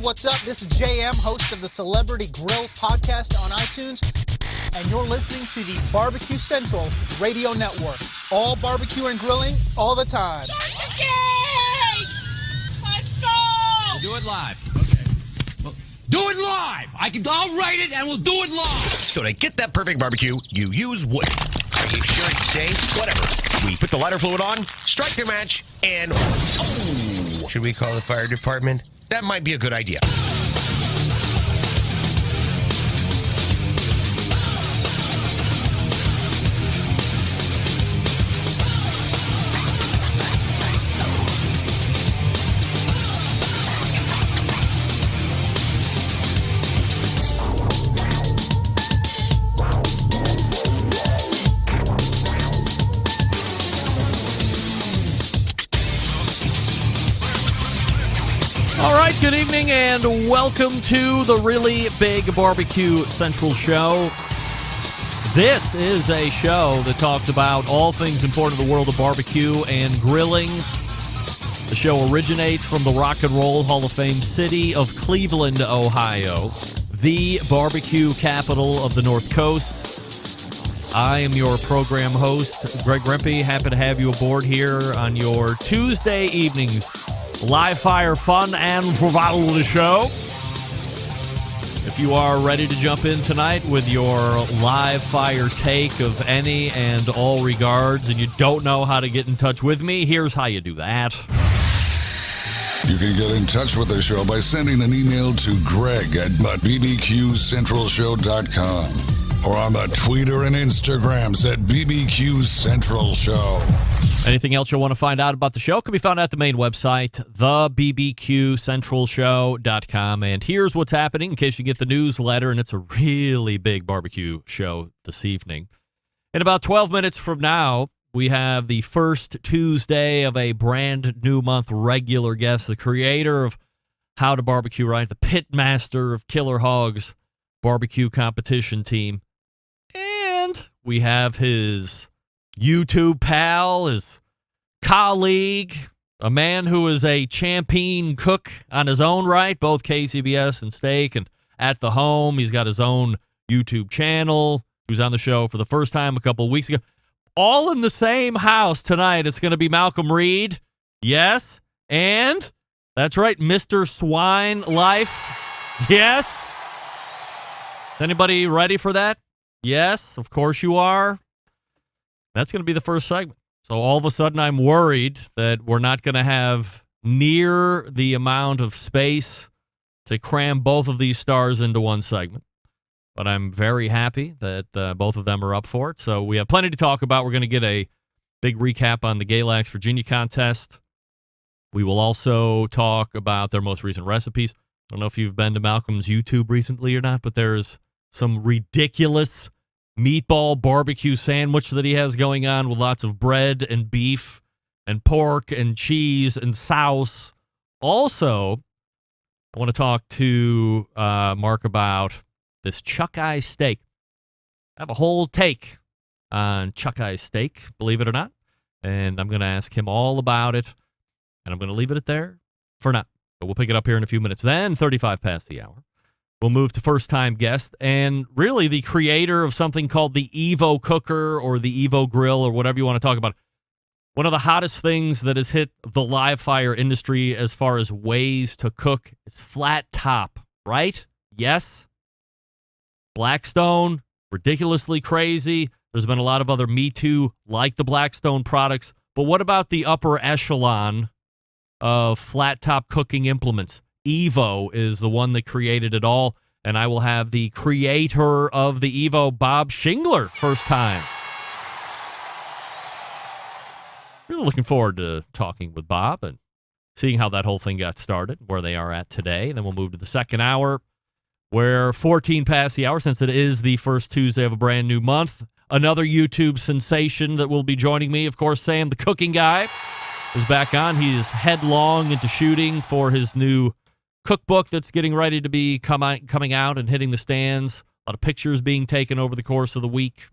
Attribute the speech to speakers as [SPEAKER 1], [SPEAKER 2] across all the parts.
[SPEAKER 1] what's up? This is JM, host of the Celebrity Grill podcast on iTunes, and you're listening to the Barbecue Central Radio Network. All barbecue and grilling, all the time.
[SPEAKER 2] Start the game! Let's go!
[SPEAKER 3] We'll do it live. Okay. Well, do it live! I'll write it and we'll do it live!
[SPEAKER 4] So to get that perfect barbecue, you use wood. Are you sure it's safe? Whatever. We put the lighter fluid on, strike the match, and... Oh! Should we call the fire department? That might be a good idea.
[SPEAKER 5] All right, good evening and welcome to the Really Big Barbecue Central Show. This is a show that talks about all things important in the world of barbecue and grilling. The show originates from the Rock and Roll Hall of Fame city of Cleveland, Ohio, the barbecue capital of the North Coast. I am your program host, Greg Rempe. Happy to have you aboard here on your Tuesday evenings. Live fire fun and frivolity show. If you are ready to jump in tonight with your live fire take of any and all regards and you don't know how to get in touch with me, here's how you do that.
[SPEAKER 6] You can get in touch with the show by sending an email to Greg at bbqcentralshow.com or on the Twitter and Instagrams at BBQ Central Show.
[SPEAKER 5] Anything else you'll want to find out about the show can be found at the main website, thebbqcentralshow.com. And here's what's happening in case you get the newsletter, and it's a really big barbecue show this evening. In about 12 minutes from now, we have the first Tuesday of a brand new month regular guest, the creator of How to Barbecue Right, the pit master of Killer Hogs barbecue competition team. And we have his YouTube pal, his colleague, a man who is a champion cook on his own right, both KCBS and Steak and At the Home. He's got his own YouTube channel. He was on the show for the first time a couple of weeks ago. All in the same house tonight. It's going to be Malcom Reed. Yes. And that's right, Mr. Swine Life. Yes. Is anybody ready for that? Yes, of course you are. That's going to be the first segment. So all of a sudden I'm worried that we're not going to have near the amount of space to cram both of these stars into one segment. But I'm very happy that both of them are up for it. So we have plenty to talk about. We're going to get a big recap on the Galax Virginia contest. We will also talk about their most recent recipes. I don't know if you've been to Malcolm's YouTube recently or not, but there's some ridiculous meatball barbecue sandwich that he has going on with lots of bread and beef and pork and cheese and sauce. Also, I want to talk to Mark about this Chuck Eye steak. I have a whole take on Chuck Eye steak, believe it or not, and I'm going to ask him all about it, and I'm going to leave it at there for now. But we'll pick it up here in a few minutes. Then, 35 past the hour, we'll move to first-time guest and really the creator of something called the Evo Cooker or the Evo Grill or whatever you want to talk about. One of the hottest things that has hit the live fire industry as far as ways to cook is flat top, right? Yes. Blackstone, ridiculously crazy. There's been a lot of other Me Too like the Blackstone products. But what about the upper echelon of flat top cooking implements? Evo is the one that created it all, and I will have the creator of the Evo, Bob Shingler, first time. Really looking forward to talking with Bob and seeing how that whole thing got started, where they are at today. And then we'll move to the second hour, where 14 past the hour, since it is the first Tuesday of a brand new month. Another YouTube sensation that will be joining me, of course, Sam, the cooking guy, is back on. He is headlong into shooting for his new cookbook that's getting ready to be coming out and hitting the stands. A lot of pictures being taken over the course of the week.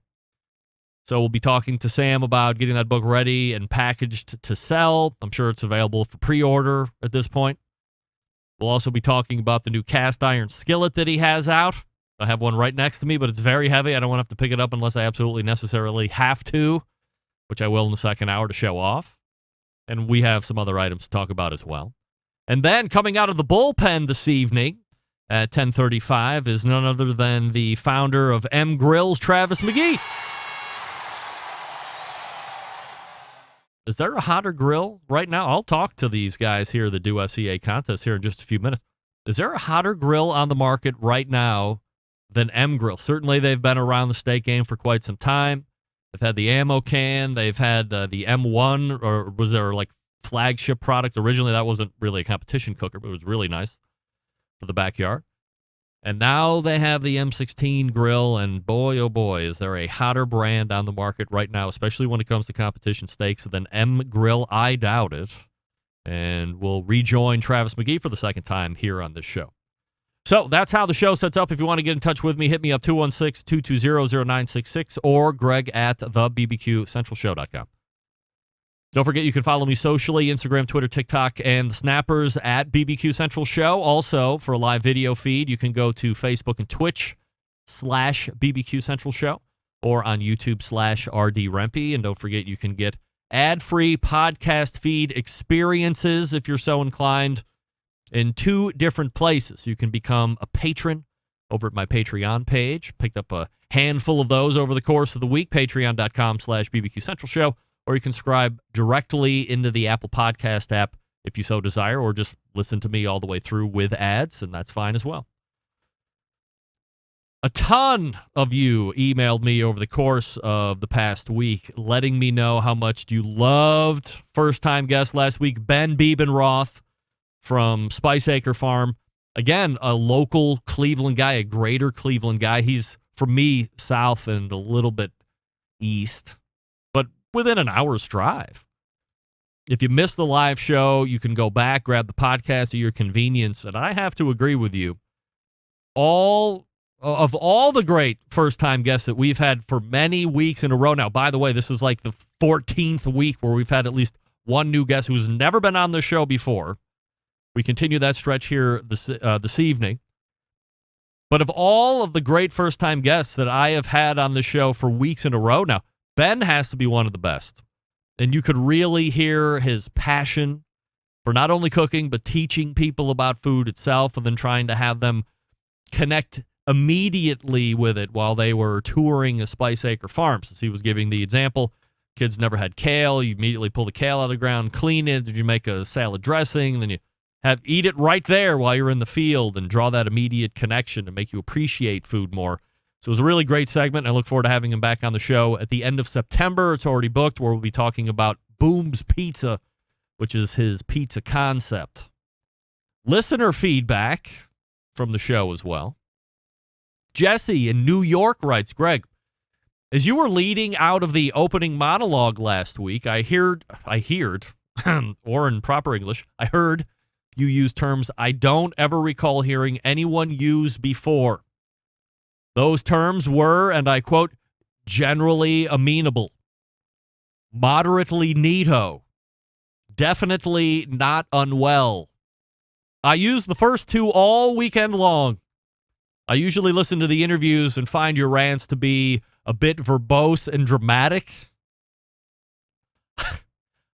[SPEAKER 5] So we'll be talking to Sam about getting that book ready and packaged to sell. I'm sure it's available for pre-order at this point. We'll also be talking about the new cast iron skillet that he has out. I have one right next to me, but it's very heavy. I don't want to have to pick it up unless I absolutely necessarily have to, which I will in the second hour to show off. And we have some other items to talk about as well. And then coming out of the bullpen this evening at 10:35 is none other than the founder of MGrills, Travis Magee. Is there a hotter grill right now? I'll talk to these guys here that do SEA contests here in just a few minutes. Is there a hotter grill on the market right now than MGrill? Certainly they've been around the steak game for quite some time. They've had the ammo can. They've had the M1, or was there like flagship product? Originally that wasn't really a competition cooker, but it was really nice for the backyard. And now they have the M16 grill, and boy, oh boy, is there a hotter brand on the market right now, especially when it comes to competition steaks, than MGrill. I doubt it. And we'll rejoin Travis Magee for the second time here on this show. So that's how the show sets up. If you want to get in touch with me, hit me up 216-220-0966 or Greg at thebbqcentralshow.com. Don't forget you can follow me socially, Instagram, Twitter, TikTok, and the Snappers at BBQ Central Show. Also, for a live video feed, you can go to Facebook and Twitch/BBQ Central Show or on YouTube/RD Rempe. And don't forget you can get ad-free podcast feed experiences if you're so inclined in 2 different places. You can become a patron over at my Patreon page. Picked up a handful of those over the course of the week, patreon.com/BBQ Central Show. Or you can subscribe directly into the Apple Podcast app if you so desire, or just listen to me all the way through with ads, and that's fine as well. A ton of you emailed me over the course of the past week, letting me know how much you loved first-time guest last week, Ben Biebenroth from Spice Acre Farm. Again, a local Cleveland guy, a greater Cleveland guy. He's, for me, south and a little bit east, but within an hour's drive. If you missed the live show, you can go back, grab the podcast at your convenience, and I have to agree with you. All the great first-time guests that we've had for many weeks in a row now. By the way, this is like the 14th week where we've had at least one new guest who's never been on the show before. We continue that stretch here this evening. But of all of the great first-time guests that I have had on the show for weeks in a row now, Ben has to be one of the best. And you could really hear his passion for not only cooking, but teaching people about food itself and then trying to have them connect immediately with it while they were touring a Spice Acre Farm. Since he was giving the example, kids never had kale. You immediately pull the kale out of the ground, clean it. Did you make a salad dressing? Then you eat it right there while you're in the field and draw that immediate connection to make you appreciate food more. So it was a really great segment. I look forward to having him back on the show at the end of September. It's already booked, where we'll be talking about Boom's Pizza, which is his pizza concept. Listener feedback from the show as well. Jesse in New York writes, Greg, as you were leading out of the opening monologue last week, I heard, or in proper English, I heard you use terms I don't ever recall hearing anyone use before. Those terms were, and I quote, generally amenable, moderately neato, definitely not unwell. I use the first 2 all weekend long. I usually listen to the interviews and find your rants to be a bit verbose and dramatic.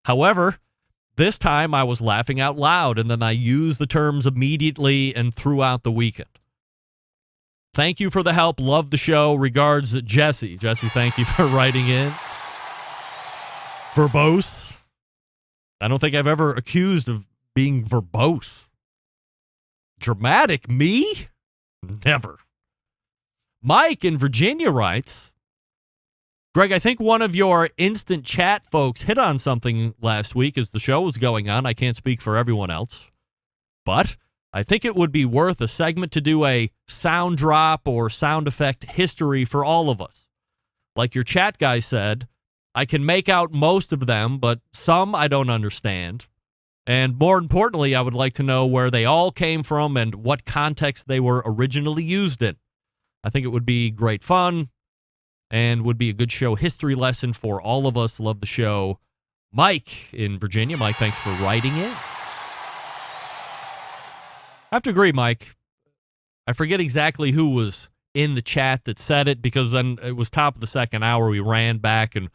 [SPEAKER 5] However, this time I was laughing out loud, and then I used the terms immediately and throughout the weekend. Thank you for the help. Love the show. Regards, Jesse. Jesse, thank you for writing in. Verbose. I don't think I've ever accused of being verbose. Dramatic? Me? Never. Mike in Virginia writes, Greg, I think one of your instant chat folks hit on something last week as the show was going on. I can't speak for everyone else, but I think it would be worth a segment to do a sound drop or sound effect history for all of us. Like your chat guy said, I can make out most of them, but some I don't understand. And more importantly, I would like to know where they all came from and what context they were originally used in. I think it would be great fun and would be a good show history lesson for all of us. Love the show. Mike in Virginia. Mike, thanks for writing in. I have to agree, Mike. I forget exactly who was in the chat that said it, because then it was top of the second hour. We ran back and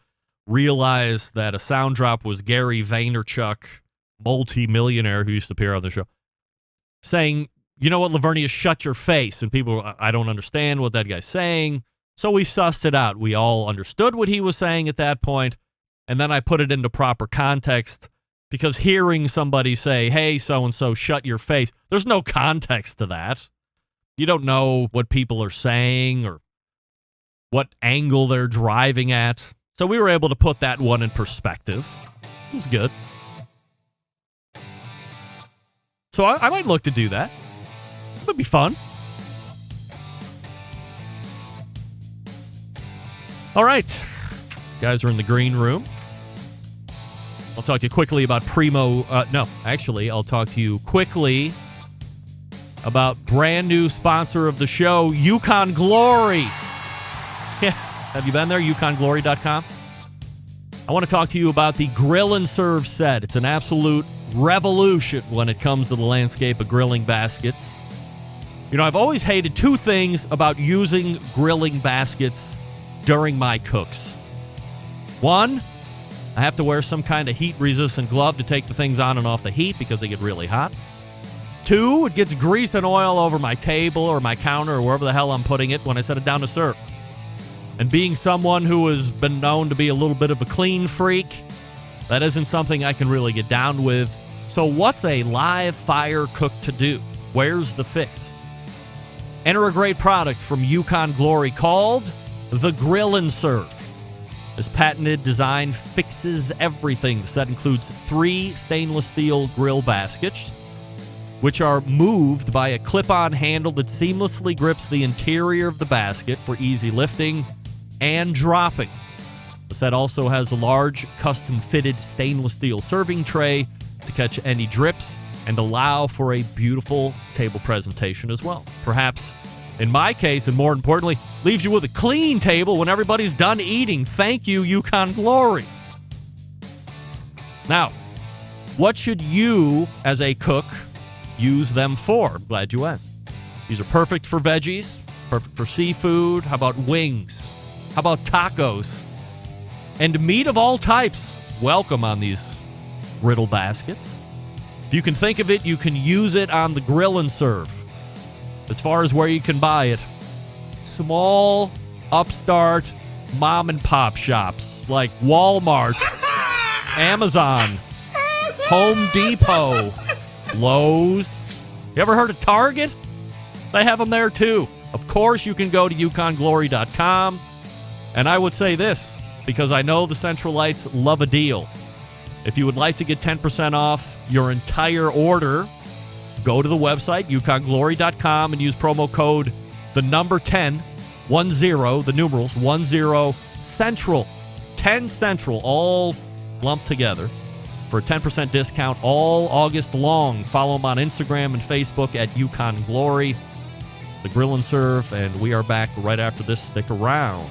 [SPEAKER 5] realized that a sound drop was Gary Vaynerchuk, multi-millionaire who used to appear on the show, saying, you know what, Lavernia, shut your face. And people were, I don't understand what that guy's saying. So we sussed it out. We all understood what he was saying at that point, and then I put it into proper context, because hearing somebody say, hey, so-and-so, shut your face, there's no context to that. You don't know what people are saying or what angle they're driving at. So we were able to put that one in perspective. It was good. So I might look to do that. It would be fun. All right. Guys are in the green room. I'll talk to you quickly about I'll talk to you quickly about brand new sponsor of the show, Yukon Glory. Yes. Have you been there? YukonGlory.com. I want to talk to you about the Grill and Serve set. It's an absolute revolution when it comes to the landscape of grilling baskets. You know, I've always hated two things about using grilling baskets during my cooks. One, I have to wear some kind of heat-resistant glove to take the things on and off the heat because they get really hot. Two, it gets grease and oil over my table or my counter or wherever the hell I'm putting it when I set it down to serve. And being someone who has been known to be a little bit of a clean freak, that isn't something I can really get down with. So what's a live fire cook to do? Where's the fix? Enter a great product from Yukon Glory called the Grill and Serve. This patented design fixes everything. The set includes 3 stainless steel grill baskets, which are moved by a clip-on handle that seamlessly grips the interior of the basket for easy lifting and dropping. The set also has a large, custom-fitted stainless steel serving tray to catch any drips and allow for a beautiful table presentation as well. Perhaps, in my case, and more importantly, leaves you with a clean table when everybody's done eating. Thank you, Yukon Glory. Now, what should you, as a cook, use them for? I'm glad you asked. These are perfect for veggies, perfect for seafood. How about wings? How about tacos? And meat of all types, welcome on these griddle baskets. If you can think of it, you can use it on the Grill and Serve. As far as where you can buy it, small, upstart, mom and pop shops like Walmart, Amazon, Home Depot, Lowe's. You ever heard of Target? They have them there too. Of course, you can go to YukonGlory.com. And I would say this, because I know the Centralites love a deal. If you would like to get 10% off your entire order, go to the website, YukonGlory.com, and use promo code the number 10, 10, the numerals, 10 Central, 10 Central, all lumped together for a 10% discount all August long. Follow them on Instagram and Facebook at Yukon Glory. It's the Grill and Serve, and we are back right after this. Stick around.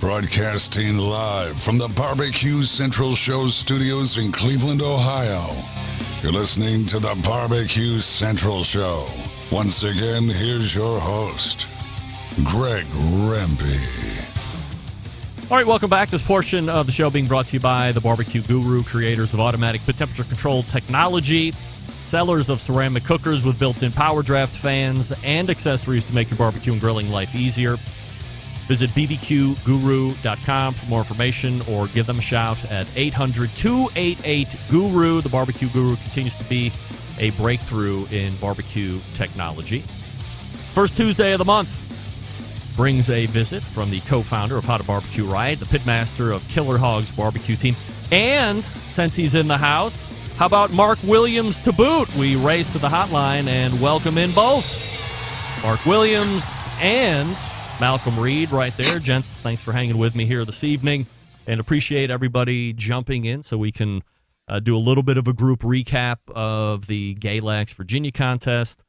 [SPEAKER 6] Broadcasting live from the Barbecue Central Show studios in Cleveland, Ohio. You're listening to the Barbecue Central Show. Once again, here's your host, Greg Rempe.
[SPEAKER 5] All right, welcome back. This portion of the show being brought to you by the Barbecue Guru, creators of automatic temperature control technology, sellers of ceramic cookers with built-in power draft fans and accessories to make your barbecue and grilling life easier. Visit bbqguru.com for more information or give them a shout at 800-288-GURU. The Barbecue Guru continues to be a breakthrough in barbecue technology. First Tuesday of the month brings a visit from the co-founder of How to BBQ Right, the pitmaster of Killer Hogs barbecue team. And since he's in the house, how about Mark Williams to boot? We race to the hotline and welcome in both. Mark Williams and Malcom Reed right there. Gents, thanks for hanging with me here this evening, and appreciate everybody jumping in so we can do a little bit of a group recap of the Galax Virginia contest.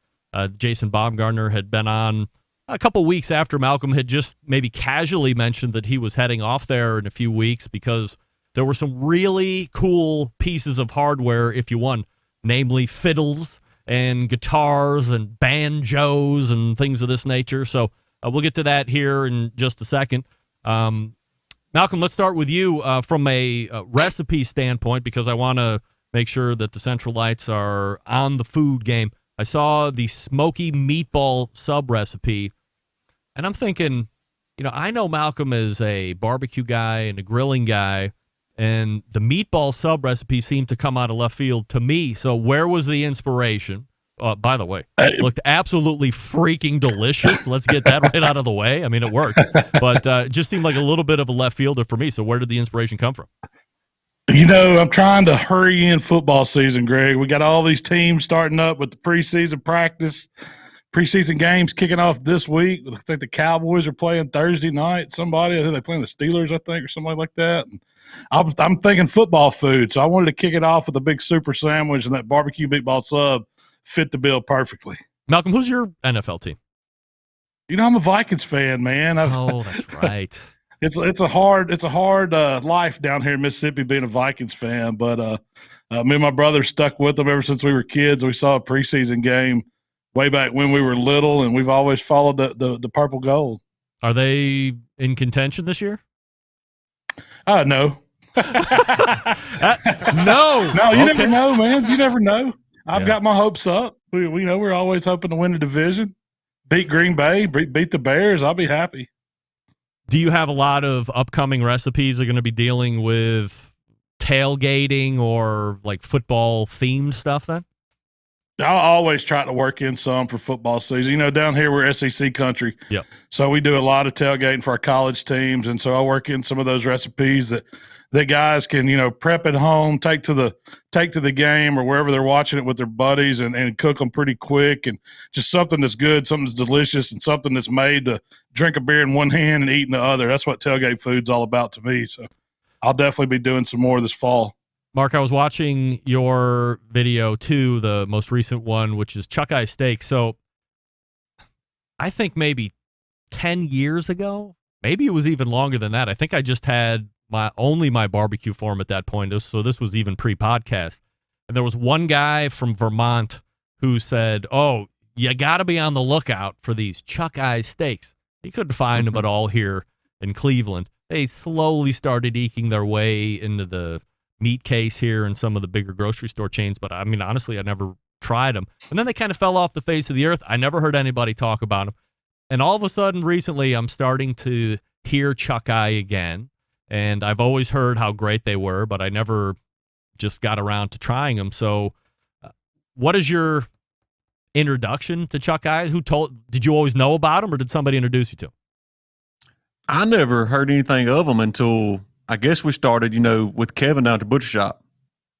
[SPEAKER 5] Jason Baumgartner had been on a couple weeks after Malcolm had just maybe casually mentioned that he was heading off there in a few weeks because there were some really cool pieces of hardware if you won, namely fiddles and guitars and banjos and things of this nature. So we'll get to that here in just a second. Malcolm, let's start with you from a recipe standpoint, because I want to make sure that the Centralites are on the food game. I saw the smoky meatball sub recipe, and I'm thinking, I know Malcolm is a barbecue guy and a grilling guy, and the meatball sub recipe seemed to come out of left field to me. So where was the inspiration? By the way, it looked absolutely freaking delicious. Let's get that right out of the way. I mean, it worked, but it just seemed like a little bit of a left fielder for me. So where did the inspiration come from?
[SPEAKER 7] I'm trying to hurry in football season, Greg. We got all these teams starting up with the preseason practice, preseason games kicking off this week. I think the Cowboys are playing Thursday night. They're playing the Steelers, I think, or something like that. And I'm thinking football food, so I wanted to kick it off with a big super sandwich, and that barbecue meatball sub fit the bill perfectly.
[SPEAKER 5] Malcolm, who's your NFL team?
[SPEAKER 7] I'm a Vikings fan, man.
[SPEAKER 5] That's right.
[SPEAKER 7] It's a hard life down here in Mississippi being a Vikings fan, but me and my brother stuck with them ever since we were kids. We saw a preseason game way back when we were little, and we've always followed the purple gold.
[SPEAKER 5] Are they in contention this year?
[SPEAKER 7] No.
[SPEAKER 5] No.
[SPEAKER 7] No, you never know, man. You never know. I've got my hopes up. We know we're always hoping to win the division, beat Green Bay, beat the Bears. I'll be happy.
[SPEAKER 5] Do you have a lot of upcoming recipes that are going to be dealing with tailgating or like football themed stuff then?
[SPEAKER 7] I always try to work in some for football season. Down here we're SEC country.
[SPEAKER 5] Yep.
[SPEAKER 7] So we do a lot of tailgating for our college teams, and so I work in some of those recipes that guys can, prep at home, take to the game or wherever they're watching it with their buddies and cook them pretty quick, and just something that's good, something that's delicious, and something that's made to drink a beer in one hand and eat in the other. That's what tailgate food's all about to me. So I'll definitely be doing some more this fall.
[SPEAKER 5] Mark, I was watching your video too, the most recent one, which is Chuck Eye Steak. So I think maybe 10 years ago, maybe it was even longer than that. I think I just had my barbecue form at that point. So this was even pre-podcast. And there was one guy from Vermont who said, "Oh, you got to be on the lookout for these Chuck Eye steaks." You couldn't find them at all here in Cleveland. They slowly started eking their way into the meat case here in some of the bigger grocery store chains. But I mean, honestly, I never tried them. And then they kind of fell off the face of the earth. I never heard anybody talk about them. And all of a sudden, recently, I'm starting to hear Chuck Eye again. And I've always heard how great they were, but I never just got around to trying them. So what is your introduction to Chuck Eyes? Did you always know about them, or did somebody introduce you to them?
[SPEAKER 8] I never heard anything of them until I guess we started, with Kevin down at the butcher shop.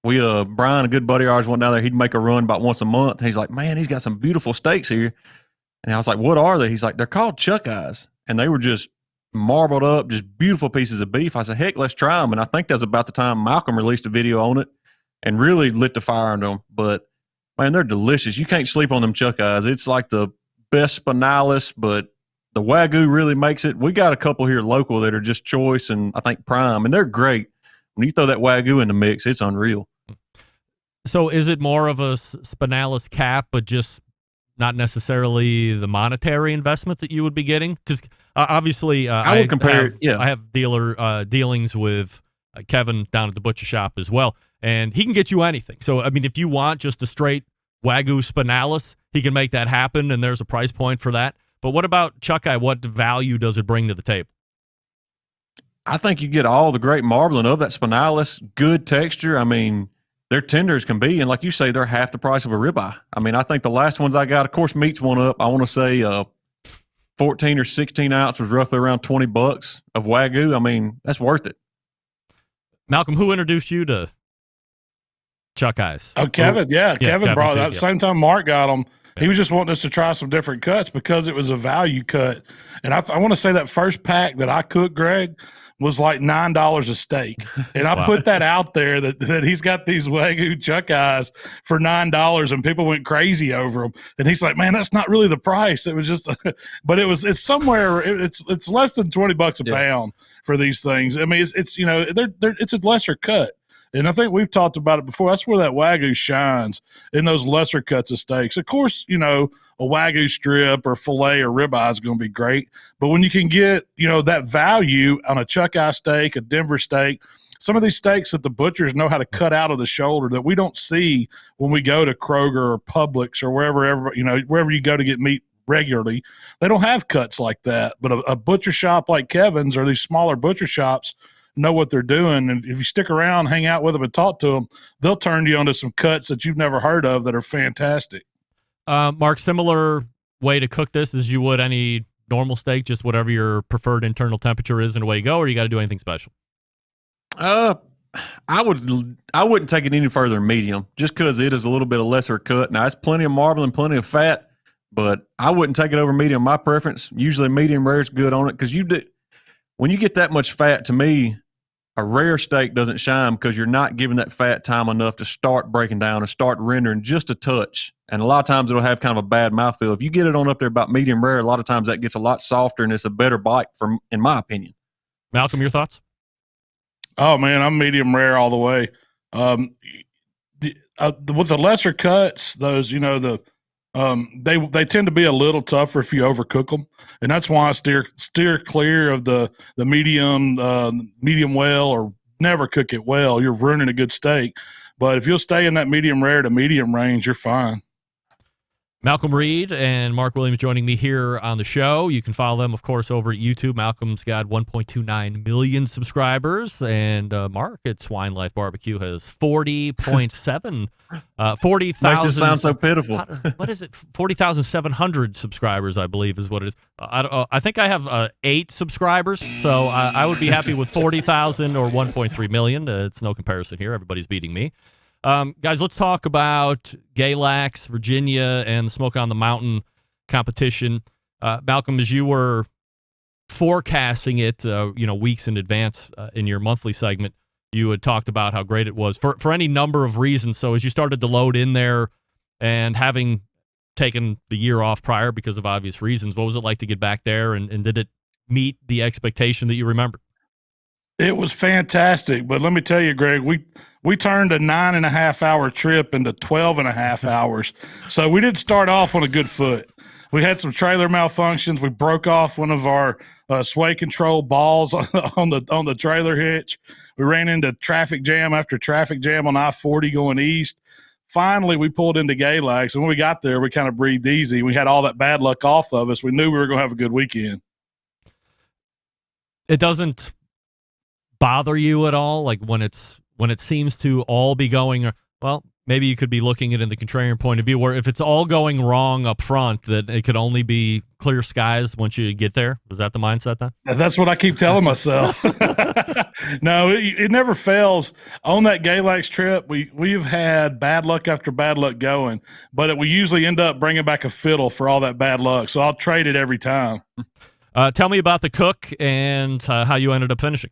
[SPEAKER 8] Brian, a good buddy of ours, went down there. He'd make a run about once a month. And he's like, "Man, he's got some beautiful steaks here." And I was like, "What are they?" He's like, "They're called Chuck Eyes." And they were just marbled up, just beautiful pieces of beef. I said, "Heck, let's try them." And I think that's about the time Malcolm released a video on it and really lit the fire on them. But, man, they're delicious. You can't sleep on them Chuck Eyes. It's like the best spinalis, but the Wagyu really makes it. We got a couple here local that are just choice and I think prime, and they're great. When you throw that Wagyu in the mix, it's unreal.
[SPEAKER 5] So is it more of a spinalis cap, but just not necessarily the monetary investment that you would be getting? Because obviously
[SPEAKER 8] I would compare it. Yeah.
[SPEAKER 5] I have dealings with Kevin down at the butcher shop as well, and he can get you anything. So, I mean, if you want just a straight Wagyu spinalis, he can make that happen, and there's a price point for that. But what about Chuck Eye? What value does it bring to the table?
[SPEAKER 8] I think you get all the great marbling of that spinalis, good texture. I mean, they're tender as can be, and like you say, they're half the price of a ribeye. I mean, I think the last ones I got, of course, meat's one up. I want to say 14 or 16 ounce was roughly around $20 of Wagyu. I mean, that's worth it.
[SPEAKER 5] Malcolm, who introduced you to Chuck Eyes?
[SPEAKER 7] Oh, Kevin. Yeah, Kevin brought it up. Same time Mark got them. He was just wanting us to try some different cuts because it was a value cut. And I want to say that first pack that I cooked, Greg, was like $9 a steak. And I put that out there that he's got these Wagyu chuck eyes for $9 and people went crazy over them. And he's like, man, that's not really the price. It was just, but it's somewhere, it's less than $20 a pound for these things. I mean, it's you know, it's a lesser cut. And I think we've talked about it before. That's where that Wagyu shines, in those lesser cuts of steaks. Of course, you know, a Wagyu strip or filet or ribeye is going to be great. But when you can get, you know, that value on a chuck eye steak, a Denver steak, some of these steaks that the butchers know how to cut out of the shoulder that we don't see when we go to Kroger or Publix or wherever you go to get meat regularly, they don't have cuts like that. But a butcher shop like Kevin's or these smaller butcher shops know what they're doing. And if you stick around, hang out with them and talk to them, they'll turn you onto some cuts that you've never heard of that are fantastic.
[SPEAKER 5] Mark, similar way to cook this as you would any normal steak, just whatever your preferred internal temperature is and away you go, or you got to do anything special?
[SPEAKER 8] I wouldn't take it any further than medium, just because it is a little bit of lesser cut. Now, it's plenty of marble and plenty of fat, but I wouldn't take it over medium. My preference, usually medium rare is good on it, because when you get that much fat, to me, a rare steak doesn't shine because you're not giving that fat time enough to start breaking down and start rendering just a touch. And a lot of times it'll have kind of a bad mouthfeel. If you get it on up there about medium rare, a lot of times that gets a lot softer and it's a better bite, in my opinion.
[SPEAKER 5] Malcolm, your thoughts?
[SPEAKER 7] Oh, man, I'm medium rare all the way. With the lesser cuts, those, you know, they tend to be a little tougher if you overcook them, and that's why I steer clear of the medium well, or never cook it well. You're ruining a good steak. But if you'll stay in that medium rare to medium range, you're fine.
[SPEAKER 5] Malcom Reed and Mark Williams joining me here on the show. You can follow them, of course, over at YouTube. Malcolm's got 1.29 million subscribers, and Mark at Swine Life Barbecue has 40.7, 40,000.
[SPEAKER 8] Makes it sound so pitiful.
[SPEAKER 5] What is it? 40,700 subscribers, I believe, is what it is. I think I have 8 subscribers, so I would be happy with 40,000 or 1.3 million. It's no comparison here. Everybody's beating me. Guys, let's talk about Galax, Virginia, and the Smoke on the Mountain competition. Malcolm, as you were forecasting it, weeks in advance in your monthly segment, you had talked about how great it was for any number of reasons. So as you started to load in there and having taken the year off prior because of obvious reasons, what was it like to get back there, and did it meet the expectation that you remembered?
[SPEAKER 7] It was fantastic, but let me tell you, Greg, we turned a 9.5-hour trip into 12.5 hours. So we didn't start off on a good foot. We had some trailer malfunctions. We broke off one of our sway control balls on the trailer hitch. We ran into traffic jam after traffic jam on I-40 going east. Finally, we pulled into Galax, and when we got there, we kind of breathed easy. We had all that bad luck off of us. We knew we were going to have a good weekend.
[SPEAKER 5] It doesn't bother you at all, like when it seems to all be going well? Maybe you could be looking at it in the contrarian point of view, where if it's all going wrong up front, that it could only be clear skies once you get there. Was that the mindset then?
[SPEAKER 7] That's what I keep telling myself. No, it never fails. On that Galax trip, we've had bad luck after bad luck going, but we usually end up bringing back a fiddle for all that bad luck. So I'll trade it every time.
[SPEAKER 5] Tell me about the cook and how you ended up finishing.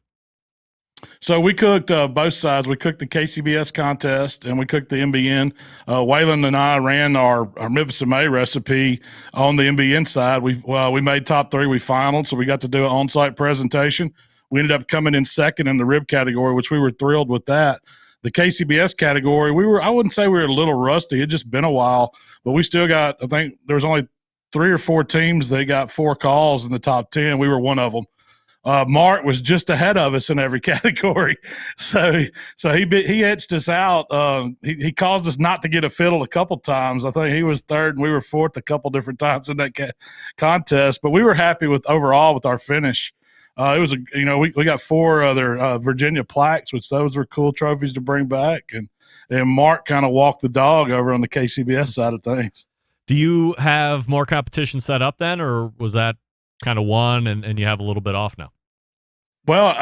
[SPEAKER 7] So we cooked both sides. We cooked the KCBS contest and we cooked the MBN. Waylon and I ran our Memphis and May recipe on the MBN side. We made top 3. We finaled, so we got to do an on-site presentation. We ended up coming in second in the rib category, which we were thrilled with that. The KCBS category, I wouldn't say we were a little rusty. It just been a while, but we still got, I think there was only 3 or 4 teams. They got 4 calls in the top 10. We were one of them. Mark was just ahead of us in every category. So he edged us out. He caused us not to get a fiddle a couple times. I think he was 3rd and we were 4th a couple different times in that contest, but we were happy with our finish. It was we got 4 other Virginia plaques, which those were cool trophies to bring back. And Mark kind of walked the dog over on the KCBS side of things.
[SPEAKER 5] Do you have more competition set up then, or was that kind of one and you have a little bit off now?
[SPEAKER 7] Well,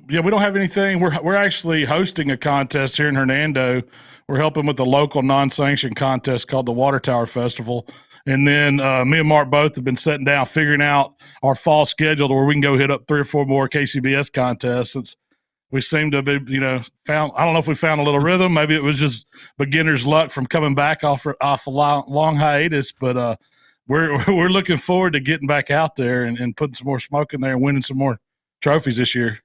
[SPEAKER 7] yeah, we don't have anything. We're actually hosting a contest here in Hernando. We're helping with the local non-sanctioned contest called the Water Tower Festival. And then me and Mark both have been sitting down figuring out our fall schedule to where we can go hit up 3 or 4 more KCBS contests. Since we seem to be, found. I don't know if we found a little rhythm. Maybe it was just beginner's luck from coming back off a long hiatus. But we're looking forward to getting back out there and putting some more smoke in there and winning some more trophies this year.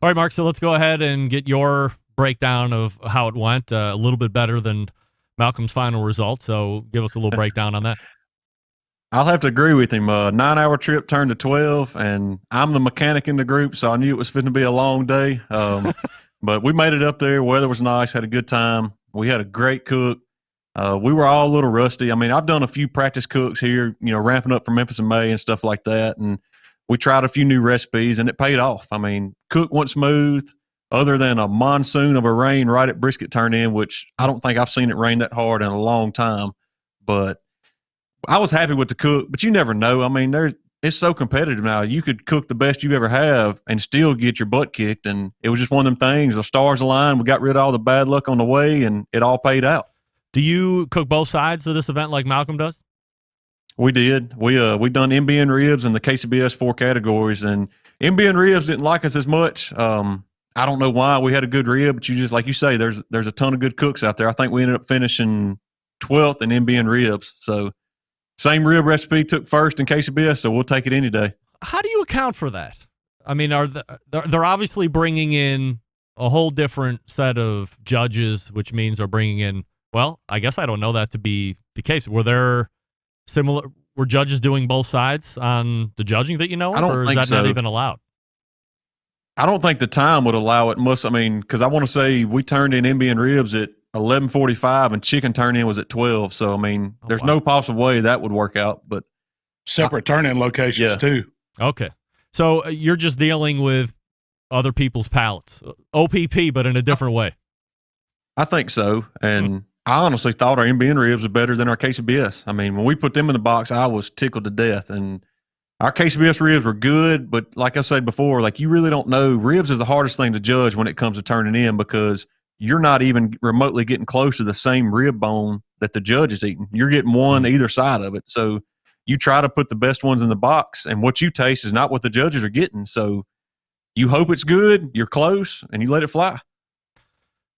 [SPEAKER 5] All right, Mark, so let's go ahead and get your breakdown of how it went. A little bit better than Malcolm's final result, so give us a little breakdown on that.
[SPEAKER 8] I'll have to agree with him. 9-hour trip turned to 12, and I'm the mechanic in the group, so I knew it was fitting to be a long day. But we made it up there. Weather was nice, had a good time. We had a great cook. We were all a little rusty. I mean, I've done a few practice cooks here, ramping up for Memphis in May and stuff like that, and we tried a few new recipes, and it paid off. I mean, cook went smooth, other than a monsoon of a rain right at brisket turn in, which I don't think I've seen it rain that hard in a long time. But I was happy with the cook, but you never know. I mean, it's so competitive now. You could cook the best you ever have and still get your butt kicked, and it was just one of them things. The stars aligned. We got rid of all the bad luck on the way, and it all paid out.
[SPEAKER 5] Do you cook both sides of this event like Malcolm does?
[SPEAKER 8] We did. We done MBN ribs in the KCBS 4 categories, and MBN ribs didn't like us as much. I don't know why. We had a good rib, but you just, like you say, there's a ton of good cooks out there. I think we ended up finishing 12th in MBN ribs. So same rib recipe took first in KCBS, so we'll take it any day.
[SPEAKER 5] How do you account for that? I mean, they're obviously bringing in a whole different set of judges, which means they're bringing in, well, I guess I don't know that to be the case. Were judges doing both sides on the judging that you know of, or is that not even allowed?
[SPEAKER 8] I don't think the time would allow it. Because I want to say we turned in MBN ribs at 11:45 and chicken turn-in was at 12. So, I mean, there's no possible way that would work out. But
[SPEAKER 7] separate turn-in locations too.
[SPEAKER 5] Okay. So you're just dealing with other people's palates. OPP, but in a different way.
[SPEAKER 8] I think so. And I honestly thought our MBN ribs were better than our KCBS. I mean, when we put them in the box, I was tickled to death. And our KCBS ribs were good, but like I said before, like you really don't know. Ribs is the hardest thing to judge when it comes to turning in because you're not even remotely getting close to the same rib bone that the judge is eating. You're getting one either side of it. So you try to put the best ones in the box, and what you taste is not what the judges are getting. So you hope it's good, you're close, and you let it fly.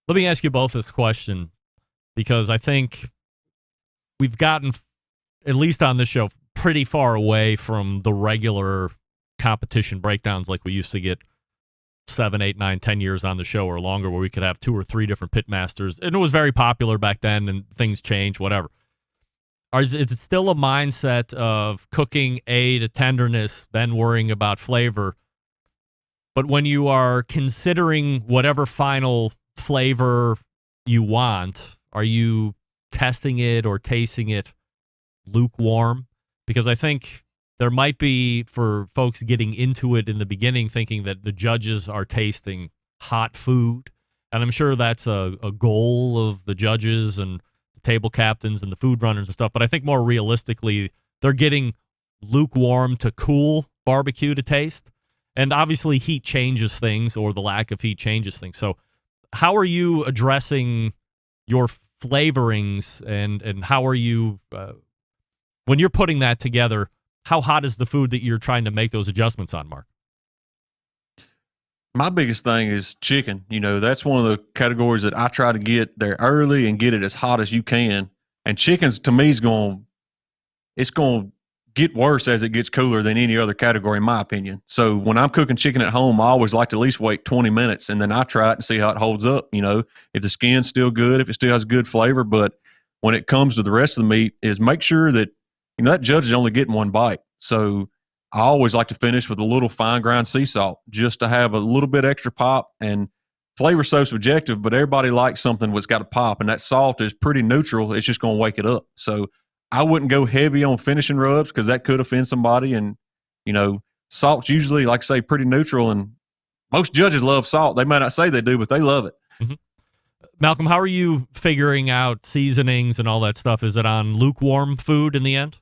[SPEAKER 5] Let me ask you both this question, because I think we've gotten, at least on this show, pretty far away from the regular competition breakdowns like we used to get 7, 8, 9, 10 years on the show or longer, where we could have 2 or 3 different pit masters. And it was very popular back then, and things change, whatever. Is it still a mindset of cooking A to tenderness, then worrying about flavor? But when you are considering whatever final flavor you want, are you testing it or tasting it lukewarm? Because I think there might be, for folks getting into it in the beginning, thinking that the judges are tasting hot food. And I'm sure that's a goal of the judges and the table captains and the food runners and stuff. But I think more realistically, they're getting lukewarm to cool barbecue to taste. And obviously heat changes things, or the lack of heat changes things. So how are you addressing your flavorings, and how are you, when you're putting that together, how hot is the food that you're trying to make those adjustments on, Mark?
[SPEAKER 8] My biggest thing is chicken. That's one of the categories that I try to get there early and get it as hot as you can. And chickens, to me, it's going to get worse as it gets cooler than any other category, in my opinion. So when I'm cooking chicken at home, I always like to at least wait 20 minutes, and then I try it and see how it holds up. If the skin's still good, if it still has good flavor. But when it comes to the rest of the meat, is make sure that that judge is only getting one bite. So I always like to finish with a little fine ground sea salt just to have a little bit extra pop. And flavor's so subjective, but everybody likes something that's got a pop, and that salt is pretty neutral. It's just going to wake it up. So I wouldn't go heavy on finishing rubs because that could offend somebody. And, salt's usually, like I say, pretty neutral. And most judges love salt. They might not say they do, but they love it.
[SPEAKER 5] Mm-hmm. Malcolm, how are you figuring out seasonings and all that stuff? Is it on lukewarm food in the end?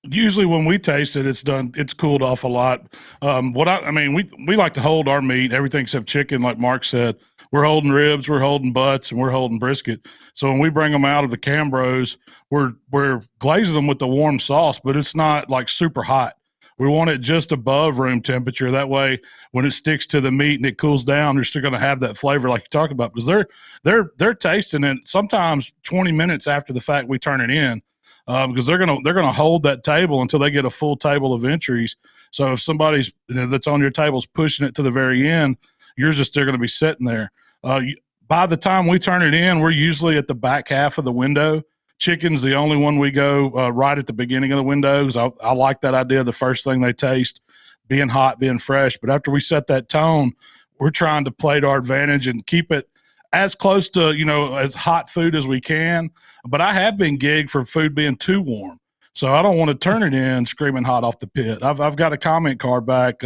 [SPEAKER 7] usually when we taste it, it's cooled off a lot. We like to hold our meat, everything except chicken, like Mark said. We're holding ribs, we're holding butts, and we're holding brisket. So when we bring them out of the Cambros, we're glazing them with the warm sauce, but it's not like super hot. We want it just above room temperature. That way, when it sticks to the meat and it cools down, they're still going to have that flavor like you talk about, because they're tasting it sometimes 20 minutes after the fact we turn it in, because they're gonna hold that table until they get a full table of entries. So if somebody's that's on your table is pushing it to the very end, yours is still going to be sitting there. By the time we turn it in, we're usually at the back half of the window. Chicken's the only one we go right at the beginning of the window, because I like that idea. The first thing they taste, being hot, being fresh. But after we set that tone, we're trying to play to our advantage and keep it as close to, as hot food as we can. But I have been gigged for food being too warm. So I don't want to turn it in screaming hot off the pit. I've got a comment card back.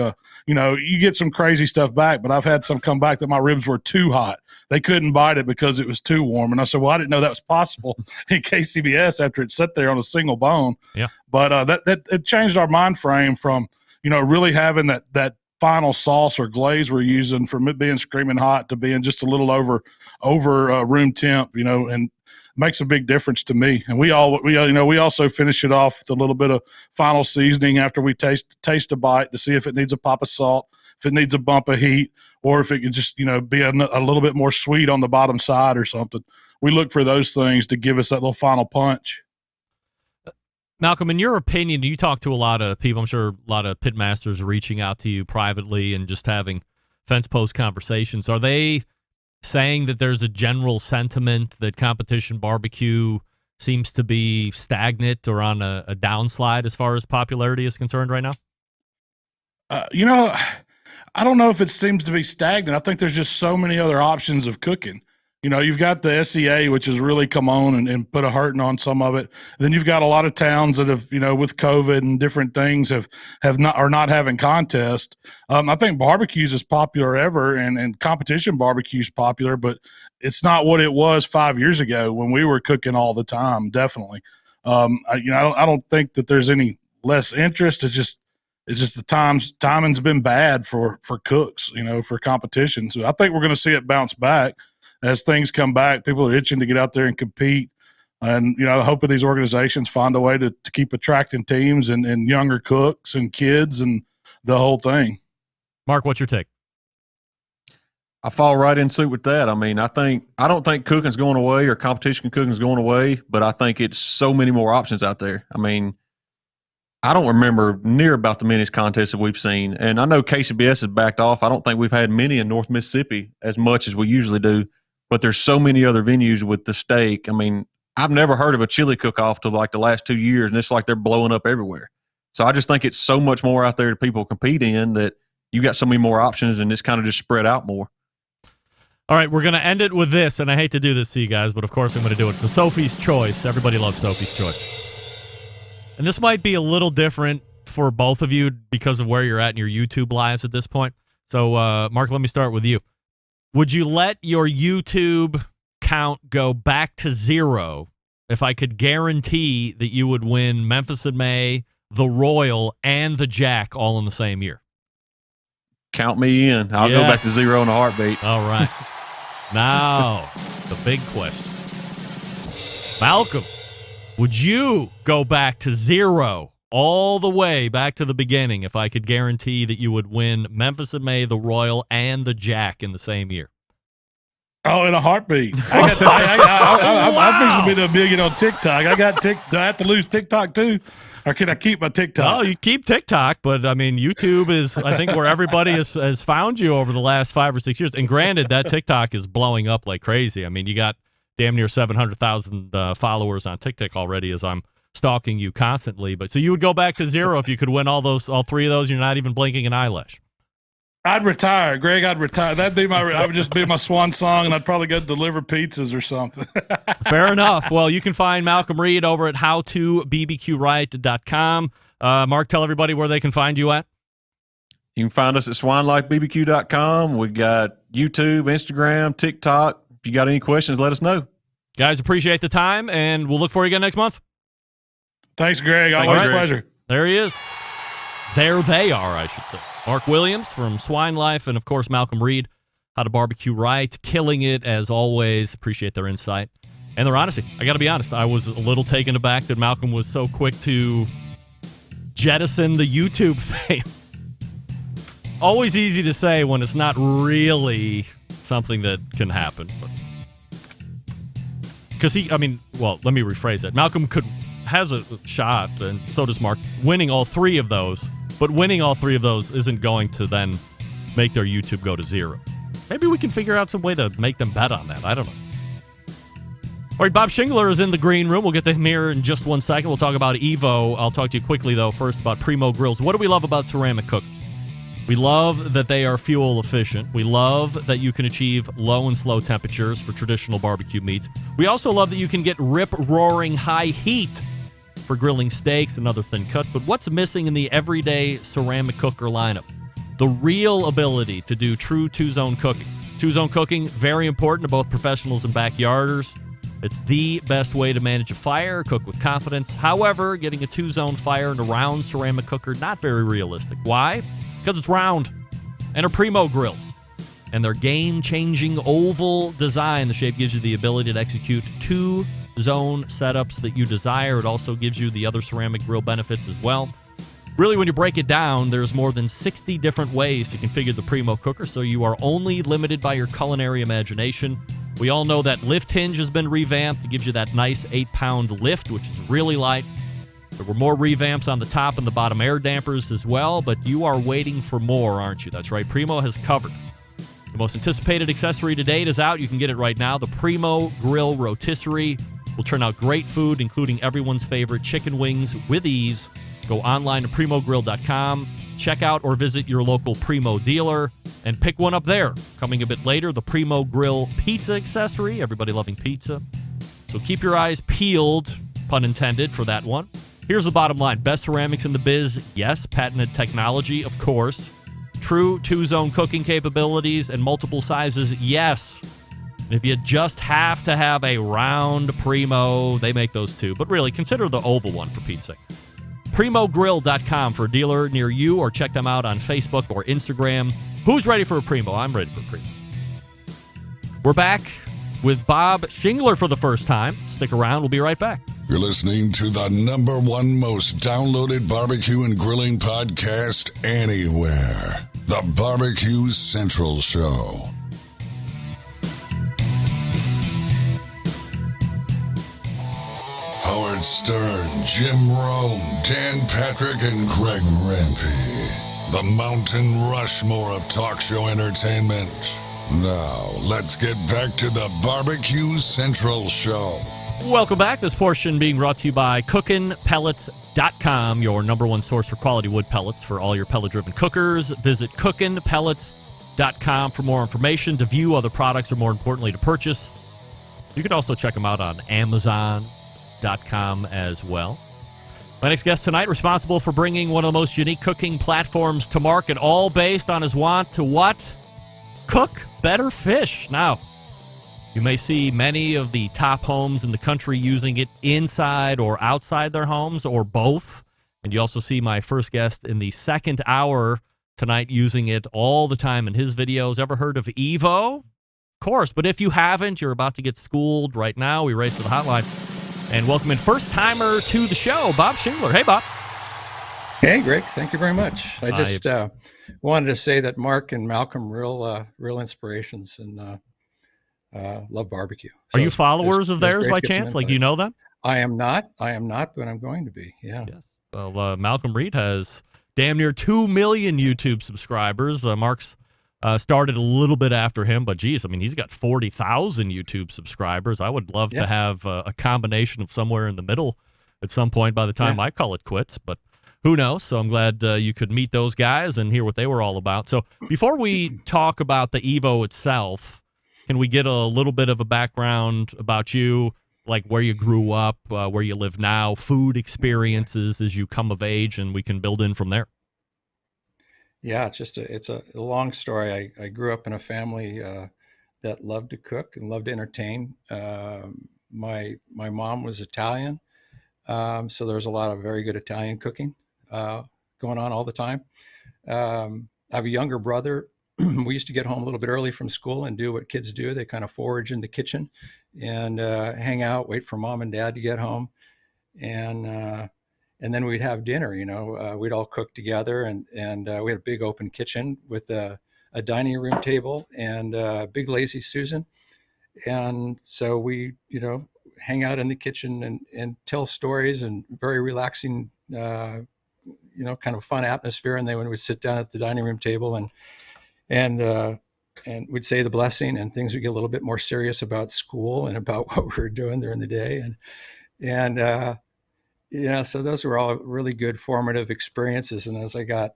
[SPEAKER 7] You get some crazy stuff back, but I've had some come back that my ribs were too hot. They couldn't bite it because it was too warm. And I said, well, I didn't know that was possible in KCBS after it sat there on a single bone.
[SPEAKER 5] Yeah. But
[SPEAKER 7] that it changed our mind frame from, really having that final sauce or glaze we're using, from it being screaming hot to being just a little over room temp, and makes a big difference to me. And we also finish it off with a little bit of final seasoning after we taste a bite to see if it needs a pop of salt, if it needs a bump of heat, or if it could just, be a little bit more sweet on the bottom side or something. We look for those things to give us that little final punch.
[SPEAKER 5] Malcolm, in your opinion, you talk to a lot of people, I'm sure a lot of pit masters reaching out to you privately and just having fence post conversations. Are they saying that there's a general sentiment that competition barbecue seems to be stagnant or on a downslide as far as popularity is concerned right now?
[SPEAKER 7] I don't know if it seems to be stagnant. I think there's just so many other options of cooking. You've got the SEA, which has really come on and put a hurting on some of it. Then you've got a lot of towns that have, with COVID and different things are not having contests. I think barbecues is popular ever, and competition barbecue is popular, but it's not what it was 5 years ago when we were cooking all the time. Definitely. I don't think that there's any less interest. It's just the timing's been bad for cooks, for competition. So I think we're going to see it bounce back. As things come back, people are itching to get out there and compete. And, hoping these organizations find a way to keep attracting teams and younger cooks and kids and the whole thing.
[SPEAKER 5] Mark, what's your take?
[SPEAKER 8] I fall right in suit with that. I don't think cooking's going away or competition cooking's going away, but I think it's so many more options out there. I don't remember near about the many contests that we've seen. And I know KCBS has backed off. I don't think we've had many in North Mississippi as much as we usually do. But there's so many other venues with the steak. I've never heard of a chili cook-off till like the last 2 years, and it's like they're blowing up everywhere. So I just think it's so much more out there to people compete in that you got so many more options, and it's kind of just spread out more.
[SPEAKER 5] All right, we're going to end it with this, and I hate to do this to you guys, but of course I'm going to do it. It's a Sophie's Choice. Everybody loves Sophie's Choice. And this might be a little different for both of you because of where you're at in your YouTube lives at this point. So, Mark, let me start with you. Would you let your YouTube count go back to 0 if I could guarantee that you would win Memphis in May, the Royal, and the Jack all in the same year?
[SPEAKER 8] Count me in. I'll go back to 0 in a heartbeat.
[SPEAKER 5] All right. Now, the big question. Malcolm, would you go back to 0 all the way back to the beginning if I could guarantee that you would win Memphis in May, the Royal, and the Jack in the same year?
[SPEAKER 7] Oh, in a heartbeat. I'm fixing to be $1 million on TikTok. Do I have to lose TikTok too? Or can I keep my TikTok?
[SPEAKER 5] Oh, you keep TikTok, but YouTube is, I think, where everybody has found you over the last 5 or 6 years. And granted, that TikTok is blowing up like crazy. You got damn near 700,000 followers on TikTok already as I'm stalking you constantly. But so you would go back to 0 if you could win all 3 of those. You're not even blinking an eyelash.
[SPEAKER 7] I'd retire, Greg. I'd retire. I would just be my swan song, and I'd probably go deliver pizzas or something.
[SPEAKER 5] Fair enough. Well, you can find Malcom Reed over at howtobbqright.com. Mark, tell everybody where they can find you at.
[SPEAKER 8] You can find us at swinelikebbq.com. We got YouTube, Instagram, TikTok. If you got any questions, let us know.
[SPEAKER 5] Guys, appreciate the time, and we'll look for you again next month.
[SPEAKER 7] Thanks, Greg.
[SPEAKER 8] Thank
[SPEAKER 7] Always
[SPEAKER 8] you,
[SPEAKER 7] a
[SPEAKER 8] Greg.
[SPEAKER 7] pleasure.
[SPEAKER 5] There he is. There they are, I should say. Mark Williams from Swine Life, and of course Malcom Reed, How to BBQ Right, killing it as always. Appreciate their insight and their honesty. I got to be honest, I was a little taken aback that Malcolm was so quick to jettison the YouTube fame. Always easy to say when it's not really something that can happen. Because let me rephrase that. Malcolm has a shot, and so does Mark, winning all three of those. But winning all three of those isn't going to then make their YouTube go to zero. Maybe we can figure out some way to make them bet on that. I don't know. All right, Bob Shingler is in the green room. We'll get to him here in just 1 second. We'll talk about Evo. I'll talk to you quickly, though, first about Primo Grills. What do we love about ceramic cooking? We love that they are fuel efficient. We love that you can achieve low and slow temperatures for traditional barbecue meats. We also love that you can get rip-roaring high heat for grilling steaks and other thin cuts. But what's missing in the everyday ceramic cooker lineup? The real ability to do true two-zone cooking. Two-zone cooking, very important to both professionals and backyarders. It's the best way to manage a fire, cook with confidence. However, getting a two-zone fire in a round ceramic cooker, not very realistic. Why? Because it's round. And they're Primo grills. And their game-changing oval design, the shape gives you the ability to execute two-zone setups that you desire. It also gives you the other ceramic grill benefits as well. Really, when you break it down, there's more than 60 different ways to configure the Primo cooker, so you are only limited by your culinary imagination. We all know that lift hinge has been revamped. It gives you that nice 8-pound lift, which is really light. There were more revamps on the top and the bottom air dampers as well, but you are waiting for more, aren't you? That's right. Primo has covered. The most anticipated accessory to date is out. You can get it right now. The Primo Grill Rotisserie will turn out great food, including everyone's favorite chicken wings with ease. Go online to primogrill.com, check out or visit your local Primo dealer, and pick one up there. Coming a bit later, the Primo Grill Pizza accessory. Everybody loving pizza. So keep your eyes peeled, pun intended, for that one. Here's the bottom line. Best ceramics in the biz, yes. Patented technology, of course. True two-zone cooking capabilities and multiple sizes, yes. And if you just have to have a round Primo, they make those too. But really, consider the oval one for Pete's sake. PrimoGrill.com for a dealer near you, or check them out on Facebook or Instagram. Who's ready for a Primo? I'm ready for a Primo. We're back with Bob Shingler for the first time. Stick around. We'll be right back.
[SPEAKER 6] You're listening to the #1 most downloaded barbecue and grilling podcast anywhere. The Barbecue Central Show. Howard Stern, Jim Rome, Dan Patrick, and Greg Rempe. The Mountain Rushmore of talk show entertainment. Now, let's get back to the Barbecue Central Show.
[SPEAKER 5] Welcome back. This portion being brought to you by cookinpellets.com, your #1 source for quality wood pellets for all your pellet-driven cookers. Visit cookinpellets.com for more information, to view other products, or more importantly, to purchase. You can also check them out on Amazon.com as well. My next guest tonight, responsible for bringing one of the most unique cooking platforms to market, all based on his want to what? Cook better fish. Now, you may see many of the top homes in the country using it inside or outside their homes, or both. And you also see my first guest in the second hour tonight using it all the time in his videos. Ever heard of Evo? Of course, but if you haven't, you're about to get schooled right now. We race to the hotline and welcome in first-timer to the show, Bob Shingler. Hey, Bob.
[SPEAKER 9] Hey, Greg. Thank you very much. I just wanted to say that Mark and Malcolm, real inspirations, and love barbecue. So
[SPEAKER 5] are you followers of theirs by chance? Like, you know them?
[SPEAKER 9] I am not, but I'm going to be. Yeah.
[SPEAKER 5] Yes. Well, Malcom Reed has damn near 2 million YouTube subscribers. Mark's started a little bit after him, but geez, I mean, he's got 40,000 YouTube subscribers. I would love to have a combination of somewhere in the middle at some point by the time I call it quits, but who knows? So I'm glad you could meet those guys and hear what they were all about. So before we talk about the Evo itself, can we get a little bit of a background about you, like where you grew up, where you live now, food experiences as you come of age, and we can build in from there?
[SPEAKER 9] Yeah, it's a long story. I grew up in a family that loved to cook and loved to entertain. My mom was Italian. So there was a lot of very good Italian cooking going on all the time. I have a younger brother. We used to get home a little bit early from school and do what kids do. They kind of forage in the kitchen and hang out, wait for mom and dad to get home. And then we'd have dinner, we'd all cook together, and we had a big open kitchen with a dining room table and a big lazy Susan. And so we, hang out in the kitchen and tell stories, and very relaxing, kind of fun atmosphere. And then when we'd sit down at the dining room table and we'd say the blessing, and things would get a little bit more serious about school and about what we were doing during the day. So those were all really good formative experiences. And as I got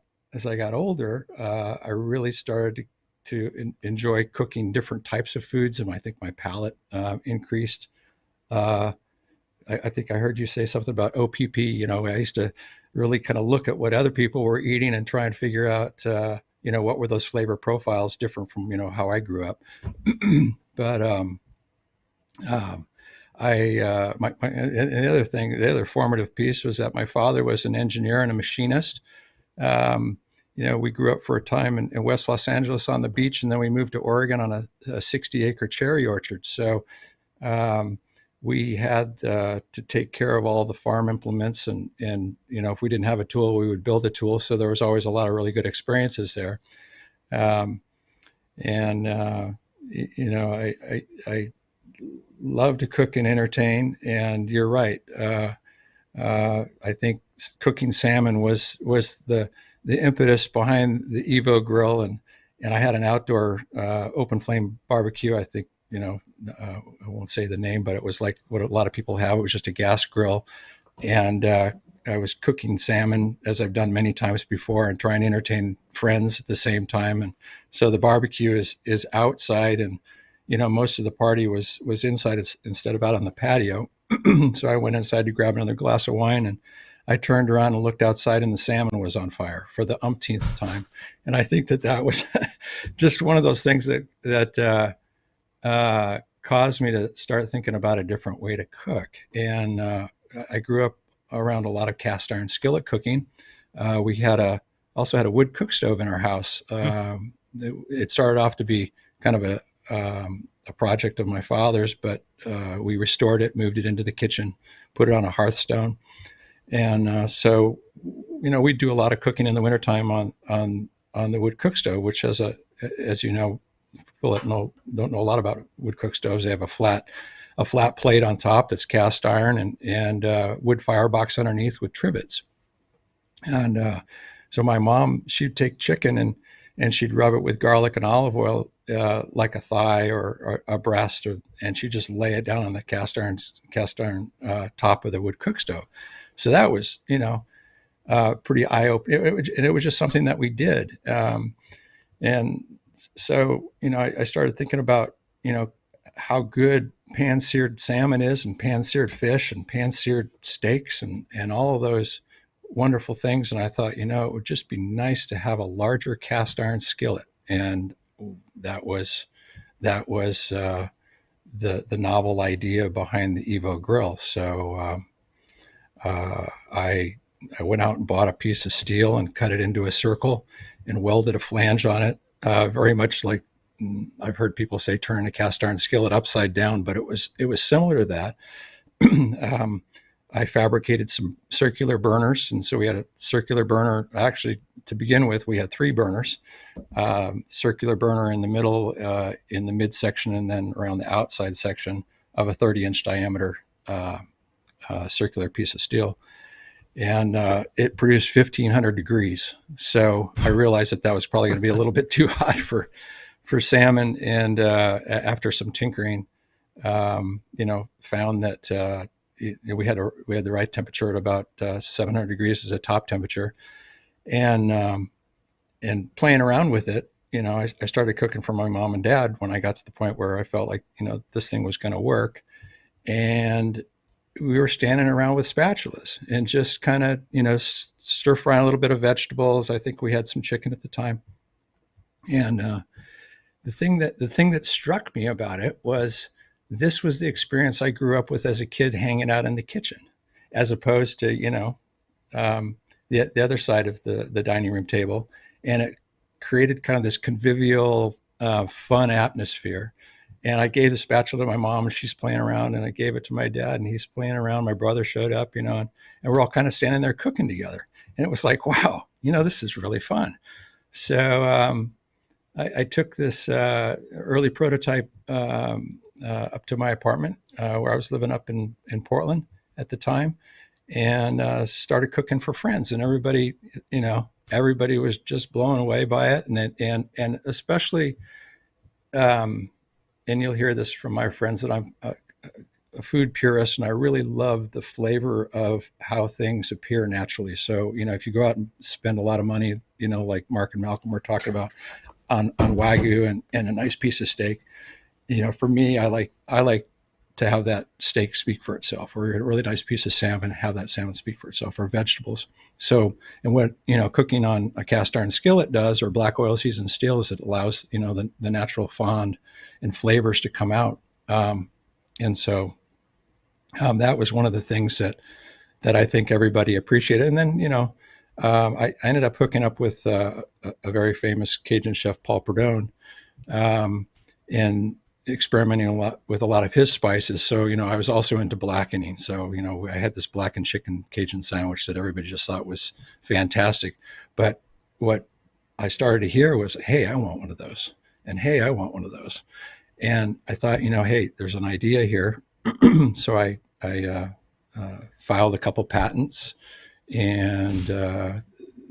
[SPEAKER 9] older, I really started to enjoy cooking different types of foods, and I think my palate increased. I think I heard you say something about OPP. I used to really kind of look at what other people were eating and try and figure out, what were those flavor profiles different from, how I grew up. But the other formative piece was that my father was an engineer and a machinist. We grew up for a time in West Los Angeles on the beach, and then we moved to Oregon on a 60-acre cherry orchard. So we had to take care of all the farm implements, and if we didn't have a tool, we would build a tool. So there was always a lot of really good experiences there. I love to cook and entertain, and you're right. I think cooking salmon was the impetus behind the Evo grill, and I had an outdoor open flame barbecue. I think I won't say the name, but it was like what a lot of people have. It was just a gas grill, and I was cooking salmon, as I've done many times before, and trying to entertain friends at the same time. And so the barbecue is outside, and most of the party was inside instead of out on the patio. So I went inside to grab another glass of wine, and I turned around and looked outside, and the salmon was on fire for the umpteenth time. And I think that was just one of those things that caused me to start thinking about a different way to cook. And I grew up around a lot of cast iron skillet cooking. We also had a wood cook stove in our house. It started off to be kind of a project of my father's, but we restored it, moved it into the kitchen, put it on a hearthstone. And so we do a lot of cooking in the wintertime on the wood cook stove, which has as you know, people that don't know a lot about wood cook stoves, they have a flat plate on top that's cast iron, and wood firebox underneath with trivets. And so my mom, she'd take chicken and she'd rub it with garlic and olive oil like a thigh or a breast, and she'd just lay it down on the cast iron top of the wood cook stove. So that was pretty eye-opening, and it was just something that we did. And so I started thinking about how good pan-seared salmon is, and pan-seared fish, and pan-seared steaks, and all of those wonderful things. And I thought, it would just be nice to have a larger cast iron skillet. And that was the novel idea behind the Evo grill. So I went out and bought a piece of steel and cut it into a circle and welded a flange on it, very much like I've heard people say turning a cast iron skillet upside down, but it was similar to that. I fabricated some circular burners, and so we had a circular burner. Actually, to begin with, we had 3 burners, circular burner in the middle, in the midsection, and then around the outside section of a 30-inch diameter circular piece of steel. And it produced 1,500 degrees. So I realized that was probably going to be a little bit too hot for salmon. And after some tinkering, found that we had the right temperature at about 700 degrees as a top temperature. And playing around with it, I started cooking for my mom and dad when I got to the point where I felt like, this thing was going to work. And we were standing around with spatulas and just kind of, stir frying a little bit of vegetables. I think we had some chicken at the time. And the thing that struck me about it was this was the experience I grew up with as a kid, hanging out in the kitchen. as opposed to, the other side of the dining room table. And it created kind of this convivial, fun atmosphere. And I gave the spatula to my mom, and she's playing around, and I gave it to my dad, and he's playing around. My brother showed up, and we're all kind of standing there cooking together. And it was like, wow, this is really fun. So I took this early prototype up to my apartment where I was living up in Portland at the time, and started cooking for friends. And everybody was just blown away by it. And especially, and you'll hear this from my friends, that I'm a food purist, and I really love the flavor of how things appear naturally. So, if you go out and spend a lot of money, like Mark and Malcolm were talking about on Wagyu and a nice piece of steak, for me, I like to have that steak speak for itself, or a really nice piece of salmon, have that salmon speak for itself, or vegetables. So, and what, cooking on a cast iron skillet does, or black oil seasoned steel, is it allows, the natural fond and flavors to come out. And so that was one of the things that I think everybody appreciated. And then, I ended up hooking up with a very famous Cajun chef, Paul Perdone, and experimenting with a lot of his spices. So, I was also into blackening. So, I had this blackened chicken Cajun sandwich that everybody just thought was fantastic. But what I started to hear was, hey, I want one of those. And hey, I want one of those. And I thought, hey, there's an idea here. So I filed a couple patents, and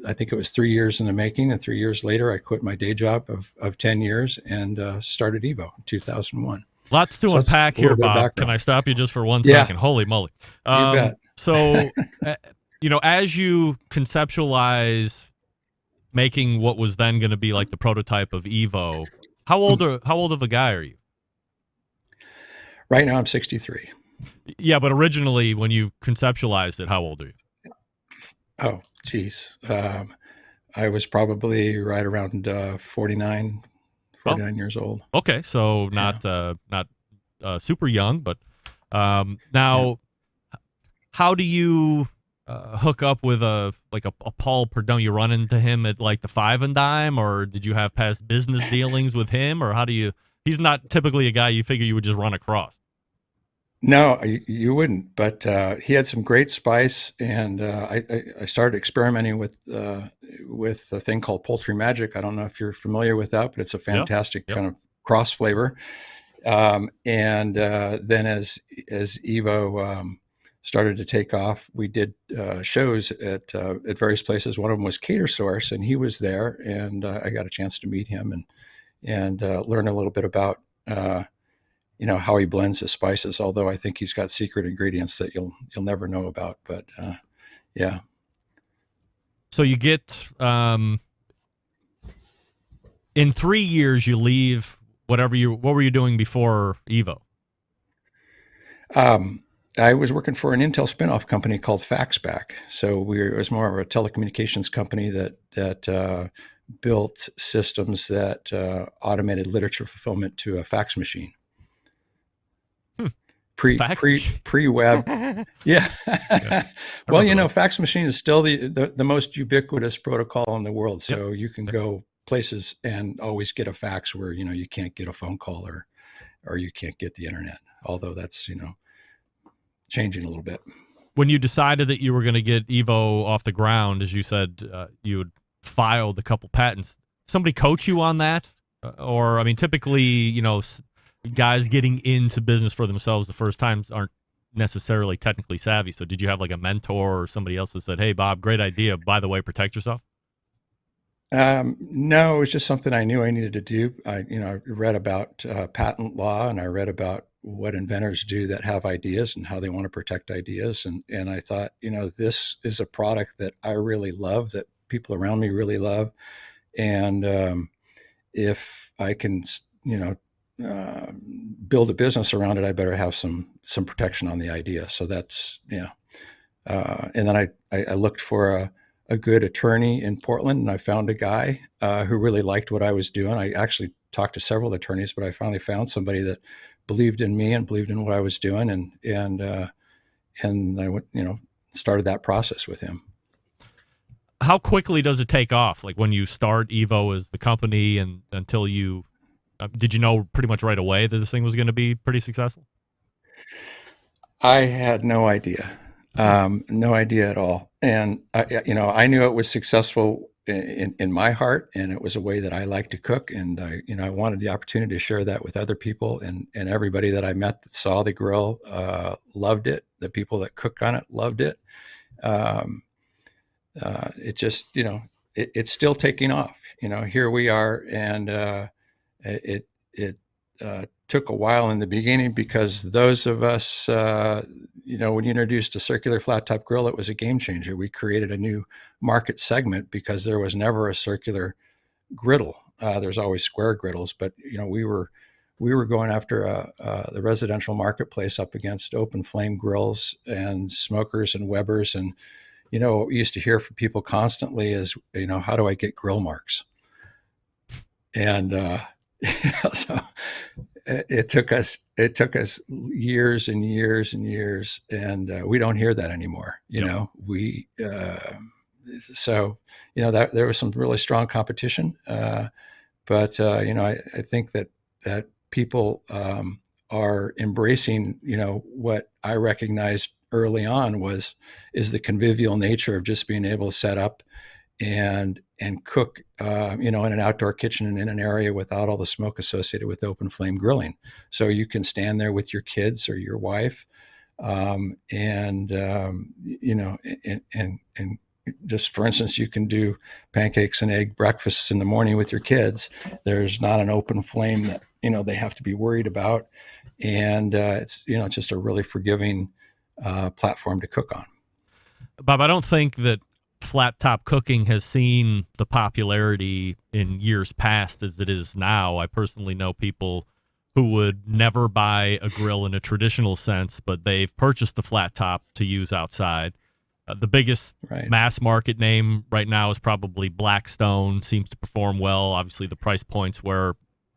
[SPEAKER 9] I think it was 3 years in the making. And 3 years later, I quit my day job of 10 years and started Evo in 2001.
[SPEAKER 5] Lots to unpack here, Bob. Can I stop you just for 1 second? Holy moly.
[SPEAKER 9] You bet.
[SPEAKER 5] So, as you conceptualize making what was then going to be like the prototype of Evo, how old of a guy are you?
[SPEAKER 9] Right now, I'm 63.
[SPEAKER 5] Yeah, but originally, when you conceptualized it, how old are you?
[SPEAKER 9] Oh, geez. I was probably right around 49 years old.
[SPEAKER 5] Okay, so not super young, but now, how do you hook up with a Paul Perdone? You run into him at like the Five and Dime, or did you have past business dealings with him, or how do you? He's not typically a guy you figure you would just run across.
[SPEAKER 9] No, you wouldn't. But he had some great spice, and I started experimenting with a thing called Poultry Magic. I don't know if you're familiar with that, but it's a fantastic kind of cross flavor. And then as Evo started to take off, we did shows at various places. One of them was Cater Source, and he was there, and I got a chance to meet him and learn a little bit about how he blends his spices. Although I think he's got secret ingredients that you'll never know about. But yeah.
[SPEAKER 5] So you get in 3 years you leave what were you doing before Evo?
[SPEAKER 9] I was working for an Intel spinoff company called Faxback. So it was more of a telecommunications company that built systems that automated literature fulfillment to a fax machine. Pre-web. Yeah. Well, fax machine is still the most ubiquitous protocol in the world. So you can go places and always get a fax where, you can't get a phone call or you can't get the internet. Although that's, changing a little bit.
[SPEAKER 5] When you decided that you were going to get Evo off the ground, as you said, you had filed a couple patents. Somebody coach you on that? Or, I mean, typically, guys getting into business for themselves the first times aren't necessarily technically savvy. So did you have like a mentor or somebody else that said, hey, Bob, great idea. By the way, protect yourself?
[SPEAKER 9] No, it was just something I knew I needed to do. I read about patent law, and I read about what inventors do that have ideas and how they want to protect ideas. And I thought, this is a product that I really love, that people around me really love. And if I can, build a business around it, I better have some protection on the idea. So that's, and then I looked for a good attorney in Portland, and I found a guy who really liked what I was doing. I actually talked to several attorneys, but I finally found somebody that believed in me and believed in what I was doing, and and I went, started that process with him.
[SPEAKER 5] How quickly does it take off? Like when you start Evo as the company, and until you did you know pretty much right away that this thing was going to be pretty successful?
[SPEAKER 9] I had no idea, no idea at all. And I knew it was successful in my heart, and it was a way that I like to cook. And I wanted the opportunity to share that with other people, and everybody that I met that saw the grill loved it. The people that cook on it loved it. It just, it's still taking off. Here we are, and it took a while in the beginning, because those of us, when you introduced a circular flat top grill, it was a game changer. We created a new market segment because there was never a circular griddle. There's always square griddles, but we were going after the residential marketplace up against open flame grills and smokers and Webbers. And what we used to hear from people constantly is, how do I get grill marks? And so it took us years and years and years, and we don't hear that anymore. So that there was some really strong competition, but I think that people are embracing what I recognized early on is the convivial nature of just being able to set up and cook, in an outdoor kitchen and in an area without all the smoke associated with open flame grilling. So you can stand there with your kids or your wife, and just, for instance, you can do pancakes and egg breakfasts in the morning with your kids. There's not an open flame that, they have to be worried about. And it's just a really forgiving platform to cook on.
[SPEAKER 5] Bob, I don't think that flat top cooking has seen the popularity in years past as it is now. I personally know people who would never buy a grill in a traditional sense, but they've purchased a flat top to use outside. The biggest mass market name right now is probably Blackstone. Seems to perform well. Obviously, the price points where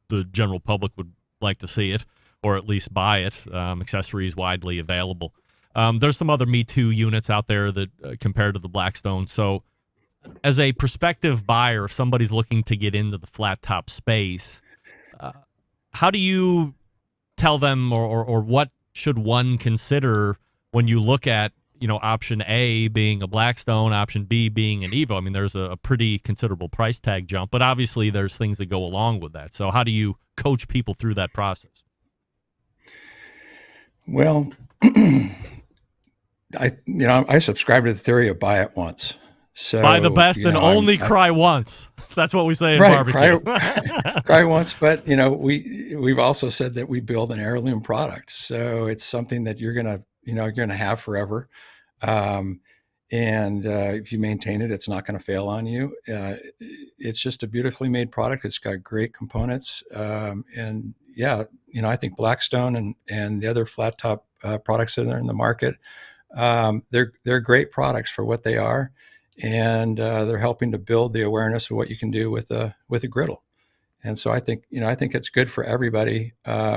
[SPEAKER 5] the general public would like to see it, or at least buy it. Accessories widely available. There's some other Me Too units out there that compared to the Blackstone. So as a prospective buyer, if somebody's looking to get into the flat top space, how do you tell them, or what should one consider when you look at, option A being a Blackstone, option B being an Evo? I mean, there's a pretty considerable price tag jump, but obviously there's things that go along with that. So how do you coach people through that process?
[SPEAKER 9] Well, I subscribe to the theory of buy it once. So
[SPEAKER 5] buy the best and only cry once. That's what we say in barbecue.
[SPEAKER 9] Cry once, but we've also said that we build an heirloom product, so it's something that you're gonna have forever. And if you maintain it, it's not going to fail on you. It's just a beautifully made product. It's got great components, and I think Blackstone and the other flat top products that are in the market, they're great products for what they are, and they're helping to build the awareness of what you can do with a griddle. And so I think it's good for everybody.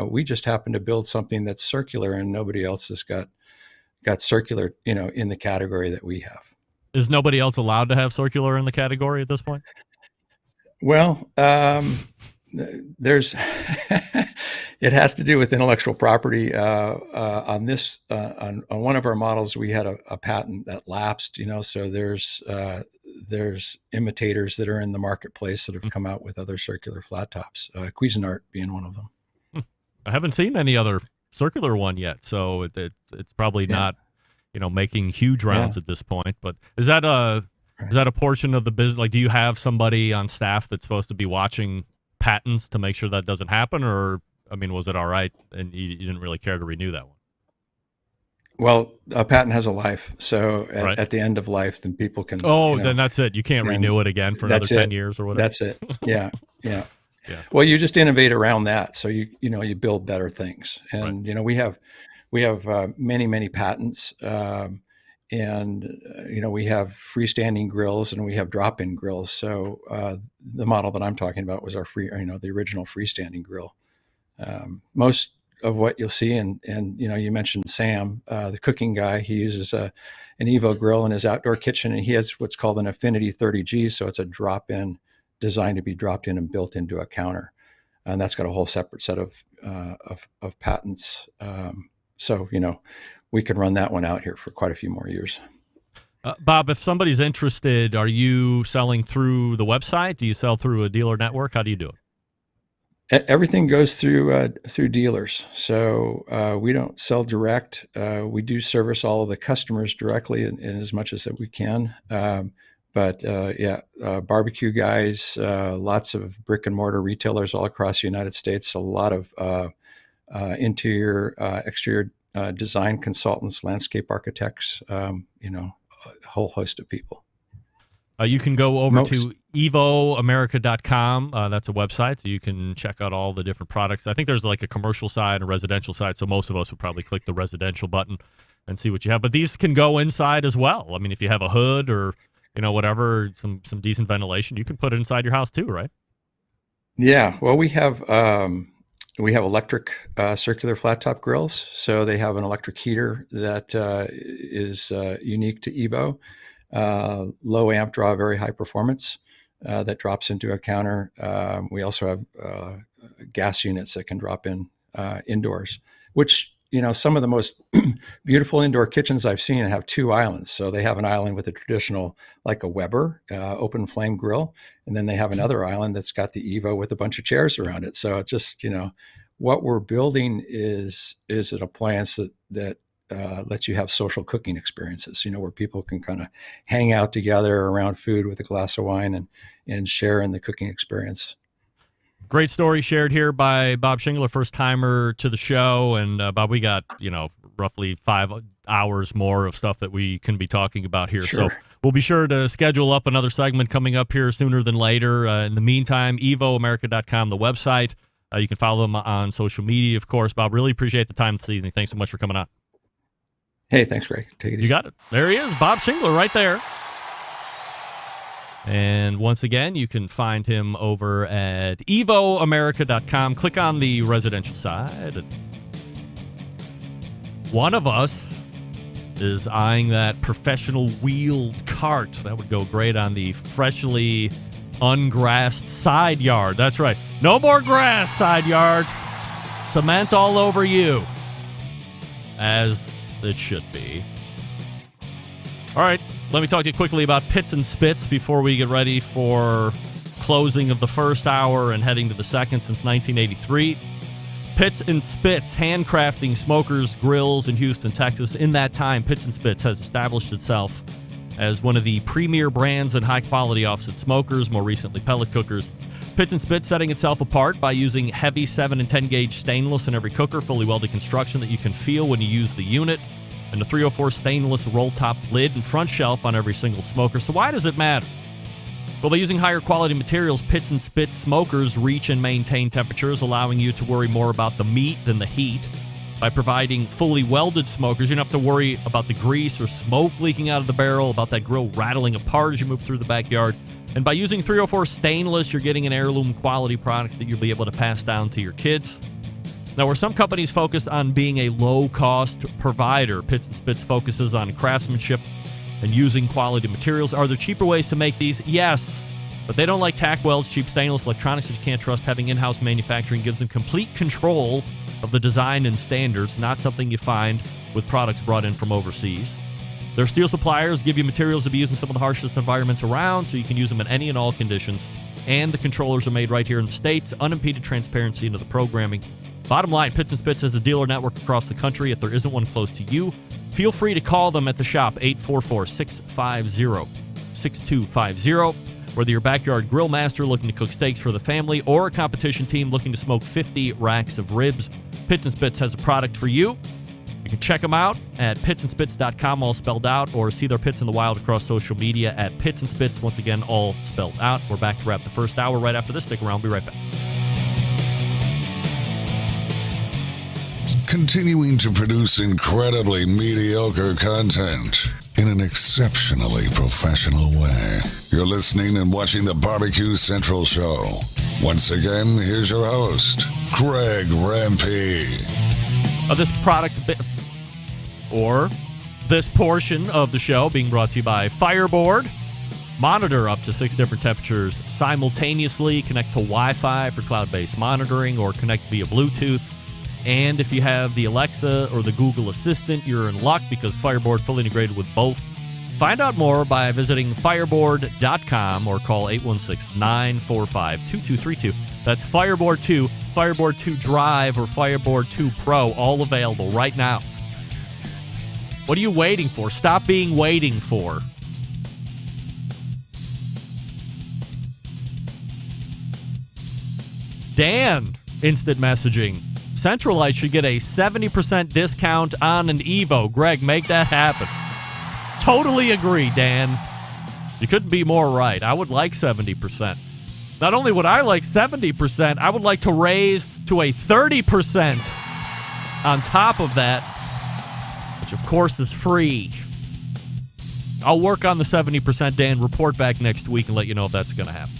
[SPEAKER 9] We just happen to build something that's circular, and nobody else has got circular, in the category that we have.
[SPEAKER 5] Is nobody else allowed to have circular in the category at this point?
[SPEAKER 9] Well, there's it has to do with intellectual property. On this, on one of our models, we had a patent that lapsed. So there's imitators that are in the marketplace that have come out with other circular flat tops. Cuisinart being one of them.
[SPEAKER 5] I haven't seen any other circular one yet, so it's probably not making huge rounds at this point. But is that a portion of the business? Like, do you have somebody on staff that's supposed to be watching patents to make sure that doesn't happen, or was it all right and you didn't really care to renew that one?
[SPEAKER 9] Well, a patent has a life, so at the end of life, then people can.
[SPEAKER 5] Then that's it. You can't renew it again for another 10 years or whatever.
[SPEAKER 9] That's it. Yeah. Well, you just innovate around that, so you build better things, and we have many patents, and we have freestanding grills and we have drop-in grills. So the model that I'm talking about was our the original freestanding grill. Most of what you'll see. And you mentioned Sam, the cooking guy. He uses an Evo grill in his outdoor kitchen, and he has what's called an Affinity 30G. So it's a drop-in, designed to be dropped in and built into a counter. And that's got a whole separate set of patents. So we could run that one out here for quite a few more years.
[SPEAKER 5] Bob, if somebody's interested, are you selling through the website? Do you sell through a dealer network? How do you do
[SPEAKER 9] it? Everything goes through dealers. So we don't sell direct. We do service all of the customers directly in as much as that we can. Barbecue guys, lots of brick and mortar retailers all across the United States, a lot of interior, exterior design consultants, landscape architects, a whole host of people.
[SPEAKER 5] You can go over to evoamerica.com. That's a website. So you can check out all the different products. I think there's like a commercial side and a residential side. So most of us would probably click the residential button and see what you have. But these can go inside as well. I mean, if you have a hood or, whatever, some decent ventilation, you can put it inside your house too, right?
[SPEAKER 9] Yeah. Well, we have electric circular flat top grills. So they have an electric heater that is unique to Evo, low amp draw, very high performance that drops into a counter. We also have gas units that can drop in indoors, which, some of the most beautiful indoor kitchens I've seen have two islands. So they have an island with a traditional, like a Weber open flame grill. And then they have another island that's got the Evo with a bunch of chairs around it. So it's just, what we're building is an appliance that lets you have social cooking experiences, where people can kind of hang out together around food with a glass of wine and share in the cooking experience.
[SPEAKER 5] Great story shared here by Bob Shingler, first timer to the show. And Bob, we got, roughly 5 hours more of stuff that we can be talking about here.
[SPEAKER 9] Sure.
[SPEAKER 5] So we'll be sure to schedule up another segment coming up here sooner than later. In the meantime, evoamerica.com, the website. You can follow them on social media, of course. Bob, really appreciate the time this evening. Thanks so much for coming on.
[SPEAKER 9] Hey, thanks, Greg. Take it easy.
[SPEAKER 5] You got it. There he is, Bob Shingler right there. And once again, you can find him over at evoamerica.com. Click on the residential side. One of us is eyeing that professional wheeled cart. That would go great on the freshly ungrassed side yard. That's right. No more grass, side yard. Cement all over you. As it should be. All right. Let me talk to you quickly about Pits and Spits before we get ready for closing of the first hour and heading to the second since 1983. Pits and Spits, handcrafting smokers, grills in Houston, Texas. In that time, Pits and Spits has established itself as one of the premier brands in high-quality offset smokers, more recently pellet cookers. Pits and Spits setting itself apart by using heavy 7 and 10-gauge stainless in every cooker, fully welded construction that you can feel when you use the unit, and a 304 stainless roll-top lid and front shelf on every single smoker. So why does it matter? Well, by using higher quality materials, Pits and Spits smokers reach and maintain temperatures, allowing you to worry more about the meat than the heat. By providing fully welded smokers, you don't have to worry about the grease or smoke leaking out of the barrel, about that grill rattling apart as you move through the backyard. And by using 304 stainless, you're getting an heirloom quality product that you'll be able to pass down to your kids. Now, where some companies focus on being a low-cost provider, Pits and Spits focuses on craftsmanship and using quality materials. Are there cheaper ways to make these? Yes, but they don't like tack welds, cheap stainless electronics that you can't trust. Having in-house manufacturing gives them complete control of the design and standards, not something you find with products brought in from overseas. Their steel suppliers give you materials to be used in some of the harshest environments around, so you can use them in any and all conditions. And the controllers are made right here in the States. Unimpeded transparency into the programming. Bottom line, Pits and Spits has a dealer network across the country. If there isn't one close to you, feel free to call them at the shop, 844-650-6250. Whether you're a backyard grill master looking to cook steaks for the family or a competition team looking to smoke 50 racks of ribs, Pits and Spits has a product for you. You can check them out at pitsandspits.com, all spelled out, or see their pits in the wild across social media at Pits and Spits, once again, all spelled out. We're back to wrap the first hour right after this. Stick around. We'll be right back.
[SPEAKER 6] Continuing to produce incredibly mediocre content in an exceptionally professional way. You're listening and watching the Barbecue Central Show. Once again, here's your host, Greg Rempe.
[SPEAKER 5] of this product or this portion of the show being brought to you by Fireboard. Monitor up to 6 different temperatures simultaneously. Connect to Wi-Fi for cloud-based monitoring or connect via Bluetooth. And if you have the Alexa or the Google Assistant, you're in luck because Fireboard fully integrated with both. Find out more by visiting fireboard.com or call 816-945-2232. That's Fireboard 2, Fireboard 2 Drive, or Fireboard 2 Pro, all available right now. What are you waiting for? Stop being waiting for. Dan, instant messaging. Centralite should get a 70% discount on an Evo. Greg, make that happen. Totally agree, Dan. You couldn't be more right. I would like 70%. Not only would I like 70%, I would like to raise to a 30% on top of that, which of course is free. I'll work on the 70%, Dan. Report back next week and let you know if that's going to happen.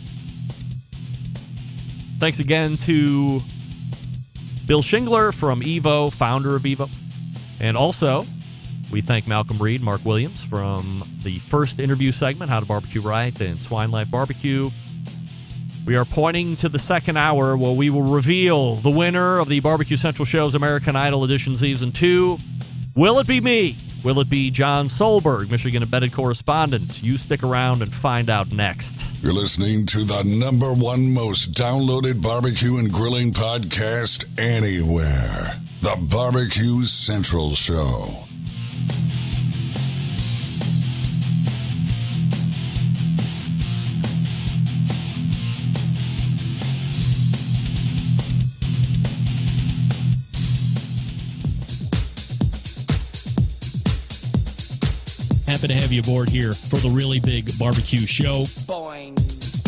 [SPEAKER 5] Thanks again to Bill Shingler from Evo, founder of Evo. And also, we thank Malcom Reed, Mark Williams from the first interview segment, How to BBQ Right, and Swine Life Barbecue. We are pointing to the second hour where we will reveal the winner of the Barbecue Central Show's American Idol Edition Season 2. Will it be me? Will it be John Solberg, Michigan embedded correspondent? You stick around and find out next.
[SPEAKER 6] You're listening to the #1 most downloaded barbecue and grilling podcast anywhere. The Barbecue Central Show.
[SPEAKER 10] Happy to have you aboard here for the really big barbecue show.
[SPEAKER 1] Boing.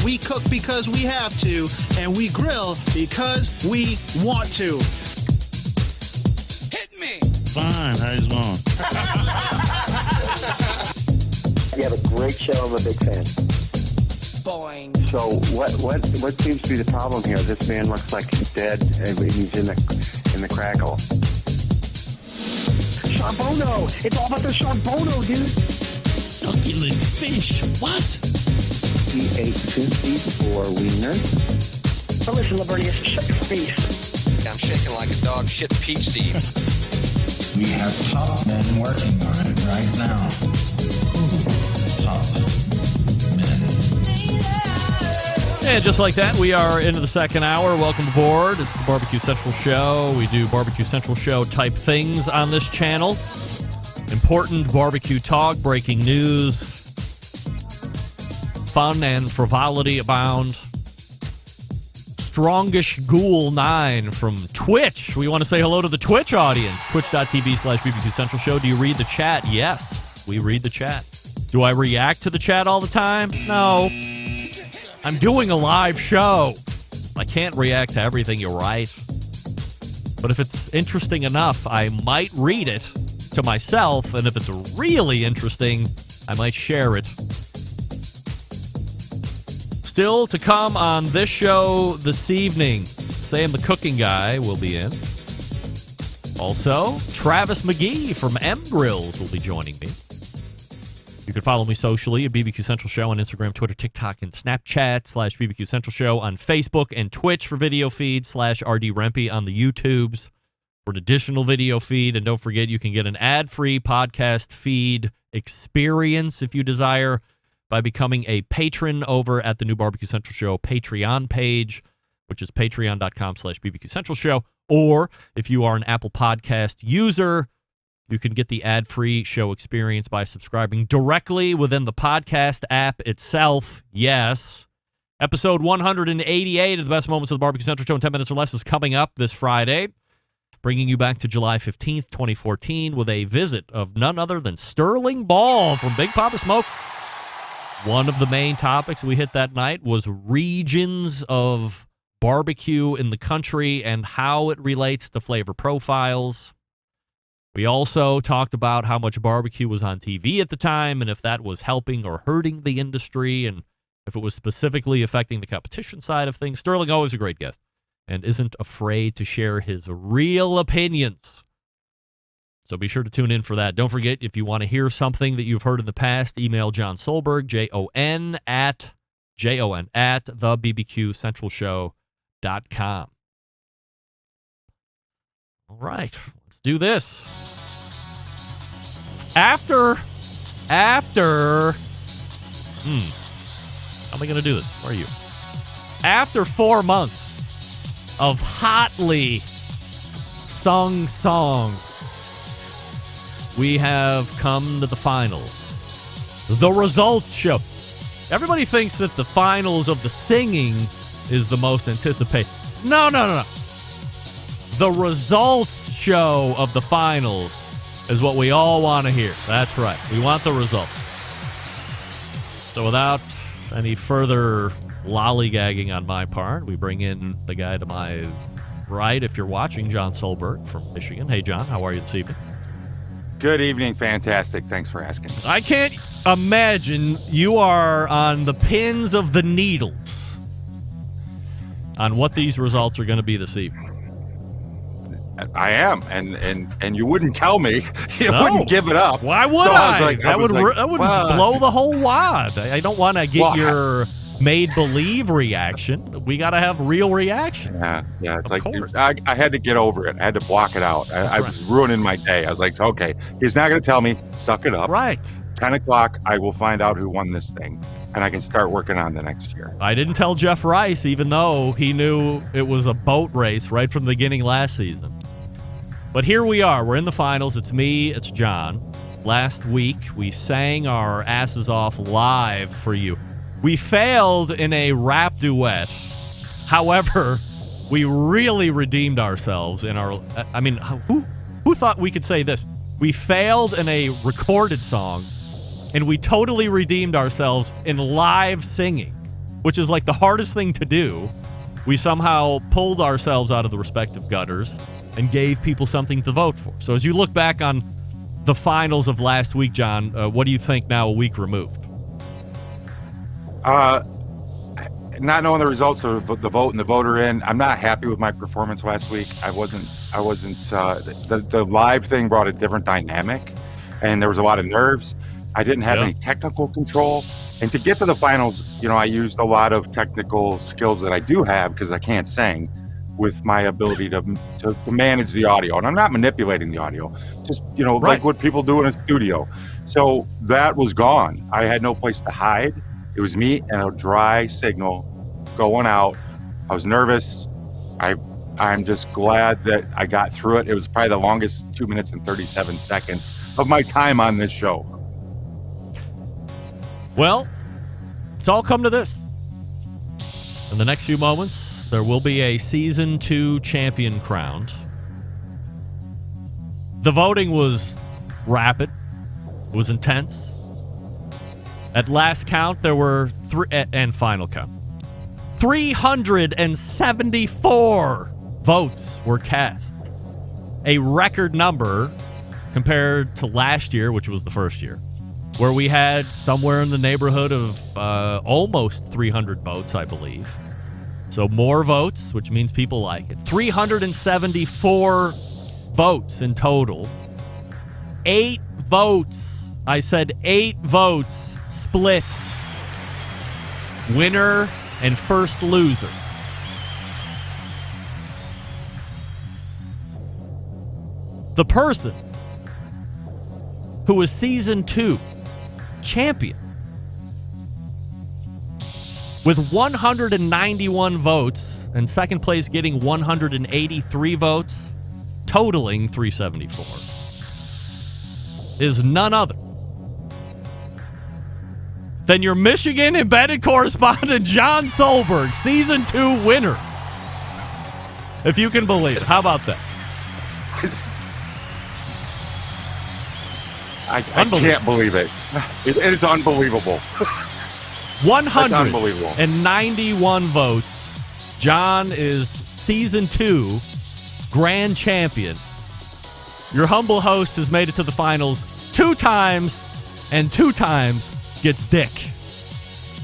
[SPEAKER 1] We cook because we have to, and we grill because we want to.
[SPEAKER 2] Hit me!
[SPEAKER 11] Fine, how's it going?
[SPEAKER 12] You have a great show. I'm a big fan.
[SPEAKER 2] Boing.
[SPEAKER 12] So what seems to be the problem here? This man looks like he's dead, and he's in the crackle.
[SPEAKER 13] Charbono! It's all about the charbono, dude!
[SPEAKER 10] Succulent fish! What?
[SPEAKER 12] He ate 2 feet for wiener.
[SPEAKER 13] Now listen, Libertius, shut your face.
[SPEAKER 14] I'm shaking like a dog shit peach seeds.
[SPEAKER 15] We have top men working on it right now. Top men.
[SPEAKER 5] And just like that, we are into the second hour. Welcome aboard. It's the Barbecue Central Show. We do Barbecue Central Show type things on this channel. Important barbecue talk, breaking news, fun and frivolity abound. Strongish Ghoul 9 from Twitch. We want to say hello to the Twitch audience. Twitch.tv/BBQ Central Show. Do you read the chat? Yes, we read the chat. Do I react to the chat all the time? No. I'm doing a live show. I can't react to everything you write. But if it's interesting enough, I might read it to myself, and if it's really interesting, I might share it. Still to come on this show this evening, Sam the Cooking Guy will be in. Also, Travis Magee from MGrills will be joining me. You can follow me socially at BBQ Central Show on Instagram, Twitter, TikTok, and Snapchat /BBQ Central Show on Facebook and Twitch for video feed /RD Rempe on the YouTubes for an additional video feed. And don't forget, you can get an ad-free podcast feed experience if you desire by becoming a patron over at the new Barbecue Central Show Patreon page, which is patreon.com/BBQ Central Show. Or if you are an Apple Podcast user, you can get the ad-free show experience by subscribing directly within the podcast app itself. Yes. Episode 188 of the Best Moments of the Barbecue Central Show in 10 minutes or less is coming up this Friday, bringing you back to July 15th, 2014, with a visit of none other than Sterling Ball from Big Papa Smoke. One of the main topics we hit that night was regions of barbecue in the country and how it relates to flavor profiles. We also talked about how much barbecue was on TV at the time and if that was helping or hurting the industry and if it was specifically affecting the competition side of things. Sterling, always a great guest, and isn't afraid to share his real opinions So be sure to tune in for that. Don't forget, if you want to hear something that you've heard in the past, email John Solberg, Jon at thebbqcentralshow.com. All right, let's do this. How am I going to do this? Where are you? After 4 months of hotly sung songs, we have come to the finals. The results show. Everybody thinks that the finals of the singing is the most anticipated. No. The results show of the finals is what we all want to hear. That's right. We want the results. So without any further lollygagging on my part, we bring in the guy to my right, if you're watching, John Solberg from Michigan. Hey, John, how are you this evening?
[SPEAKER 11] Good evening. Fantastic. Thanks for asking.
[SPEAKER 5] I can't imagine you are on the pins of the needles on what these results are going to be this evening.
[SPEAKER 11] I am, and you wouldn't tell me. You wouldn't give it up.
[SPEAKER 5] Why would I? That would blow the whole wad. I don't want to get your made-believe reaction. We got to have real reaction.
[SPEAKER 11] Yeah. It's like I had to get over it. I had to block it out. I was ruining my day. I was like, okay, he's not going to tell me. Suck it up.
[SPEAKER 5] Right.
[SPEAKER 11] 10 o'clock, I will find out who won this thing, and I can start working on the next year.
[SPEAKER 5] I didn't tell Jeff Rice, even though he knew it was a boat race right from the beginning last season. But here we are. We're in the finals. It's me. It's John. Last week, we sang our asses off live for you. We failed in a rap duet. However, we really redeemed ourselves in our... I mean, who thought we could say this? We failed in a recorded song, and we totally redeemed ourselves in live singing, which is like the hardest thing to do. We somehow pulled ourselves out of the respective gutters and gave people something to vote for. So as you look back on the finals of last week, John, what do you think now a week removed?
[SPEAKER 11] Not knowing the results of the vote and the voter in, I'm not happy with my performance last week. I wasn't, the live thing brought a different dynamic, and there was a lot of nerves. I didn't have any technical control. And to get to the finals, I used a lot of technical skills that I do have because I can't sing, with my ability to manage the audio. And I'm not manipulating the audio, just, like what people do in a studio. So that was gone. I had no place to hide. It was me and a dry signal going out. I was nervous. I'm just glad that I got through it. It was probably the longest 2 minutes and 37 seconds of my time on this show.
[SPEAKER 5] Well, it's all come to this. In the next few moments, there will be a Season 2 champion crowned. The voting was rapid. It was intense. At last count, there were and final count, 374 votes were cast. A record number compared to last year, which was the first year, where we had somewhere in the neighborhood of almost 300 votes, I believe. So more votes, which means people like it. 374 votes in total. 8 votes. I said 8 votes split. Winner and first loser. The person who was Season 2 champion with 191 votes and second place getting 183 votes, totaling 374, is none other than your Michigan embedded correspondent, John Solberg, Season 2 winner. If you can believe it. How about that?
[SPEAKER 11] I can't believe it. It's unbelievable.
[SPEAKER 5] 191 votes. John is Season 2 grand champion. Your humble host has made it to the finals 2 times, and 2 times gets dick.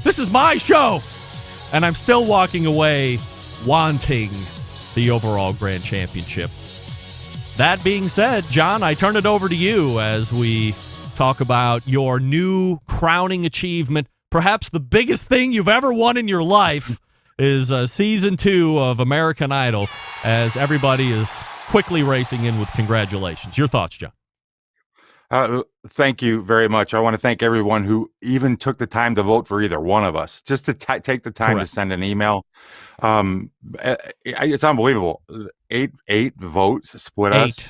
[SPEAKER 5] This is my show, and I'm still walking away wanting the overall grand championship. That being said, John, I turn it over to you as we talk about your new crowning achievement. Perhaps the biggest thing you've ever won in your life is season 2 of American Idol, as everybody is quickly racing in with congratulations. Your thoughts, John?
[SPEAKER 11] Thank you very much. I want to thank everyone who even took the time to vote for either one of us, just to take the time to send an email. It's unbelievable. Eight votes split us.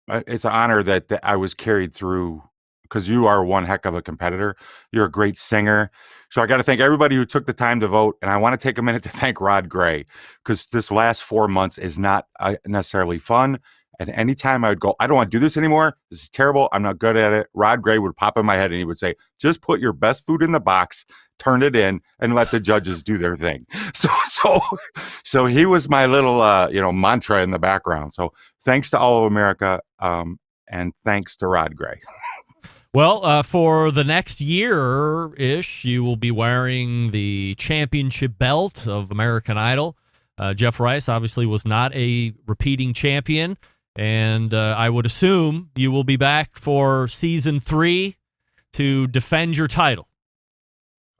[SPEAKER 11] It's an honor that I was carried through, because you are one heck of a competitor. You're a great singer. So I got to thank everybody who took the time to vote. And I want to take a minute to thank Rod Gray, because this last 4 months is not necessarily fun. And anytime I would go, I don't want to do this anymore. This is terrible. I'm not good at it. Rod Gray would pop in my head and he would say, just put your best food in the box, turn it in, and let the judges do their thing. So he was my little, mantra in the background. So thanks to all of America, and thanks to Rod Gray.
[SPEAKER 5] Well, for the next year-ish, you will be wearing the championship belt of American Idol. Jeff Rice obviously was not a repeating champion, and I would assume you will be back for season 3 to defend your title.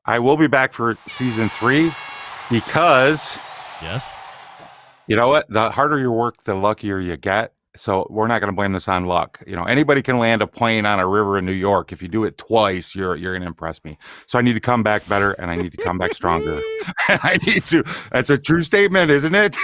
[SPEAKER 11] I will be back for season 3 because,
[SPEAKER 5] yes,
[SPEAKER 11] you know what? The harder you work, the luckier you get. So we're not going to blame this on luck. Anybody can land a plane on a river in New York. If you do it twice, you're going to impress me. So I need to come back better, and I need to come back stronger. And I need to. That's a true statement, isn't it?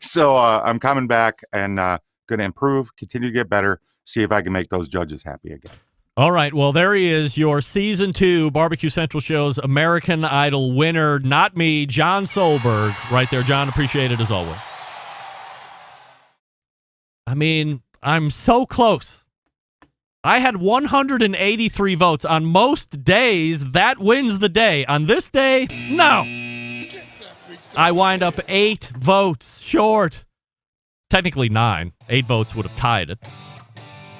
[SPEAKER 11] So I'm coming back and going to improve, continue to get better, see if I can make those judges happy again.
[SPEAKER 5] All right. Well, there he is, your season 2 Barbecue Central Show's American Idol winner. Not me, John Solberg. Right there, John. Appreciate it as always. I mean, I'm so close. I had 183 votes. On most days, that wins the day. On this day, no. I wind up 8 votes short. Technically 9. 8 votes would have tied it.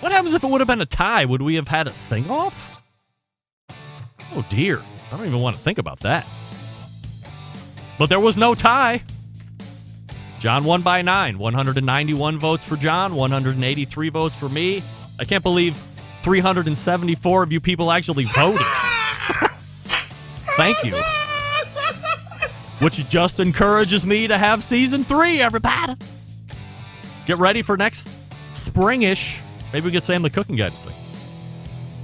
[SPEAKER 5] What happens if it would have been a tie? Would we have had a sing-off? Oh, dear. I don't even want to think about that. But there was no tie. John won by 9. 191 votes for John, 183 votes for me. I can't believe 374 of you people actually voted. Thank you. Which just encourages me to have season 3, everybody. Get ready for next springish. Maybe we get Sam the cooking guy to sing.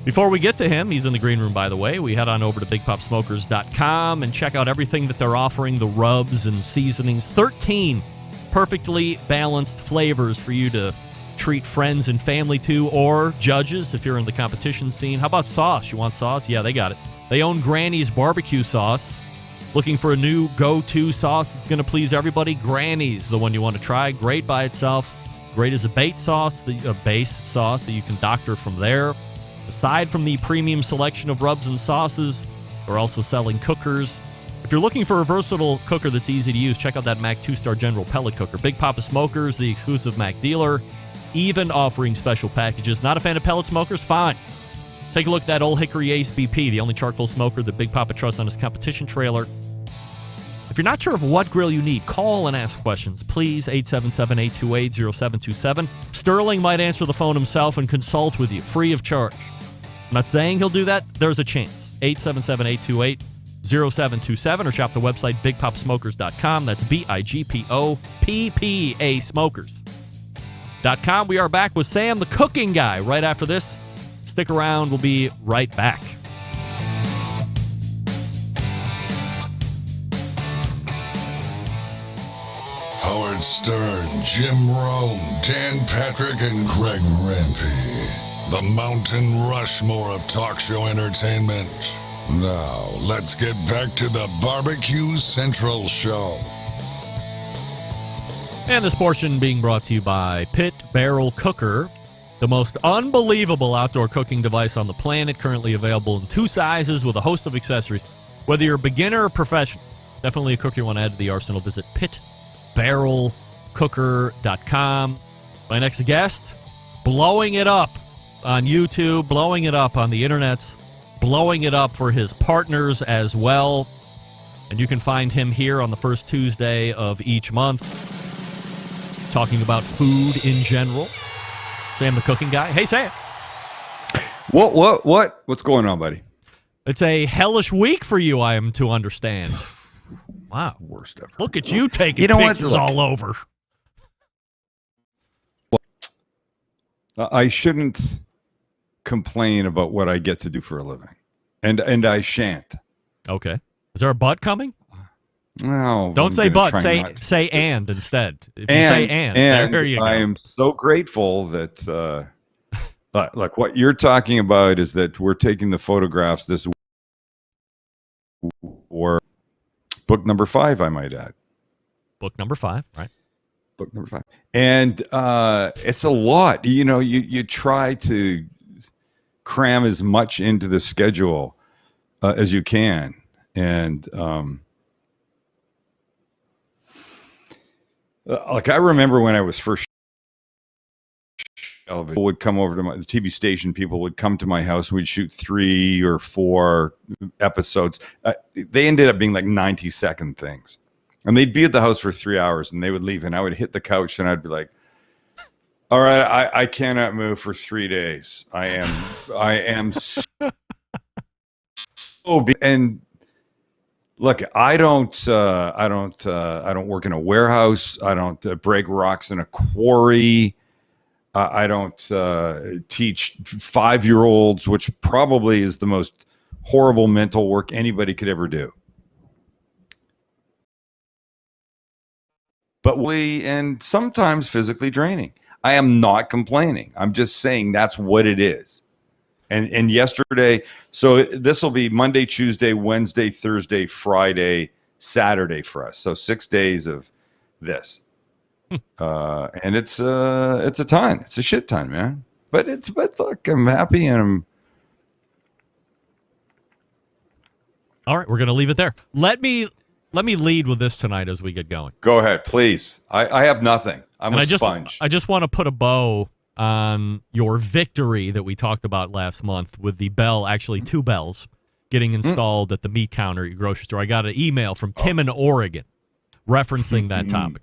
[SPEAKER 5] Before we get to him, he's in the green room, by the way. We head on over to BigPopSmokers.com and check out everything that they're offering, the rubs and seasonings. 13 perfectly balanced flavors for you to treat friends and family to, or judges if you're in the competition scene. How about sauce? You want sauce? Yeah, they got it. They own Granny's barbecue sauce. Looking for a new go-to sauce that's going to please everybody? Granny's, the one you want to try. Great by itself. Great as a base sauce that you can doctor from there. Aside from the premium selection of rubs and sauces, they're also selling cookers. If you're looking for a versatile cooker that's easy to use, check out that Mac 2-star General Pellet Cooker. Big Papa Smokers, the exclusive Mac dealer, even offering special packages. Not a fan of pellet smokers? Fine. Take a look at that Old Hickory Ace BP, the only charcoal smoker that Big Papa trusts on his competition trailer. If you're not sure of what grill you need, call and ask questions. Please, 877-828-0727. Sterling might answer the phone himself and consult with you, free of charge. I'm not saying he'll do that. There's a chance. 877-828-0727, or shop the website bigpopsmokers.com. That's BIGPOPPA smokers.com. We are back with Sam, the cooking guy, right after this. Stick around. We'll be right back.
[SPEAKER 6] Howard Stern, Jim Rome, Dan Patrick, and Greg Rempe. The Mountain Rushmore of talk show entertainment. Now, let's get back to the Barbecue Central Show.
[SPEAKER 5] And this portion being brought to you by Pit Barrel Cooker, the most unbelievable outdoor cooking device on the planet, currently available in 2 sizes with a host of accessories. Whether you're a beginner or professional, definitely a cooker you want to add to the arsenal. Visit pitbarrelcooker.com. My next guest, blowing it up on YouTube, blowing it up on the internet, blowing it up for his partners as well. And you can find him here on the first Tuesday of each month. talking about food in general. Sam, the cooking guy. Hey, Sam.
[SPEAKER 16] What's going on, buddy?
[SPEAKER 5] It's a hellish week for you, I am to understand. Wow.
[SPEAKER 16] Worst ever.
[SPEAKER 5] Look at you taking pictures all over.
[SPEAKER 16] I shouldn't complain about what I get to do for a living. And I shan't.
[SPEAKER 5] Okay. Is there a but coming?
[SPEAKER 16] No.
[SPEAKER 5] Don't say but. Say and instead. If you say and, there you go.
[SPEAKER 16] I am so grateful that look, what you're talking about is that we're taking the photographs this week, or book number 5, I might add.
[SPEAKER 5] Book number 5, right?
[SPEAKER 16] Book number 5. And it's a lot. You know, you try to cram as much into the schedule as you can. And like I remember when I was first television, would come over to the TV station, people would come to my house, we'd shoot 3 or 4 episodes. They ended up being like 90-second things. And they'd be at the house for 3 hours and they would leave and I would hit the couch and I'd be like, all right, I cannot move for 3 days. I am so and look, I don't work in a warehouse. I don't break rocks in a quarry. I don't teach 5-year-olds, which probably is the most horrible mental work anybody could ever do. But and sometimes physically draining. I am not complaining. I'm just saying that's what it is. And yesterday, so this will be Monday, Tuesday, Wednesday, Thursday, Friday, Saturday for us. So 6 days of this. And it's a ton. It's a shit ton, man. But look, I'm happy and I'm.
[SPEAKER 5] All right, we're going to leave it there. Let me lead with this tonight as we get going.
[SPEAKER 16] Go ahead, please. I have nothing. I'm a sponge.
[SPEAKER 5] I just want to put a bow on your victory that we talked about last month with the bell, actually 2 bells, getting installed at the meat counter at your grocery store. I got an email from Tim in Oregon referencing that topic.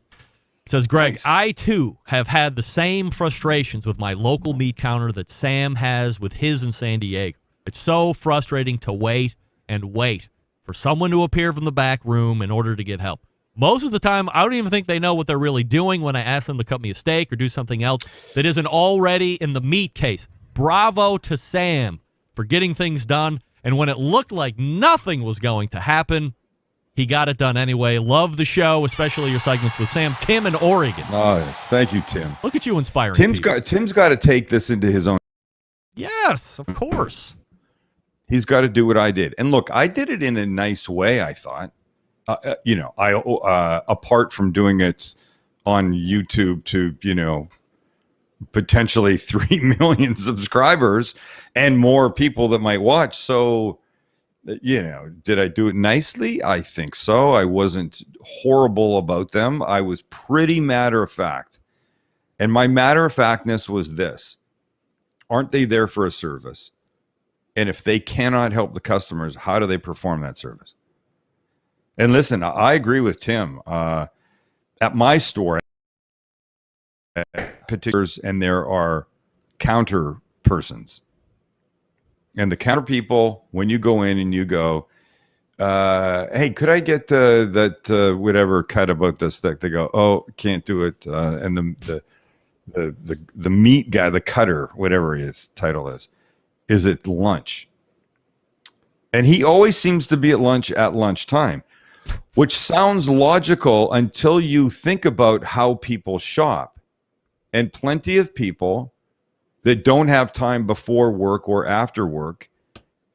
[SPEAKER 5] It says, Greg, nice. I too have had the same frustrations with my local meat counter that Sam has with his in San Diego. It's so frustrating to wait and wait for someone to appear from the back room in order to get help. Most of the time, I don't even think they know what they're really doing when I ask them to cut me a steak or do something else that isn't already in the meat case. Bravo to Sam for getting things done. And when it looked like nothing was going to happen, he got it done anyway. Love the show, especially your segments with Sam. Tim in Oregon.
[SPEAKER 16] Oh, yes. Thank you, Tim.
[SPEAKER 5] Look at you inspiring
[SPEAKER 16] Tim's
[SPEAKER 5] people.
[SPEAKER 16] got to take this into his own.
[SPEAKER 5] Yes, of course.
[SPEAKER 16] He's got to do what I did. And look, I did it in a nice way, I thought. Apart from doing it on YouTube to, potentially 3 million subscribers and more people that might watch. So, did I do it nicely? I think so. I wasn't horrible about them. I was pretty matter of fact. And my matter of factness was this. Aren't they there for a service? And if they cannot help the customers, how do they perform that service? And listen, I agree with Tim. At my store, particulars, and there are counter persons. And the counter people, when you go in and you go, hey, could I get that whatever cut about this thing? They go, oh, can't do it. And the meat guy, the cutter, whatever his title is at lunch. And he always seems to be at lunchtime. Which sounds logical until you think about how people shop. And plenty of people that don't have time before work or after work,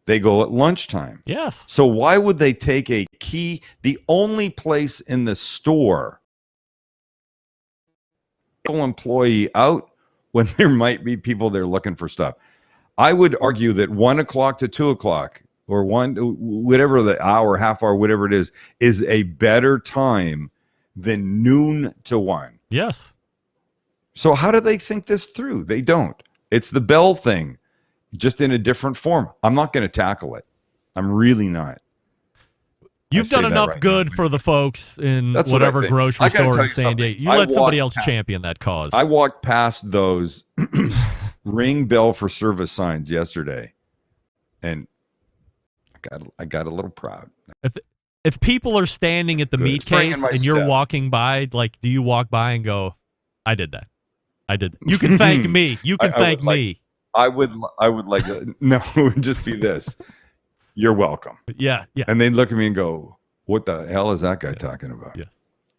[SPEAKER 16] they go at lunchtime.
[SPEAKER 5] Yes.
[SPEAKER 16] So why would they take a key, the only place in the store, employee out when there might be people there looking for stuff? I would argue that 1 o'clock to 2 o'clock or whatever the hour, half hour, whatever it is a better time than noon to 1.
[SPEAKER 5] Yes.
[SPEAKER 16] So how do they think this through? They don't. It's the bell thing, just in a different form. I'm not going to tackle it. I'm really not.
[SPEAKER 5] You've done enough good for the folks in
[SPEAKER 16] That's what I
[SPEAKER 5] whatever
[SPEAKER 16] think.
[SPEAKER 5] grocery
[SPEAKER 16] I gotta
[SPEAKER 5] store
[SPEAKER 16] tell
[SPEAKER 5] in
[SPEAKER 16] you
[SPEAKER 5] San
[SPEAKER 16] something.
[SPEAKER 5] Diego. You
[SPEAKER 16] I
[SPEAKER 5] let somebody
[SPEAKER 16] walked
[SPEAKER 5] else champion that cause.
[SPEAKER 16] I walked past those ring bell for service signs yesterday, and I got a little proud.
[SPEAKER 5] If people are standing at the
[SPEAKER 16] Good.
[SPEAKER 5] meat
[SPEAKER 16] It's bringing
[SPEAKER 5] case
[SPEAKER 16] my
[SPEAKER 5] and you're
[SPEAKER 16] step.
[SPEAKER 5] walking by, like, do you walk by and go, I did that. I did that. You can thank me. You can thank me.
[SPEAKER 16] I would like, no, it would just be this. You're welcome.
[SPEAKER 5] Yeah.
[SPEAKER 16] And they'd look at me and go, what the hell is that guy talking about?
[SPEAKER 5] Yes.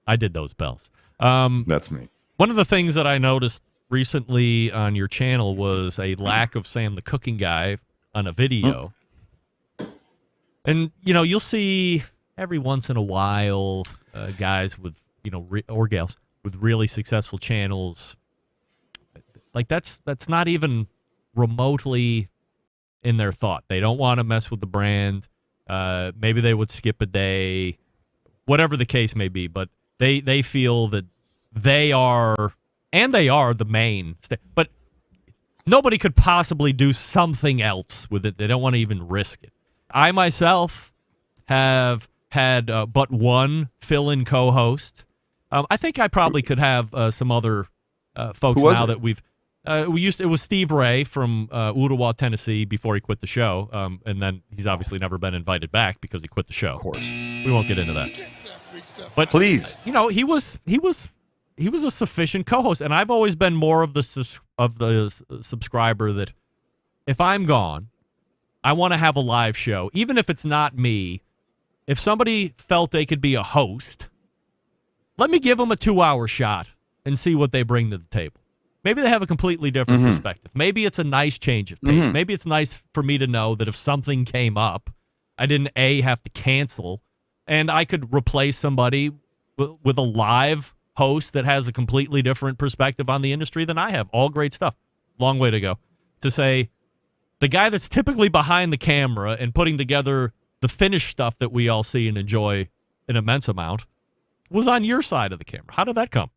[SPEAKER 5] I did those bells.
[SPEAKER 16] That's me.
[SPEAKER 5] One of the things that I noticed recently on your channel was a lack of Sam the cooking guy on a video. And, you'll see every once in a while guys with, or gals with really successful channels. Like, that's not even remotely in their thought. They don't want to mess with the brand. Maybe they would skip a day, whatever the case may be. But they feel that they are the main. But nobody could possibly do something else with it. They don't want to even risk it. I myself have had but one fill-in co-host. I think I probably could have some other folks now that we've. It was Steve Ray from Ottawa, Tennessee, before he quit the show, and then he's obviously never been invited back because he quit the show. Of
[SPEAKER 16] course,
[SPEAKER 5] we won't get into that. But
[SPEAKER 16] please,
[SPEAKER 5] he was a sufficient co-host, and I've always been more of the subscriber that if I'm gone, I want to have a live show, even if it's not me. If somebody felt they could be a host, let me give them a 2-hour shot and see what they bring to the table. Maybe they have a completely different perspective. Maybe it's a nice change of pace. Maybe it's nice for me to know that if something came up, I didn't have to cancel, and I could replace somebody with a live host that has a completely different perspective on the industry than I have. All great stuff. Long way to go. To say the guy that's typically behind the camera and putting together the finished stuff that we all see and enjoy an immense amount was on your side of the camera. How did that come?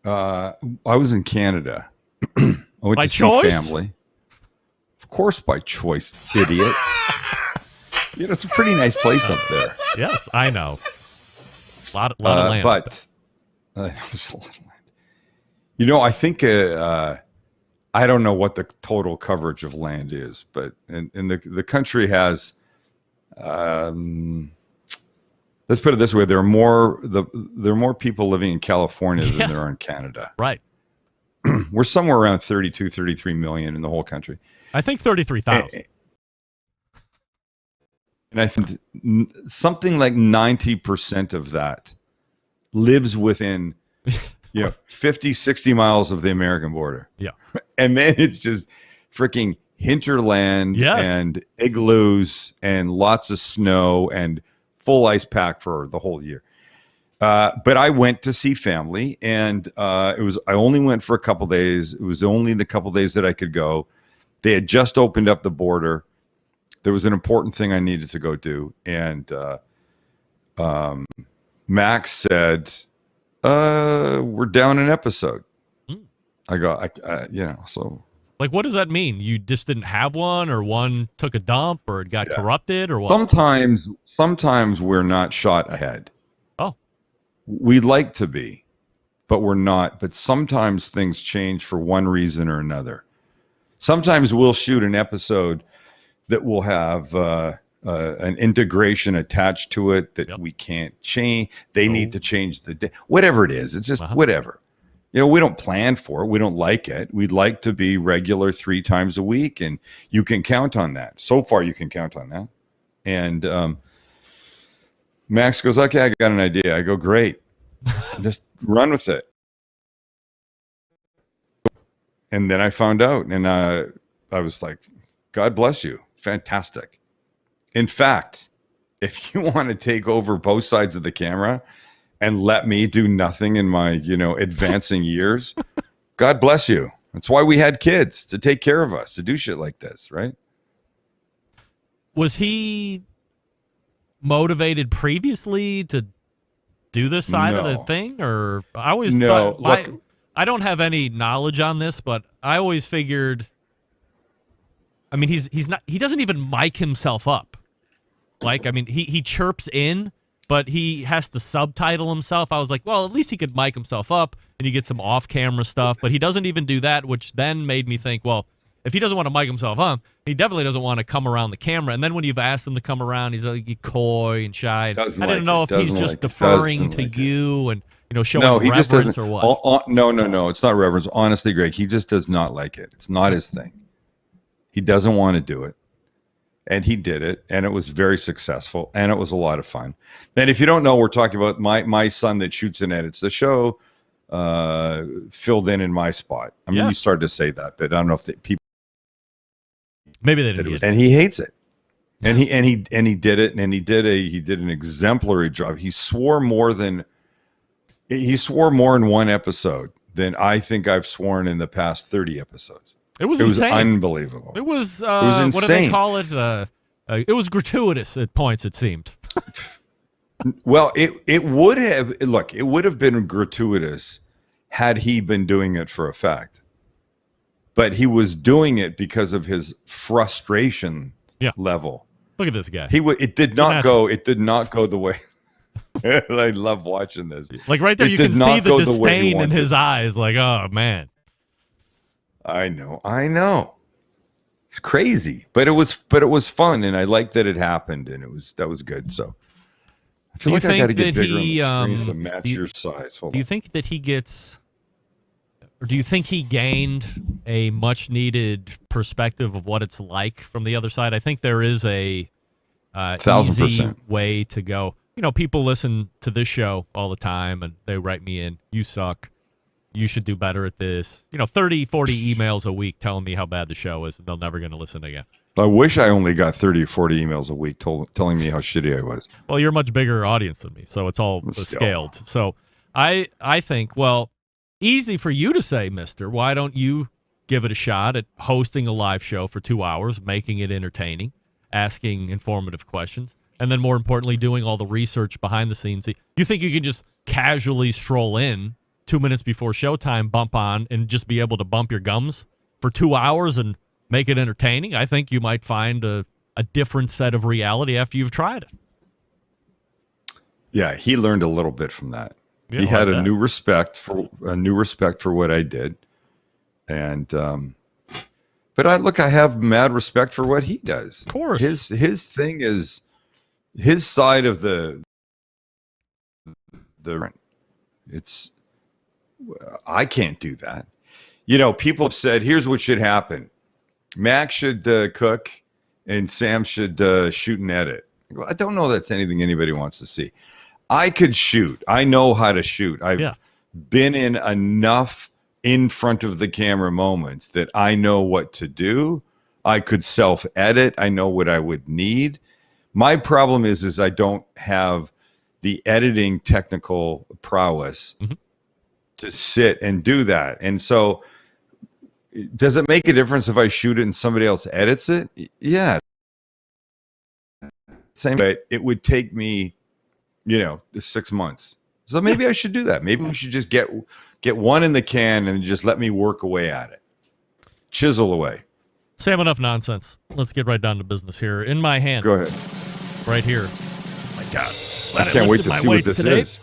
[SPEAKER 16] I was in Canada. I went
[SPEAKER 5] by
[SPEAKER 16] to
[SPEAKER 5] choice?
[SPEAKER 16] see family. Of course, by choice, idiot. It's a pretty nice place up there.
[SPEAKER 5] Yes, I know. A lot of land.
[SPEAKER 16] But there's a lot of land. I think I don't know what the total coverage of land is, but in the country has. Let's put it this way: there are more people living in California than there are in Canada.
[SPEAKER 5] Right.
[SPEAKER 16] We're somewhere around 32, 33 million in the whole country.
[SPEAKER 5] I think 33,000.
[SPEAKER 16] And I think something like 90% of that lives within, 50, 60 miles of the American border.
[SPEAKER 5] Yeah.
[SPEAKER 16] And then it's just freaking hinterland and igloos and lots of snow and full ice pack for the whole year. But I went to see family, and I only went for a couple days. It was only the couple days that I could go. They had just opened up the border. There was an important thing I needed to go do, and Max said, "We're down an episode." I go, so.
[SPEAKER 5] Like, what does that mean? You just didn't have one, or one took a dump, or it got corrupted, or what?
[SPEAKER 16] Sometimes we're not shot ahead.
[SPEAKER 5] Oh.
[SPEAKER 16] We'd like to be, but we're not. But sometimes things change for one reason or another. Sometimes we'll shoot an episode that will have an integration attached to it that we can't change. They need to change the day. Whatever it is, it's just whatever. We don't plan for it. We don't like it. We'd like to be regular 3 times a week, and you can count on that. So far, you can count on that. And Max goes, "Okay, I got an idea." I go, "Great. Just run with it." And then I found out, and I was like, "God bless you. Fantastic." In fact, if you want to take over both sides of the camera and let me do nothing in my, advancing years, God bless you. That's why we had kids, to take care of us, to do shit like this, right?
[SPEAKER 5] Was he motivated previously to do this side of the thing? Or I always thought, I don't have any knowledge on this, but I always figured, I mean, he doesn't even mic himself up. like. I mean, he chirps in, but he has to subtitle himself. I was like, well, at least he could mic himself up and you get some off-camera stuff, but he doesn't even do that, which then made me think, well, if he doesn't want to mic himself up, he definitely doesn't want to come around the camera. And then when you've asked him to come around, he's like coy and shy. I didn't know if he's just deferring to you and showing
[SPEAKER 16] he just
[SPEAKER 5] reverence
[SPEAKER 16] doesn't,
[SPEAKER 5] or what.
[SPEAKER 16] No. It's not reverence. Honestly, Greg, he just does not like it. It's not his thing. He doesn't want to do it. And he did it, and it was very successful, and it was a lot of fun. And if you don't know, we're talking about my son that shoots and edits the show, filled in my spot. I mean, you started to say that, but I don't know if people.
[SPEAKER 5] Maybe they didn't.
[SPEAKER 16] And he hates it, and he did it, and he did an exemplary job. He swore more in one episode than I think I've sworn in the past 30 episodes.
[SPEAKER 5] It was insane.
[SPEAKER 16] Unbelievable.
[SPEAKER 5] It was
[SPEAKER 16] insane.
[SPEAKER 5] What do they call it? It was gratuitous at points, it seemed.
[SPEAKER 16] Well, it would have been gratuitous had he been doing it for a fact. But he was doing it because of his frustration level.
[SPEAKER 5] Look at this guy.
[SPEAKER 16] It did not go the way. I love watching this.
[SPEAKER 5] Like right there, you can see the disdain in his eyes. Like, oh man.
[SPEAKER 16] I know. It's crazy, but it was fun, and I liked that it happened, and that was good. So I feel like I got to get bigger on the screen to match your size.
[SPEAKER 5] Do you think that he gets, or do you think he gained a much needed perspective of what it's like from the other side? I think there is a
[SPEAKER 16] 1,000%
[SPEAKER 5] way to go. People listen to this show all the time, and they write me in, "You suck. You should do better at this." 30, 40 emails a week telling me how bad the show is, and they're never going to listen again.
[SPEAKER 16] I wish I only got 30 or 40 emails a week telling me how shitty I was.
[SPEAKER 5] Well, you're a much bigger audience than me, so it's all scaled. So I think, well, easy for you to say, mister. Why don't you give it a shot at hosting a live show for 2 hours, making it entertaining, asking informative questions, and then more importantly, doing all the research behind the scenes? You think you can just casually stroll in 2 minutes before showtime, bump on, and just be able to bump your gums for 2 hours and make it entertaining? I think you might find a different set of reality after you've tried it.
[SPEAKER 16] Yeah, he learned a little bit from that.
[SPEAKER 5] Yeah,
[SPEAKER 16] he had a new respect for what I did, and but I have mad respect for what he does.
[SPEAKER 5] Of course,
[SPEAKER 16] his thing is his side of the it's. I can't do that. People have said, here's what should happen. Max should cook and Sam should shoot and edit. I don't know that's anything anybody wants to see. I could shoot. I know how to shoot. I've been in enough in front of the camera moments that I know what to do. I could self-edit. I know what I would need. My problem is I don't have the editing technical prowess to sit and do that. And so does it make a difference if I shoot it and somebody else edits it? Yeah. Same, but it would take me, 6 months. So maybe I should do that. Maybe we should just get one in the can and just let me work away at it. Chisel away.
[SPEAKER 5] Sam, enough nonsense. Let's get right down to business here. In my hand.
[SPEAKER 16] Go ahead.
[SPEAKER 5] Right here. Oh my God.
[SPEAKER 16] I can't wait to see what this is.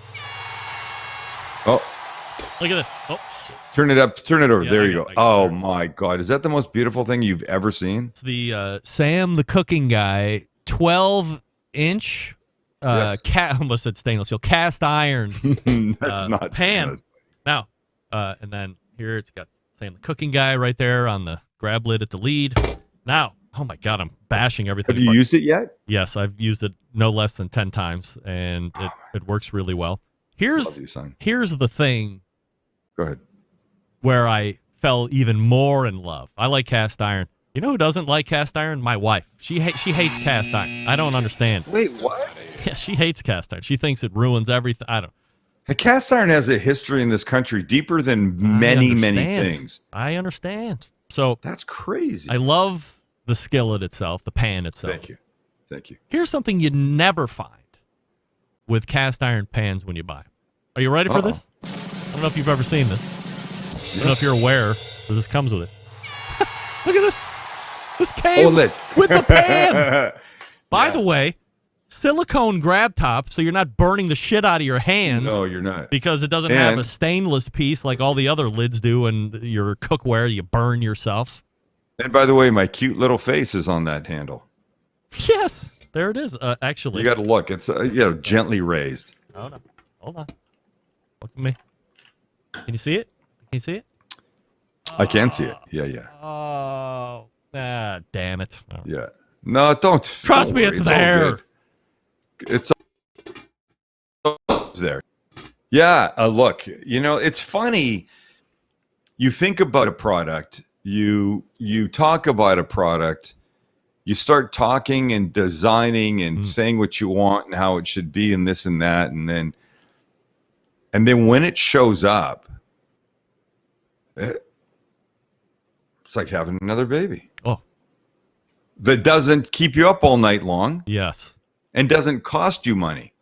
[SPEAKER 16] Oh.
[SPEAKER 5] Look at this. Oh, shit.
[SPEAKER 16] Turn it up. Turn it over. There you go. Oh, my God. Is that the most beautiful thing you've ever seen?
[SPEAKER 5] It's the Sam the Cooking Guy 12-inch almost said stainless steel, cast iron
[SPEAKER 16] That's not
[SPEAKER 5] pan. Now, and then here it's got Sam the Cooking Guy right there on the grab lid at the lead. Now, oh, my God, I'm bashing everything.
[SPEAKER 16] Have you used it yet?
[SPEAKER 5] Yes, I've used it no less than 10 times, and it works really well. Here's the thing.
[SPEAKER 16] Go ahead.
[SPEAKER 5] Where I fell even more in love. I like cast iron. You know who doesn't like cast iron? My wife. She hates cast iron. I don't understand.
[SPEAKER 16] Wait, what?
[SPEAKER 5] Yeah, she hates cast iron. She thinks it ruins everything. I don't.
[SPEAKER 16] A cast iron has a history in this country deeper than many things.
[SPEAKER 5] I understand. So
[SPEAKER 16] that's crazy.
[SPEAKER 5] I love the skillet itself, the pan itself.
[SPEAKER 16] Thank you.
[SPEAKER 5] Here's something you never find with cast iron pans when you buy. Are you ready for this? I don't know if you've ever seen this. I don't know if you're aware that this comes with it. Look at this. This came with the pan. By the way, silicone grab top, so you're not burning the shit out of your hands.
[SPEAKER 16] No, you're not.
[SPEAKER 5] Because it doesn't have a stainless piece like all the other lids do, and your cookware, you burn yourself.
[SPEAKER 16] And by the way, my cute little face is on that handle.
[SPEAKER 5] Yes, there it is. Actually,
[SPEAKER 16] you got to look. It's gently raised.
[SPEAKER 5] Oh no, hold on. Look at me. Can you see it? Can you see it?
[SPEAKER 16] I can see it. Yeah.
[SPEAKER 5] Oh, damn it. Oh.
[SPEAKER 16] Yeah. No, don't.
[SPEAKER 5] Trust me, it's there.
[SPEAKER 16] It's there. Yeah. Look, it's funny. You think about a product. You talk about a product. You start talking and designing and saying what you want and how it should be and this and that, and then when it shows up, it's like having another baby.
[SPEAKER 5] Oh,
[SPEAKER 16] that doesn't keep you up all night long.
[SPEAKER 5] Yes,
[SPEAKER 16] and doesn't cost you money,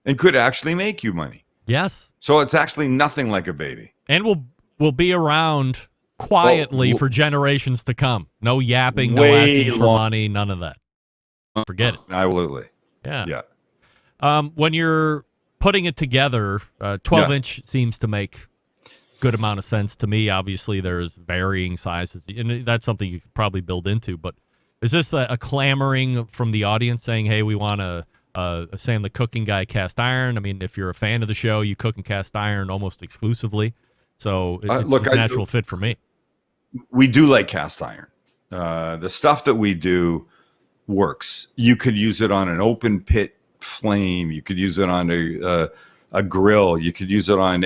[SPEAKER 16] and could actually make you money.
[SPEAKER 5] Yes.
[SPEAKER 16] So it's actually nothing like a baby,
[SPEAKER 5] and will be around quietly for generations to come. No yapping, no asking for money, none of that. Forget it.
[SPEAKER 16] Absolutely.
[SPEAKER 5] Yeah. When you're putting it together, 12-inch seems to make good amount of sense to me. Obviously, there's varying sizes, and that's something you could probably build into. But is this a clamoring from the audience saying, hey, we want a Sam the Cooking Guy cast iron? I mean, if you're a fan of the show, you cook in cast iron almost exclusively. So it's a natural fit for me.
[SPEAKER 16] We do like cast iron. The stuff that we do works. You could use it on an open pit flame. You could use it on a grill. You could use it on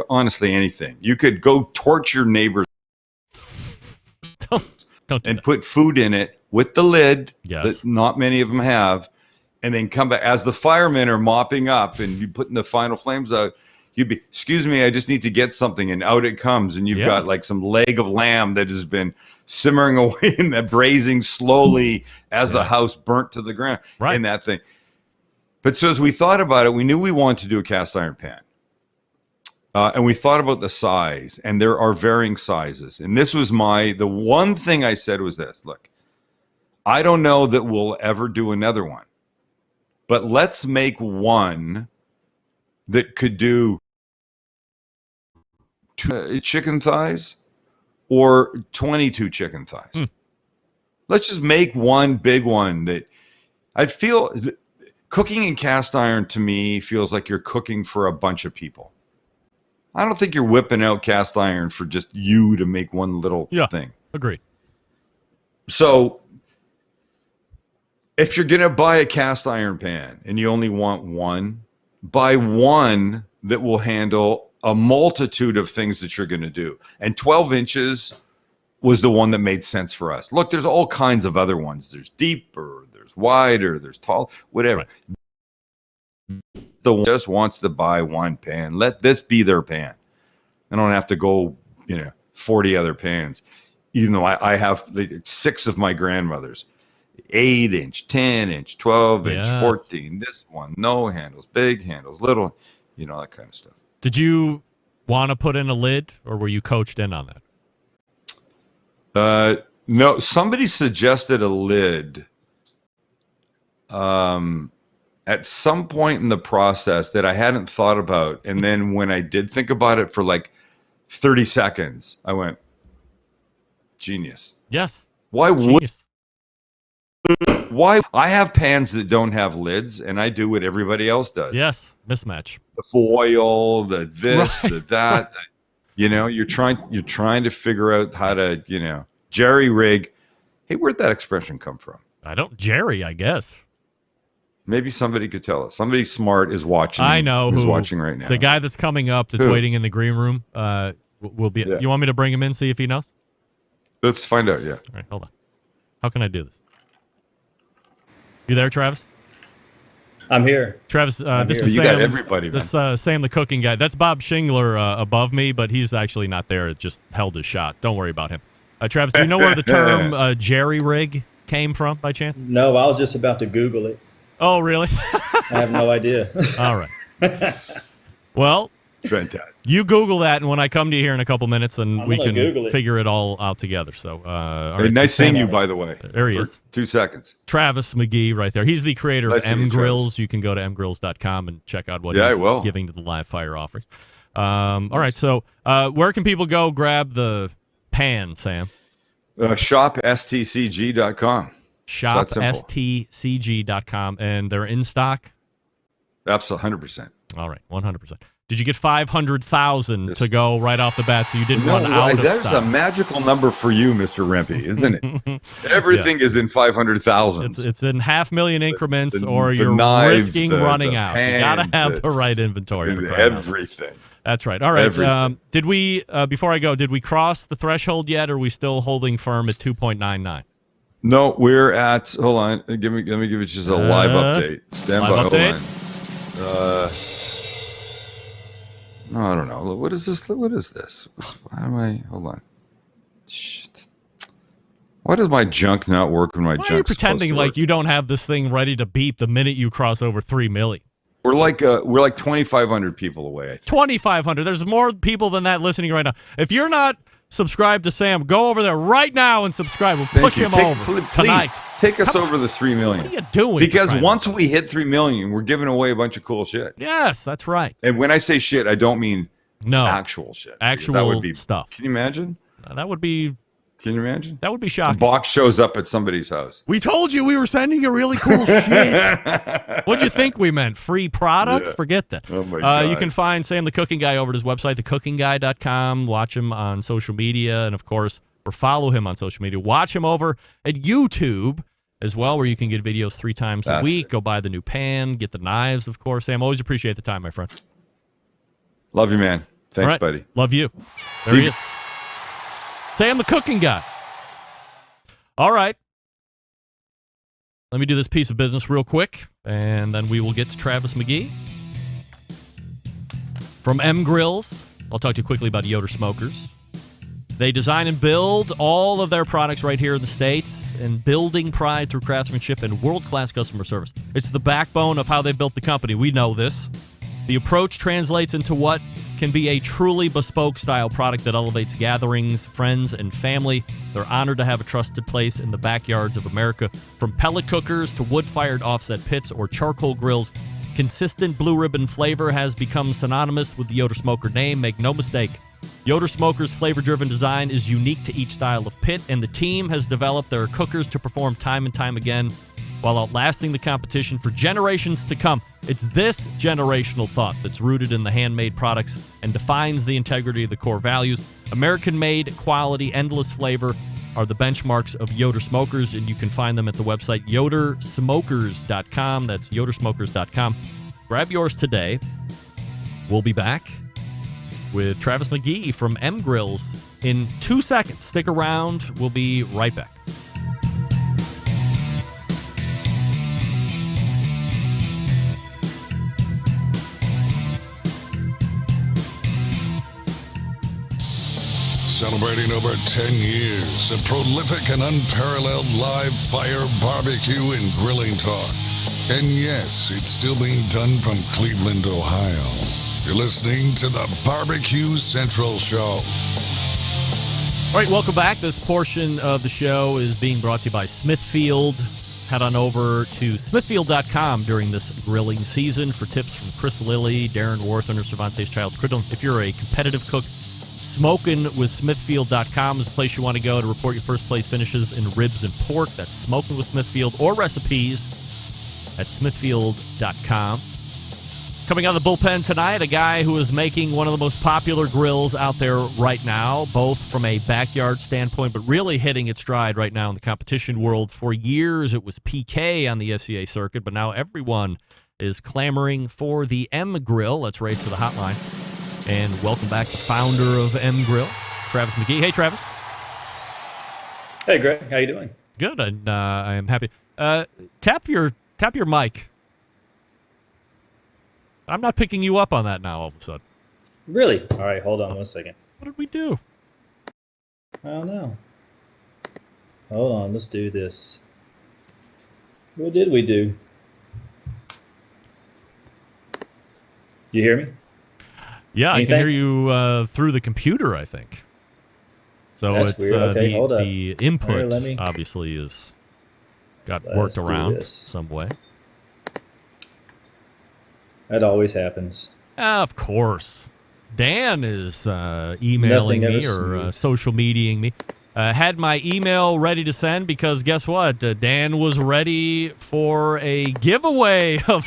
[SPEAKER 16] honestly anything. You could go torch your neighbor's
[SPEAKER 5] don't
[SPEAKER 16] and put food in it with the lid
[SPEAKER 5] that
[SPEAKER 16] not many of them have, and then come back as the firemen are mopping up and you putting the final flames out. You'd be, excuse me, I just need to get something, and out it comes, and you've got like some leg of lamb that has been simmering away and that braising slowly as the house burnt to the ground in that thing. But so as we thought about it, we knew we wanted to do a cast iron pan. And we thought about the size, and there are varying sizes. And this was the one thing I said was this: look, I don't know that we'll ever do another one, but let's make one that could do chicken thighs or 22 chicken thighs. Let's just make one big one that I'd feel cooking in cast iron to me feels like you're cooking for a bunch of people. I don't think you're whipping out cast iron for just you to make one little thing.
[SPEAKER 5] Agreed.
[SPEAKER 16] So if you're going to buy a cast iron pan and you only want one, buy one that will handle a multitude of things that you're going to do. And 12 inches was the one that made sense for us. Look, there's all kinds of other ones. There's deeper, there's wider, there's tall, whatever. The one just wants to buy one pan. Let this be their pan. I don't have to go, 40 other pans. Even though I have 6 of my grandmothers. 8-inch, 10-inch, 12-inch, 14. This one, no handles, big handles, little, that kind of stuff.
[SPEAKER 5] Did you want to put in a lid, or were you coached in on
[SPEAKER 16] that? No, somebody suggested a lid at some point in the process that I hadn't thought about. And then when I did think about it for like 30 seconds, I went, genius.
[SPEAKER 5] Yes.
[SPEAKER 16] Why I have pans that don't have lids, and I do what everybody else does.
[SPEAKER 5] Yes, mismatch.
[SPEAKER 16] The foil, the this, the that. You're trying to figure out how to, jerry rig. Hey, where'd that expression come from?
[SPEAKER 5] I jerry, I guess.
[SPEAKER 16] Maybe somebody could tell us. Somebody smart is watching.
[SPEAKER 5] I know
[SPEAKER 16] who's
[SPEAKER 5] who.
[SPEAKER 16] Watching right now.
[SPEAKER 5] The guy that's coming up that's waiting in the green room will be. You want me to bring him in, see if he knows?
[SPEAKER 16] Let's find out, yeah.
[SPEAKER 5] All right, hold on. How can I do this? You there, Travis?
[SPEAKER 17] I'm here.
[SPEAKER 5] Travis, this is
[SPEAKER 16] you
[SPEAKER 5] Sam.
[SPEAKER 16] Got everybody, man.
[SPEAKER 5] That's Sam the Cooking Guy. That's Bob Shingler above me, but he's actually not there. It just held his shot. Don't worry about him. Travis, do you know where the term jerry rig came from by chance?
[SPEAKER 17] No, I was just about to Google it.
[SPEAKER 5] Oh, really?
[SPEAKER 17] I have no idea.
[SPEAKER 5] All right. Well,
[SPEAKER 16] Fantastic.
[SPEAKER 5] You Google that, and when I come to you here in a couple minutes, then we
[SPEAKER 17] gonna
[SPEAKER 5] can
[SPEAKER 17] Google it.
[SPEAKER 5] figure it all out together. So, all
[SPEAKER 16] Hey,
[SPEAKER 5] right,
[SPEAKER 16] nice
[SPEAKER 5] so
[SPEAKER 16] seeing
[SPEAKER 5] Sam-
[SPEAKER 16] you, by the way.
[SPEAKER 5] There he
[SPEAKER 16] for
[SPEAKER 5] is.
[SPEAKER 16] 2 seconds.
[SPEAKER 5] Travis Magee right there. He's the creator
[SPEAKER 16] Nice
[SPEAKER 5] of
[SPEAKER 16] seeing you,
[SPEAKER 5] MGrills. You can go to mgrills.com and check out what
[SPEAKER 16] Yeah, I
[SPEAKER 5] he's
[SPEAKER 16] will.
[SPEAKER 5] giving to the live fire offerings. All right, so where can people go grab the pan, Sam?
[SPEAKER 16] ShopSTCG.com.
[SPEAKER 5] ShopSTCG.com, and they're in stock?
[SPEAKER 16] Absolutely, 100%.
[SPEAKER 5] All right, 100%. Did you get 500,000 to go right off the bat so you didn't
[SPEAKER 16] No,
[SPEAKER 5] run out of
[SPEAKER 16] that is
[SPEAKER 5] stock?
[SPEAKER 16] a magical number for you, Mr. Rempe, isn't it? Everything is in 500,000.
[SPEAKER 5] It's in 500,000 increments, or
[SPEAKER 16] the
[SPEAKER 5] you're
[SPEAKER 16] knives,
[SPEAKER 5] risking
[SPEAKER 16] the
[SPEAKER 5] running out. You got to
[SPEAKER 16] pans,
[SPEAKER 5] have the right inventory. for crying out loud.
[SPEAKER 16] Everything.
[SPEAKER 5] That's right. All right.
[SPEAKER 16] Everything.
[SPEAKER 5] Did we, before I go, did we cross the threshold yet, or are we still holding firm at 2.99?
[SPEAKER 16] No, we're at. Hold on. Let me give you just a live update. Stand by.
[SPEAKER 5] Live update?
[SPEAKER 16] Hold on. No, I don't know. What is this? What is this? Why am I? Hold on. Shit. Why does my junk not work when my
[SPEAKER 5] Why
[SPEAKER 16] junk's
[SPEAKER 5] are you pretending
[SPEAKER 16] supposed to
[SPEAKER 5] like you don't have this thing ready to beep the minute you cross over 3 million?
[SPEAKER 16] We're like 2,500 people away. I think.
[SPEAKER 5] 2,500. There's more people than that listening right now. If you're not subscribed to Sam, go over there right now and subscribe. We'll push him over tonight.
[SPEAKER 16] Please take us over the 3 million.
[SPEAKER 5] What are you doing?
[SPEAKER 16] Because once we hit 3 million, we're giving away a bunch of cool shit.
[SPEAKER 5] Yes, that's right.
[SPEAKER 16] And when I say shit, I don't mean
[SPEAKER 5] no
[SPEAKER 16] actual shit.
[SPEAKER 5] Actual
[SPEAKER 16] that would be
[SPEAKER 5] stuff.
[SPEAKER 16] Can you imagine?
[SPEAKER 5] That would be.
[SPEAKER 16] Can you imagine?
[SPEAKER 5] That would be
[SPEAKER 16] A
[SPEAKER 5] shocking.
[SPEAKER 16] box shows up at somebody's house.
[SPEAKER 5] We told you we were sending you really cool shit. What'd you think we meant? Free products?
[SPEAKER 16] Yeah.
[SPEAKER 5] Forget that.
[SPEAKER 16] Oh my God.
[SPEAKER 5] You can find Sam the Cooking Guy over at his website, thecookingguy.com. Watch him on social media, and of course, or follow him on social media. Watch him over at YouTube as well, where you can get videos 3 times a week. Go buy the new pan, get the knives, of course. Sam, always appreciate the time, my friend.
[SPEAKER 16] Love you, man. Thanks,
[SPEAKER 5] All right.
[SPEAKER 16] buddy.
[SPEAKER 5] Love you. There he is. Sam the Cooking Guy. All right. Let me do this piece of business real quick, and then we will get to Travis Magee from MGrills. I'll talk to you quickly about Yoder Smokers. They design and build all of their products right here in the States, and building pride through craftsmanship and world-class customer service. It's the backbone of how they built the company. We know this. The approach translates into what can be a truly bespoke style product that elevates gatherings, friends, and family. They're honored to have a trusted place in the backyards of America. From pellet cookers to wood-fired offset pits or charcoal grills, consistent blue ribbon flavor has become synonymous with the Yoder Smoker name. Make no mistake, Yoder Smoker's flavor-driven design is unique to each style of pit, and the team has developed their cookers to perform time and time again while outlasting the competition for generations to come. It's this generational thought that's rooted in the handmade products and defines the integrity of the core values. American-made, quality, endless flavor are the benchmarks of Yoder Smokers, and you can find them at the website yodersmokers.com. That's yodersmokers.com. Grab yours today. We'll be back with Travis Magee from MGrills in 2 seconds. Stick around. We'll be right back.
[SPEAKER 6] Celebrating over 10 years of prolific and unparalleled live fire barbecue and grilling talk. And yes, it's still being done from Cleveland, Ohio. You're listening to the Barbecue Central Show.
[SPEAKER 5] All right, welcome back. This portion of the show is being brought to you by Smithfield. Head on over to smithfield.com during this grilling season for tips from Chris Lilly, Darren Worthen, or Cervantes Childs Criddle. If you're a competitive cook, SmokingWithSmithfield.com is the place you want to go to report your first place finishes in ribs and pork. That's Smoking with Smithfield, or recipes at Smithfield.com. Coming out of the bullpen tonight, a guy who is making one of the most popular grills out there right now, both from a backyard standpoint, but really hitting its stride right now in the competition world. For years, it was PK on the SCA circuit, but now everyone is clamoring for the M Grill. Let's race to the hotline. And welcome back the founder of MGrill, Travis Magee. Hey, Travis.
[SPEAKER 17] Hey, Greg. How you doing?
[SPEAKER 5] Good. And I am happy. Tap your mic. I'm not picking you up on that now all of a sudden.
[SPEAKER 17] Really? All right, hold on 1 second.
[SPEAKER 5] What did we do?
[SPEAKER 17] I don't know. Hold on, let's do this. What did we do? You hear me?
[SPEAKER 5] Yeah,
[SPEAKER 17] Anything?
[SPEAKER 5] I can hear you through the computer, I think. So
[SPEAKER 17] That's
[SPEAKER 5] it's
[SPEAKER 17] weird. Okay, hold up.
[SPEAKER 5] the input
[SPEAKER 17] Here, let me-
[SPEAKER 5] obviously is got
[SPEAKER 17] Let's
[SPEAKER 5] worked
[SPEAKER 17] do
[SPEAKER 5] around
[SPEAKER 17] this.
[SPEAKER 5] some way.
[SPEAKER 17] That always happens.
[SPEAKER 5] Of course. Dan is emailing
[SPEAKER 17] Nothing ever
[SPEAKER 5] me or
[SPEAKER 17] smooth.
[SPEAKER 5] social mediaing me. Had my email ready to send because guess what? Dan was ready for a giveaway of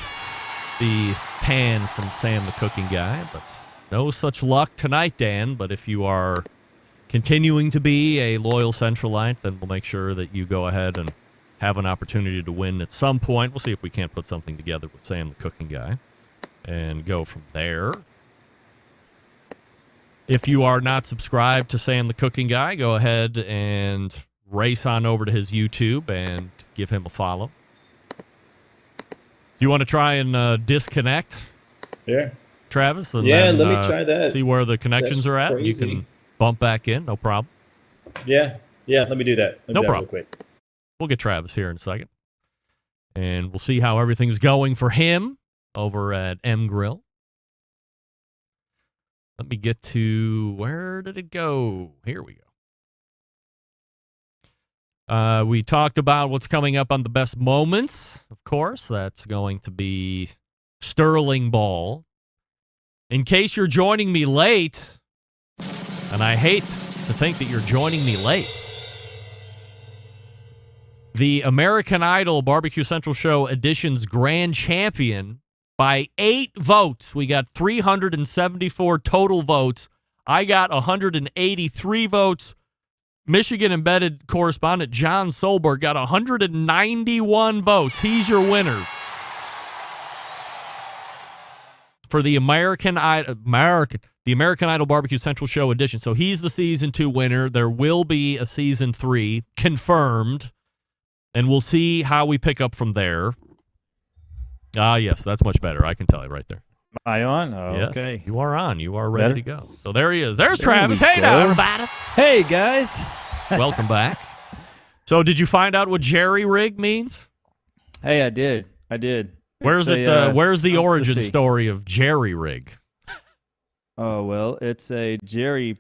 [SPEAKER 5] the pan from Sam the Cooking Guy, but no such luck tonight, Dan. But if you are continuing to be a loyal Centralite, then we'll make sure that you go ahead and have an opportunity to win at some point. We'll see if we can't put something together with Sam the Cooking Guy and go from there. If you are not subscribed to Sam the Cooking Guy, go ahead and race on over to his YouTube and give him a follow. Do you want to try and disconnect?
[SPEAKER 17] Yeah.
[SPEAKER 5] Travis? And
[SPEAKER 17] Yeah,
[SPEAKER 5] then,
[SPEAKER 17] let me try that.
[SPEAKER 5] See where the connections
[SPEAKER 17] That's
[SPEAKER 5] are at.
[SPEAKER 17] crazy.
[SPEAKER 5] You can bump back in, no problem.
[SPEAKER 17] Yeah, let me do that. Let me
[SPEAKER 5] No
[SPEAKER 17] do that
[SPEAKER 5] problem.
[SPEAKER 17] real quick.
[SPEAKER 5] We'll get Travis here in a second. And we'll see how everything's going for him over at MGrill. Let me get to, where did it go? Here we go. We talked about what's coming up on the best moments. Of course, that's going to be Sterling Ball. In case you're joining me late, and I hate to think that you're joining me late, the American Idol Barbecue Central Show Edition's grand champion by 8 votes. We got 374 total votes. I got 183 votes. Michigan embedded correspondent John Solberg got 191 votes. He's your winner for the American Idol Barbecue Central Show Edition. So he's the season 2 winner. There will be a season 3 confirmed, and we'll see how we pick up from there. Yes, that's much better. I can tell you right there.
[SPEAKER 18] Am I on? Oh,
[SPEAKER 5] Yes,
[SPEAKER 18] okay.
[SPEAKER 5] you are on. You are ready
[SPEAKER 18] Better?
[SPEAKER 5] to go. So there he is. There's
[SPEAKER 18] There
[SPEAKER 5] Travis.
[SPEAKER 18] we
[SPEAKER 5] Hey
[SPEAKER 18] go.
[SPEAKER 5] now, everybody.
[SPEAKER 18] Hey, guys.
[SPEAKER 5] Welcome back. So did you find out what jerry rig means?
[SPEAKER 18] Hey, I did.
[SPEAKER 5] Where's
[SPEAKER 18] It's
[SPEAKER 5] where's the
[SPEAKER 18] let's
[SPEAKER 5] origin
[SPEAKER 18] see.
[SPEAKER 5] story of jerry rig?
[SPEAKER 18] Oh, well, it's a jerry.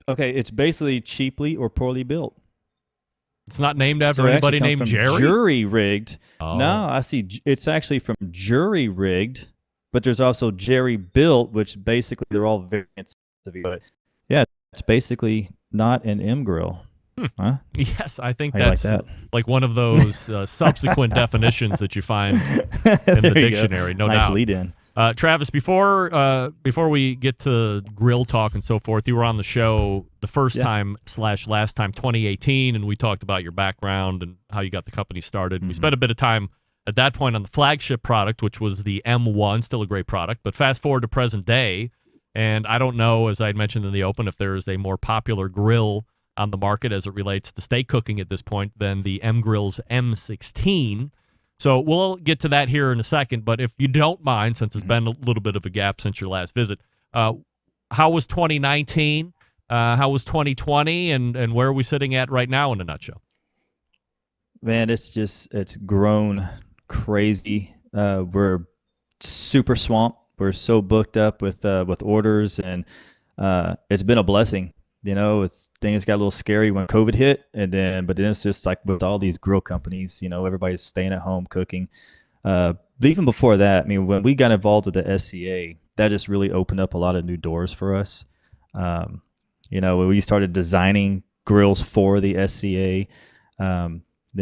[SPEAKER 18] Okay, it's basically cheaply or poorly built.
[SPEAKER 5] It's not named after
[SPEAKER 18] So it
[SPEAKER 5] anybody
[SPEAKER 18] actually comes
[SPEAKER 5] named
[SPEAKER 18] from
[SPEAKER 5] Jerry?
[SPEAKER 18] Jury rigged.
[SPEAKER 5] Oh.
[SPEAKER 18] No, I see. It's actually from jury rigged, but there's also jerry built, which basically they're all variants of each other. Yeah, it's basically not an M grill. Huh?
[SPEAKER 5] Yes, I think
[SPEAKER 18] How you like
[SPEAKER 5] that's
[SPEAKER 18] that?
[SPEAKER 5] like one of those subsequent definitions that you find in
[SPEAKER 18] There
[SPEAKER 5] the
[SPEAKER 18] you go.
[SPEAKER 5] dictionary. No
[SPEAKER 18] Nice
[SPEAKER 5] doubt.
[SPEAKER 18] lead in.
[SPEAKER 5] Travis, before we get to grill talk and so forth, you were on the show the first time / last time, 2018, and we talked about your background and how you got the company started. And we spent a bit of time at that point on the flagship product, which was the M1, still a great product. But fast forward to present day, and I don't know, as I had mentioned in the open, if there is a more popular grill on the market as it relates to steak cooking at this point than the MGrills M16. So we'll get to that here in a second, but if you don't mind, since it's been a little bit of a gap since your last visit, how was 2019? How was 2020? And where are we sitting at right now in a nutshell?
[SPEAKER 18] Man, it's grown crazy. We're super swamped. We're so booked up with orders, and it's been a blessing. You know, things got a little scary when COVID hit, but then it's just like with all these grill companies, you know, everybody's staying at home cooking. But even before that, I mean, when we got involved with the SCA, that just really opened up a lot of new doors for us. You know, when we started designing grills for the SCA, you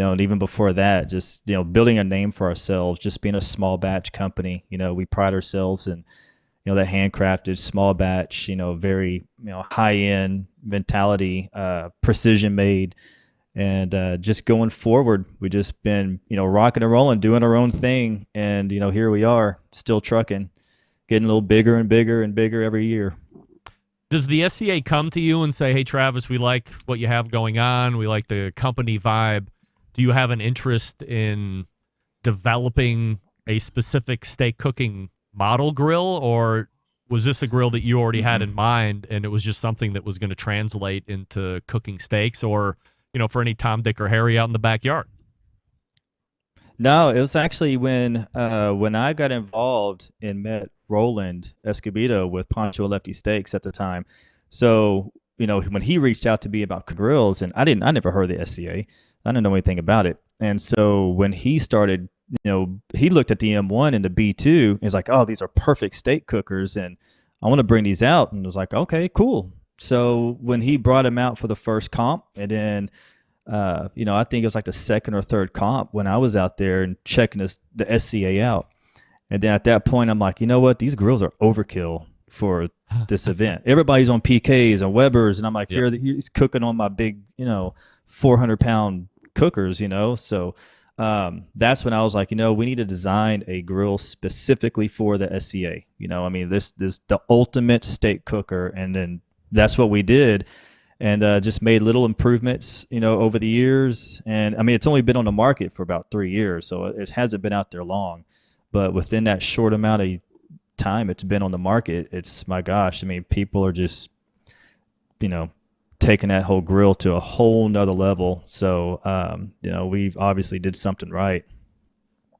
[SPEAKER 18] know, and even before that, just, you know, building a name for ourselves, just being a small batch company. You know, we pride ourselves in, you know, that handcrafted small batch, you know, very, you know, high end mentality, precision made, and just going forward, we just been, you know, rocking and rolling, doing our own thing, and you know, here we are, still trucking, getting a little bigger and bigger and bigger every year.
[SPEAKER 5] Does the SCA come to you and say, "Hey, Travis, we like what you have going on. We like the company vibe. Do you have an interest in developing a specific steak cooking model grill, or was this a grill that you already had in mind and it was just something that was going to translate into cooking steaks, or, you know, for any Tom, Dick, or Harry out in the backyard?"
[SPEAKER 18] No, it was actually when I got involved and met Roland Escobedo with Pancho Lefty Steaks at the time. So, when he reached out to me about grills, and I never heard of the SCA. I didn't know anything about it. And so when he started, he looked at the M1 and the B2 and was like, oh, these are perfect steak cookers, and I want to bring these out. And I was like, okay, cool. So when he brought him out for the first comp, and then I think it was like the second or third comp when I was out there and checking the SCA out. And then at that point, I'm like, you know what? These grills are overkill for this event. Everybody's on PKs and Webers. And I'm like, here, he's cooking on my big, 400-pound cookers, So that's when I was like, we need to design a grill specifically for the SCA. This the ultimate steak cooker. And then that's what we did. And just made little improvements, over the years. And it's only been on the market for about 3 years, so it hasn't been out there long. But within that short amount of time it's been on the market, it's, my gosh, people are just, taking that whole grill to a whole nother level. So, we've obviously did something right.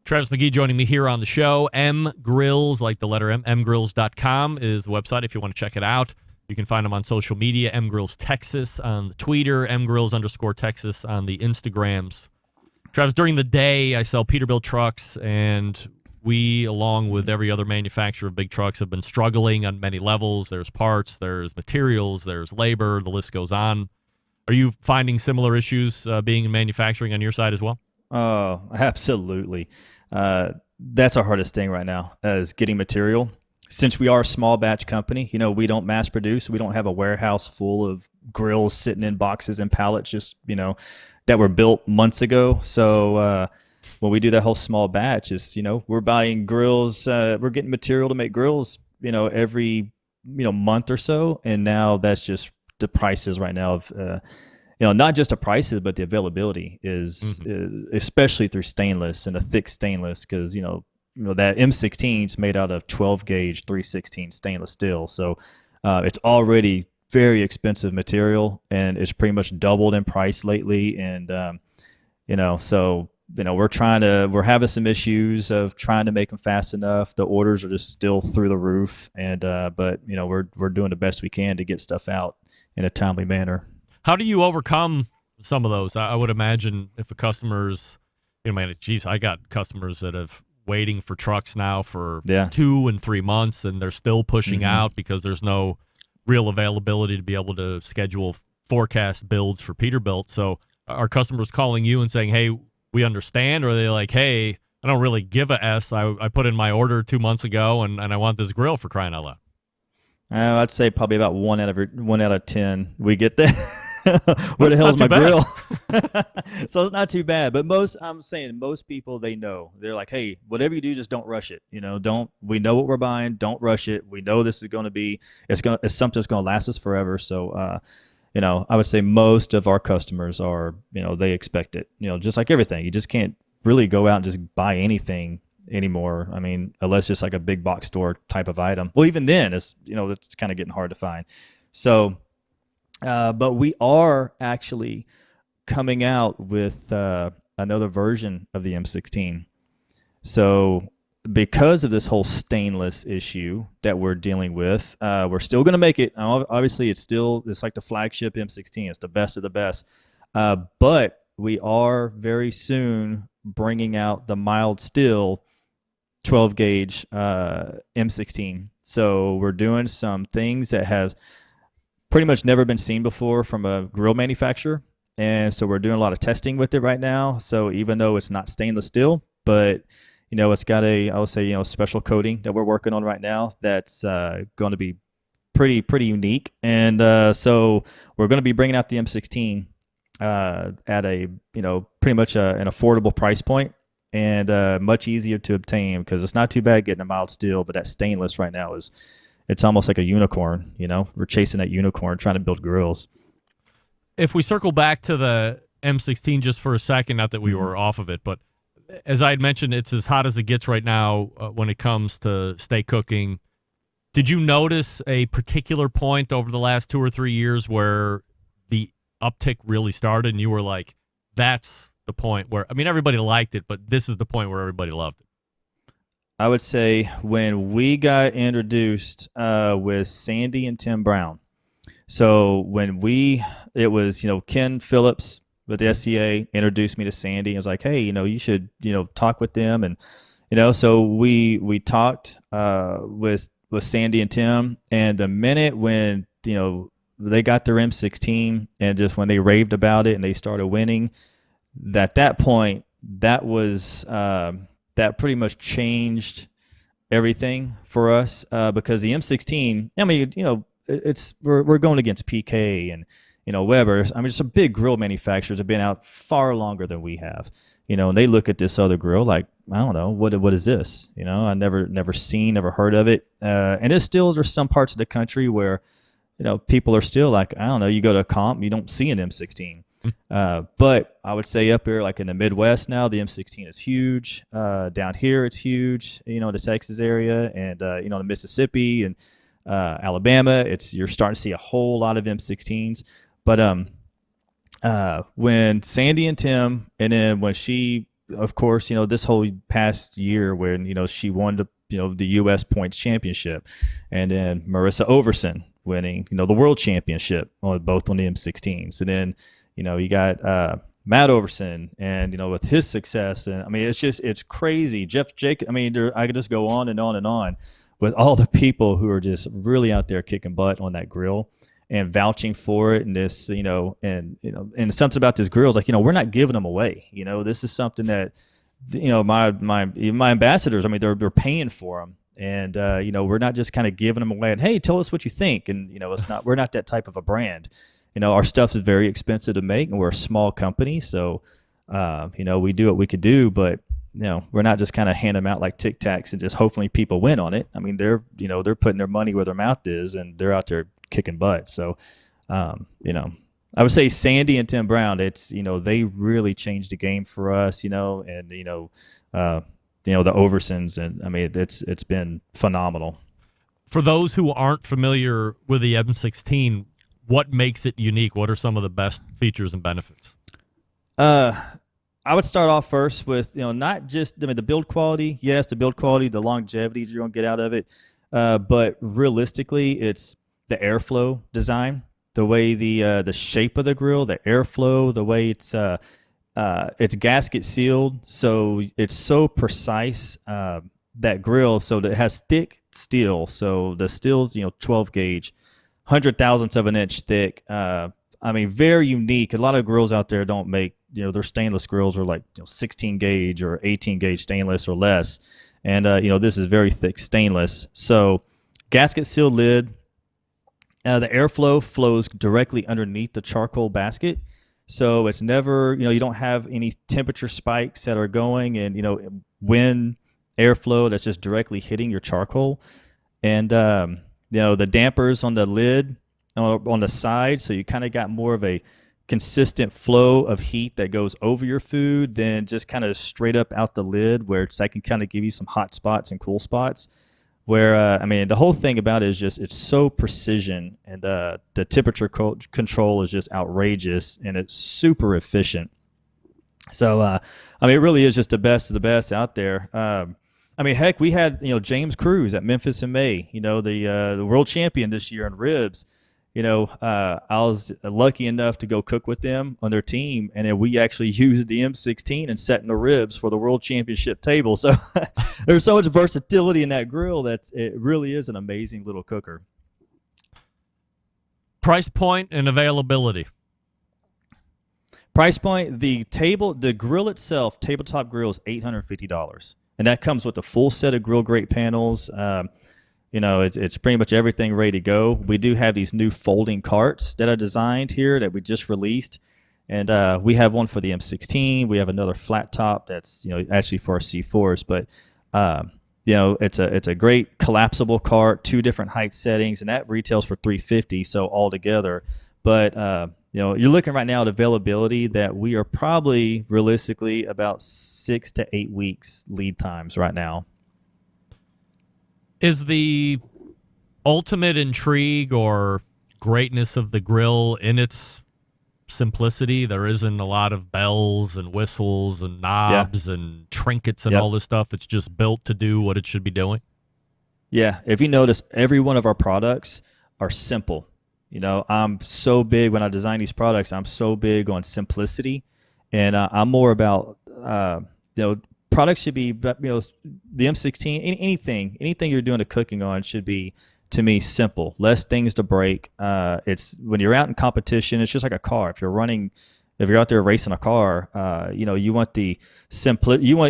[SPEAKER 5] Travis Magee joining me here on the show. MGrills, like the letter M, mgrills.com is the website if you want to check it out. You can find them on social media, MGrills Texas on the Twitter, MGrills_Texas on the Instagrams. Travis, during the day, I sell Peterbilt trucks, and we, along with every other manufacturer of big trucks, have been struggling on many levels. There's parts, there's materials, there's labor, the list goes on. Are you finding similar issues being in manufacturing on your side as well?
[SPEAKER 18] Oh, absolutely. That's our hardest thing right now, is getting material. Since we are a small batch company, we don't mass produce. We don't have a warehouse full of grills sitting in boxes and pallets, just, that were built months ago. So when we do that whole small batch, is, we're buying grills. We're getting material to make grills, every, month or so. And now that's just the prices right now of, not just the prices, but the availability is especially through stainless and a thick stainless, because, that M16 is made out of 12 gauge 316 stainless steel. So it's already very expensive material, and it's pretty much doubled in price lately. And, we're having some issues of trying to make them fast enough. The orders are just still through the roof. And, but we're doing the best we can to get stuff out in a timely manner.
[SPEAKER 5] How do you overcome some of those? I would imagine if a customer's, I got customers that have waiting for trucks now for 2 and 3 months, and they're still pushing out because there's no real availability to be able to schedule forecast builds for Peterbilt. So are customers calling you and saying, hey, we understand? Or are they like, hey, I don't really give a S. I put in my order 2 months ago, and I want this grill for crying out loud?
[SPEAKER 18] I'd say probably about 1 out of 10 we get that. Where the hell's my grill? So it's not too bad. But most people, they know. They're like, hey, whatever you do, just don't rush it. We know what we're buying. Don't rush it. We know this is going to be, it's something that's going to last us forever. So, I would say most of our customers are, they expect it. Just like everything, you just can't really go out and just buy anything anymore. Unless it's like a big box store type of item. Well, even then, it's kind of getting hard to find. So. But we are actually coming out with another version of the M16. So because of this whole stainless issue that we're dealing with, we're still going to make it. Obviously, it's like the flagship M16. It's the best of the best. But we are very soon bringing out the mild steel 12 gauge M16. So we're doing some things that have pretty much never been seen before from a grill manufacturer. And so we're doing a lot of testing with it right now. So even though it's not stainless steel, but it's got a special coating that we're working on right now that's going to be pretty unique. And so we're going to be bringing out the M16 at a pretty much an affordable price point, and much easier to obtain, because it's not too bad getting a mild steel, but that stainless right now it's almost like a unicorn. We're chasing that unicorn, trying to build grills.
[SPEAKER 5] If we circle back to the M16 just for a second, not that we were off of it, but as I had mentioned, it's as hot as it gets right now when it comes to steak cooking. Did you notice a particular point over the last 2 or 3 years where the uptick really started and you were like, that's the point where, I mean, everybody liked it, but this is the point where everybody loved it?
[SPEAKER 18] I would say when we got introduced with Sandy and Tim Brown. So when it was, Ken Phillips with the SCA introduced me to Sandy. I was like, hey, you should, talk with them. And, so we talked with Sandy and Tim. And the minute when, they got their M16 and just when they raved about it and they started winning, at that point, that was that pretty much changed everything for us because the M16, I mean, we're going against PK and Weber. I mean, some big grill manufacturers have been out far longer than we have. And they look at this other grill like, I don't know, what is this? I never seen, never heard of it. And there's some parts of the country where people are still like, I don't know. You go to a comp, you don't see an M16. But I would say up here, like in the Midwest now, the M16 is huge. Down here, it's huge. The Texas area and the Mississippi and Alabama, you're starting to see a whole lot of M16s. But when Sandy and Tim, and then when she, of course, this whole past year when she won the U.S. points championship, and then Marissa Overson winning the world championship both on the M16s, and then you got Matt Overson, and with his success, and I mean it's crazy. Jeff Jake, I mean I could just go on and on and on with all the people who are just really out there kicking butt on that grill and vouching for it, and this and something about this grill is like we're not giving them away. This is something that my ambassadors, I mean they're paying for them, and we're not just kind of giving them away and hey, tell us what you think, and we're not that type of a brand. Our stuff is very expensive to make, and we're a small company, so we do what we could do, but we're not just kind of hand them out like Tic Tacs and just hopefully people win on it. I mean, they're putting their money where their mouth is, and they're out there kicking butt. So, I would say Sandy and Tim Brown, they really changed the game for us, and the Oversons, and I mean, it's been phenomenal.
[SPEAKER 5] For those who aren't familiar with the M16, what makes it unique? What are some of the best features and benefits?
[SPEAKER 18] I would start off first with, not just, the build quality. Yes, the build quality, the longevity you're going to get out of it. But realistically, it's the airflow design, the way the shape of the grill, the airflow, the way it's gasket sealed. So it's so precise, that grill, so that it has thick steel. So the steel's, 12 gauge, 100,000ths of an inch thick. I mean, very unique. A lot of grills out there don't make, their stainless grills are like 16 gauge or 18 gauge stainless or less. And, this is very thick stainless. So gasket sealed lid. The airflow flows directly underneath the charcoal basket. So it's never, you don't have any temperature spikes that are going and, wind airflow that's just directly hitting your charcoal. And, the dampers on the lid, on the side, so you kind of got more of a consistent flow of heat that goes over your food than just kind of straight up out the lid, where that can kind of give you some hot spots and cool spots. Where, I mean, the whole thing about it is just it's so precision, and the temperature control is just outrageous, and it's super efficient. So, I mean, it really is just the best of the best out there. I mean, heck, we had, James Cruz at Memphis in May, the world champion this year in ribs. I was lucky enough to go cook with them on their team, and then we actually used the M16 and set in the ribs for the world championship table. So there's so much versatility in that grill that it really is an amazing little cooker.
[SPEAKER 5] Price point and availability.
[SPEAKER 18] Price point, the grill itself, tabletop grill, is $850. And that comes with a full set of grill grate panels. It's pretty much everything ready to go. We do have these new folding carts that are designed here that we just released. And we have one for the M16. We have another flat top that's, actually for our C4s. But, it's a great collapsible cart, 2 different height settings, and that retails for $350, so all together. But, you're looking right now at availability that we are probably realistically about 6 to 8 weeks lead times right now.
[SPEAKER 5] Is the ultimate intrigue or greatness of the grill in its simplicity. There isn't a lot of bells and whistles and knobs and trinkets and all this stuff. It's just built to do what it should be doing.
[SPEAKER 18] Yeah. If you notice, every one of our products are simple. You know, I'm so big when I design these products, I'm so big on simplicity, and I'm more about, products should be, the M16, anything you're doing a cooking on should be, to me, simple, less things to break. It's when you're out in competition, it's just like a car. If you're out there racing a car, you want you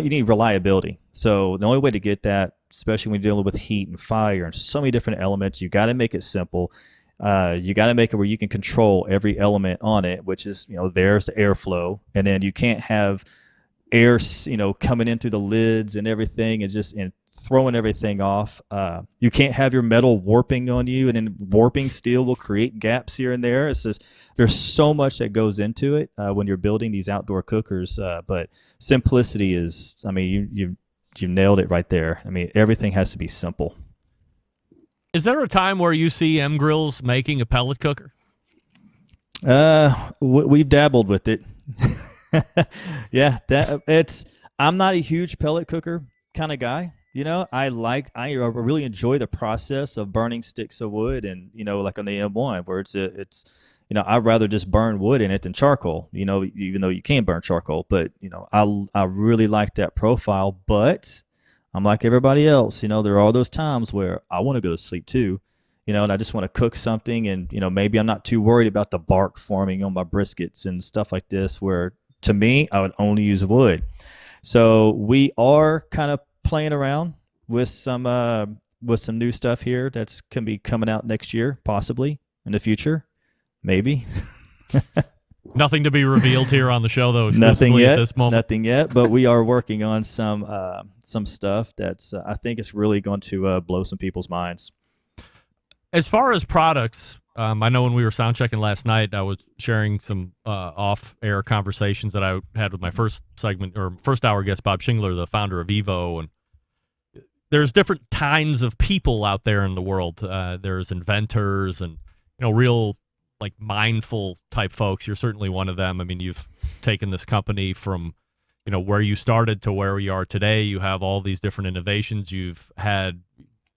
[SPEAKER 18] need reliability. So the only way to get that, especially when you're dealing with heat and fire and so many different elements, you got to make it simple. You got to make it where you can control every element on it, which is, there's the airflow, and then you can't have air, coming in through the lids and everything, and throwing everything off. You can't have your metal warping on you, and then warping steel will create gaps here and there. It's just, there's so much that goes into it when you're building these outdoor cookers. But simplicity is, you nailed it right there. Everything has to be simple.
[SPEAKER 5] Is there a time where you see MGrills making a pellet cooker?
[SPEAKER 18] We've dabbled with it. Yeah, I'm not a huge pellet cooker kind of guy. I really enjoy the process of burning sticks of wood, and like on the M1, where it's I'd rather just burn wood in it than charcoal. Even though you can burn charcoal, but I really like that profile. But I'm like everybody else. There are all those times where I want to go to sleep too, and I just want to cook something, and maybe I'm not too worried about the bark forming on my briskets and stuff like this, where to me I would only use wood. So we are kind of playing around with some new stuff here that's can be coming out next year, possibly in the future, maybe.
[SPEAKER 5] Nothing to be revealed here on the show, though.
[SPEAKER 18] Nothing yet.
[SPEAKER 5] At this moment.
[SPEAKER 18] Nothing yet. But we are working on some stuff that's I think it's really going to blow some people's minds.
[SPEAKER 5] As far as products, I know when we were sound checking last night, I was sharing some off-air conversations that I had with my first hour guest, Bob Shingler, the founder of Evo, and there's different kinds of people out there in the world. There's inventors and real like mindful type folks. You're certainly one of them. You've taken this company from where you started to where we are today. You have all these different innovations. You've had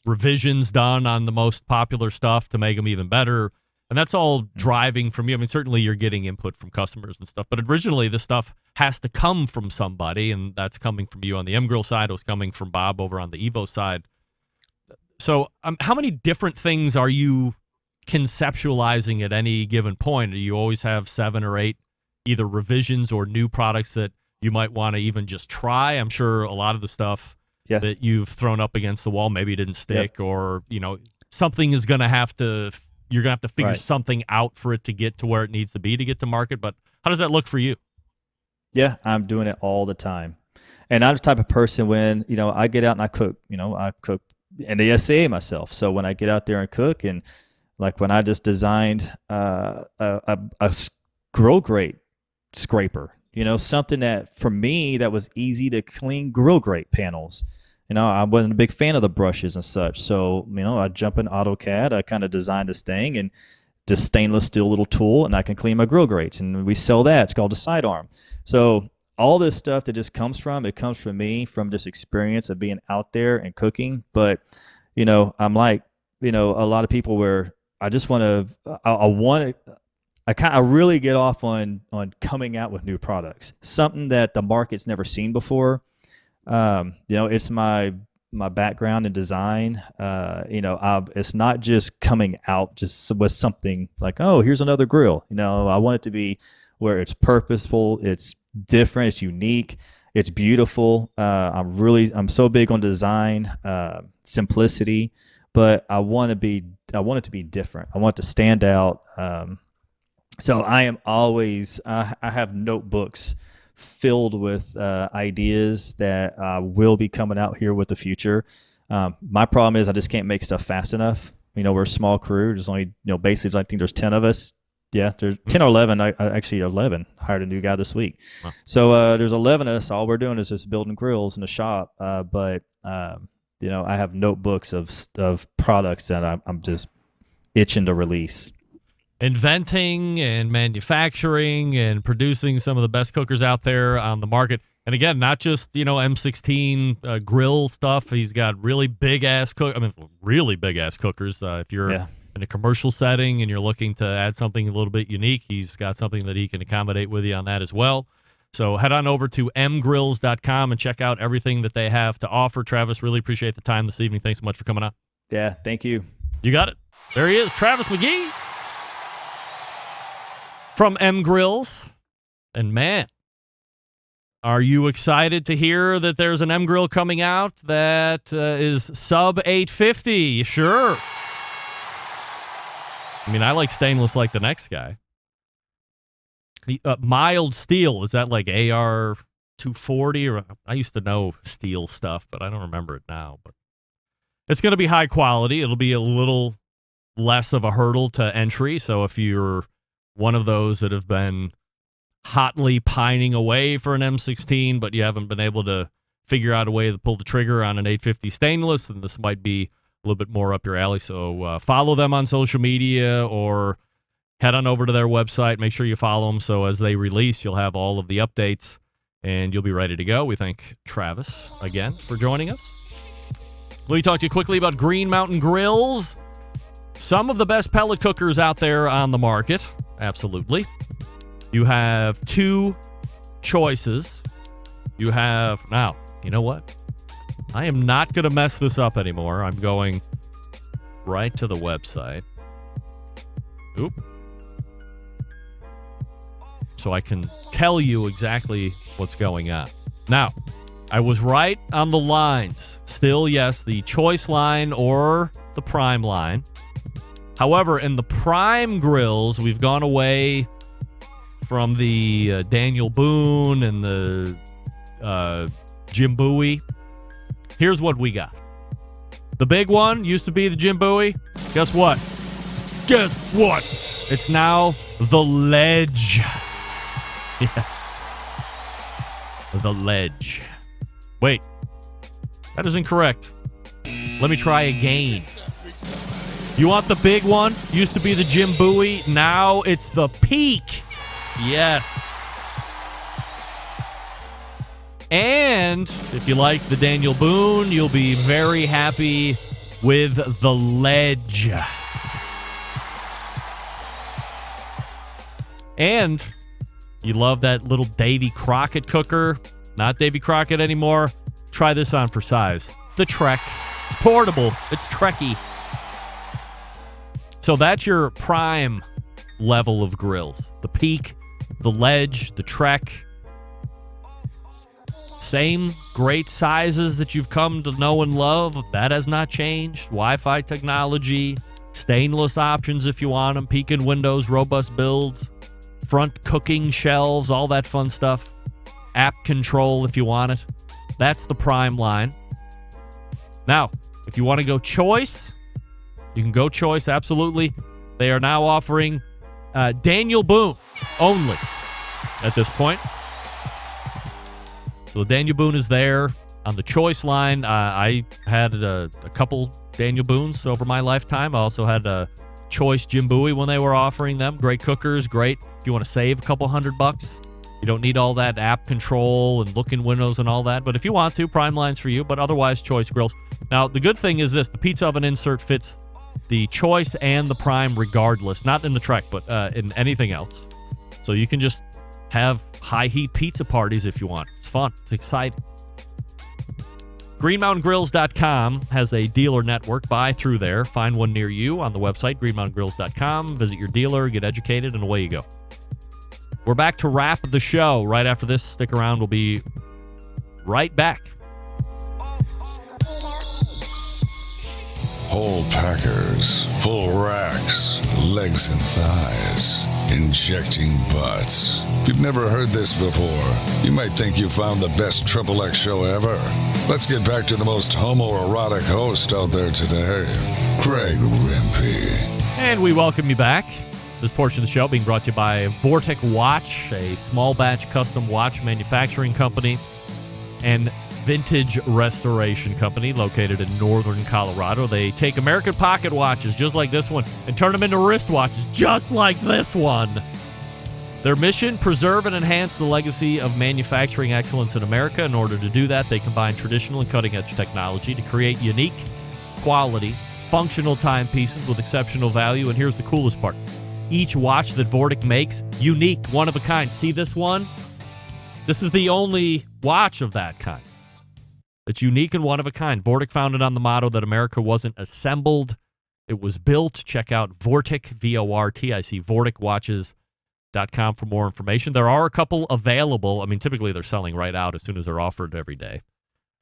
[SPEAKER 5] revisions done on the most popular stuff to make them even better, and that's all driving from you. Certainly you're getting input from customers and stuff, but originally this stuff has to come from somebody, and that's coming from you on the MGrill side. It was coming from Bob over on the Evo side. So how many different things are you conceptualizing at any given point? Do you always have 7 or 8 either revisions or new products that you might want to even just try? I'm sure a lot of the stuff that you've thrown up against the wall maybe didn't stick, or something is going to have to, you're going to have to figure something out for it to get to where it needs to be to get to market. But how does that look for you?
[SPEAKER 18] Yeah, I'm doing it all the time. And I'm the type of person when, I get out and I cook, I cook in the SCA myself. So when I get out there and cook, and like when I just designed a grill grate scraper, something that for me that was easy to clean grill grate panels. I wasn't a big fan of the brushes and such. So, I jump in AutoCAD, I kind of designed this thing, and just stainless steel little tool, and I can clean my grill grates. And we sell that. It's called a sidearm. So all this stuff that just comes from me, from just experience of being out there and cooking. But, I'm like, a lot of people where I just want to, I really get off on coming out with new products, something that the market's never seen before. It's my background in design. It's not just coming out just with something like, oh, here's another grill. I want it to be where it's purposeful, it's different, it's unique, it's beautiful. I'm so big on design, simplicity, but I want it to be different. I want it to stand out. So I am always, I have notebooks filled with ideas that will be coming out here with the future. My problem is I just can't make stuff fast enough. We're a small crew. There's only, basically I think there's 10 of us. Yeah, there's 10 or 11. I actually 11. Hired a new guy this week. Wow. So there's 11 of us. All we're doing is just building grills in the shop. But I have notebooks of products that I'm just itching to release.
[SPEAKER 5] inventing and manufacturing and producing some of the best cookers out there on the market. And again, not just, M16 grill stuff. He's got really big-ass cookers. If you're in a commercial setting and you're looking to add something a little bit unique, he's got something that he can accommodate with you on that as well. So head on over to MGrills.com and check out everything that they have to offer. Travis, really appreciate the time this evening. Thanks so much for coming on.
[SPEAKER 18] Yeah, thank you.
[SPEAKER 5] You got it. There he is, Travis Magee from MGrills. And man, are you excited to hear that there's an MGrill coming out that is sub 850? Sure. I mean, I like stainless like the next guy. Mild steel, is that like AR 240? Or I used to know steel stuff, but I don't remember it now. But it's going to be high quality. It'll be a little less of a hurdle to entry. So if you're one of those that have been hotly pining away for an M16, but you haven't been able to figure out a way to pull the trigger on an 850 stainless, then this might be a little bit more up your alley. So follow them on social media or head on over to their website. Make sure you follow them so as they release, you'll have all of the updates and you'll be ready to go. We thank Travis again for joining us. Let me talk to you quickly about Green Mountain Grills. Some of the best pellet cookers out there on the market. Absolutely. You have two choices. You have, now, you know what? I am not going to mess this up anymore. I'm going right to the website. Oop. So I can tell you exactly what's going on. Now, I was right on the lines. Still, yes, the choice line or the prime line. However, in the prime grills, we've gone away from the Daniel Boone and the Jim Bowie. Here's what we got. The big one used to be the Jim Bowie. Guess what? Guess what? It's now the Ledge. Yes. The Ledge. Wait. That is incorrect. Let me try again. You want the big one? Used to be the Jim Bowie. Now it's the Peak. Yes. And if you like the Daniel Boone, you'll be very happy with the Ledge. And you love that little Davy Crockett cooker. Not Davy Crockett anymore. Try this on for size. The Trek. It's portable. It's Trekky. So that's your prime level of grills. The Peak, the Ledge, the Trek. Same great sizes that you've come to know and love. That has not changed. Wi-Fi technology, stainless options if you want them, Peak in windows, robust builds, front cooking shelves, all that fun stuff. App control if you want it. That's the prime line. Now, if you want to go choice, you can go choice, absolutely. They are now offering Daniel Boone only at this point. So Daniel Boone is there on the choice line. I had a couple Daniel Boones over my lifetime. I also had a choice Jim Bowie when they were offering them. Great cookers, great. If you want to save a couple $100, you don't need all that app control and look in windows and all that. But if you want to, prime line's for you. But otherwise, choice grills. Now, the good thing is this. The pizza oven insert fits the choice and the prime regardless. Not in the Trek, but in anything else. So you can just have high heat pizza parties if you want. It's fun. It's exciting. GreenMountainGrills.com has a dealer network. Buy through there. Find one near you on the website, GreenMountainGrills.com. Visit your dealer, get educated, and away you go. We're back to wrap the show right after this. Stick around. We'll be right back.
[SPEAKER 6] Whole packers, full racks, legs and thighs, injecting butts. If you've never heard this before, you might think you found the best XXX show ever. Let's get back to the most homoerotic host out there today, Craig Rimpey.
[SPEAKER 5] And we welcome you back. This portion of the show being brought to you by Vortic Watch, a small batch custom watch manufacturing company. And vintage restoration company located in northern Colorado. They take American pocket watches just like this one and turn them into wristwatches just like this one. Their mission, preserve and enhance the legacy of manufacturing excellence in America. In order to do that, they combine traditional and cutting-edge technology to create unique, quality, functional timepieces with exceptional value. And here's the coolest part. Each watch that Vortic makes, unique, one of a kind. See this one? This is the only watch of that kind. It's unique and one of a kind. Vortic founded on the motto that America wasn't assembled, it was built. Check out Vortic, V-O-R-T-I-C, VorticWatches.com for more information. There are a couple available. I mean, typically they're selling right out as soon as they're offered every day.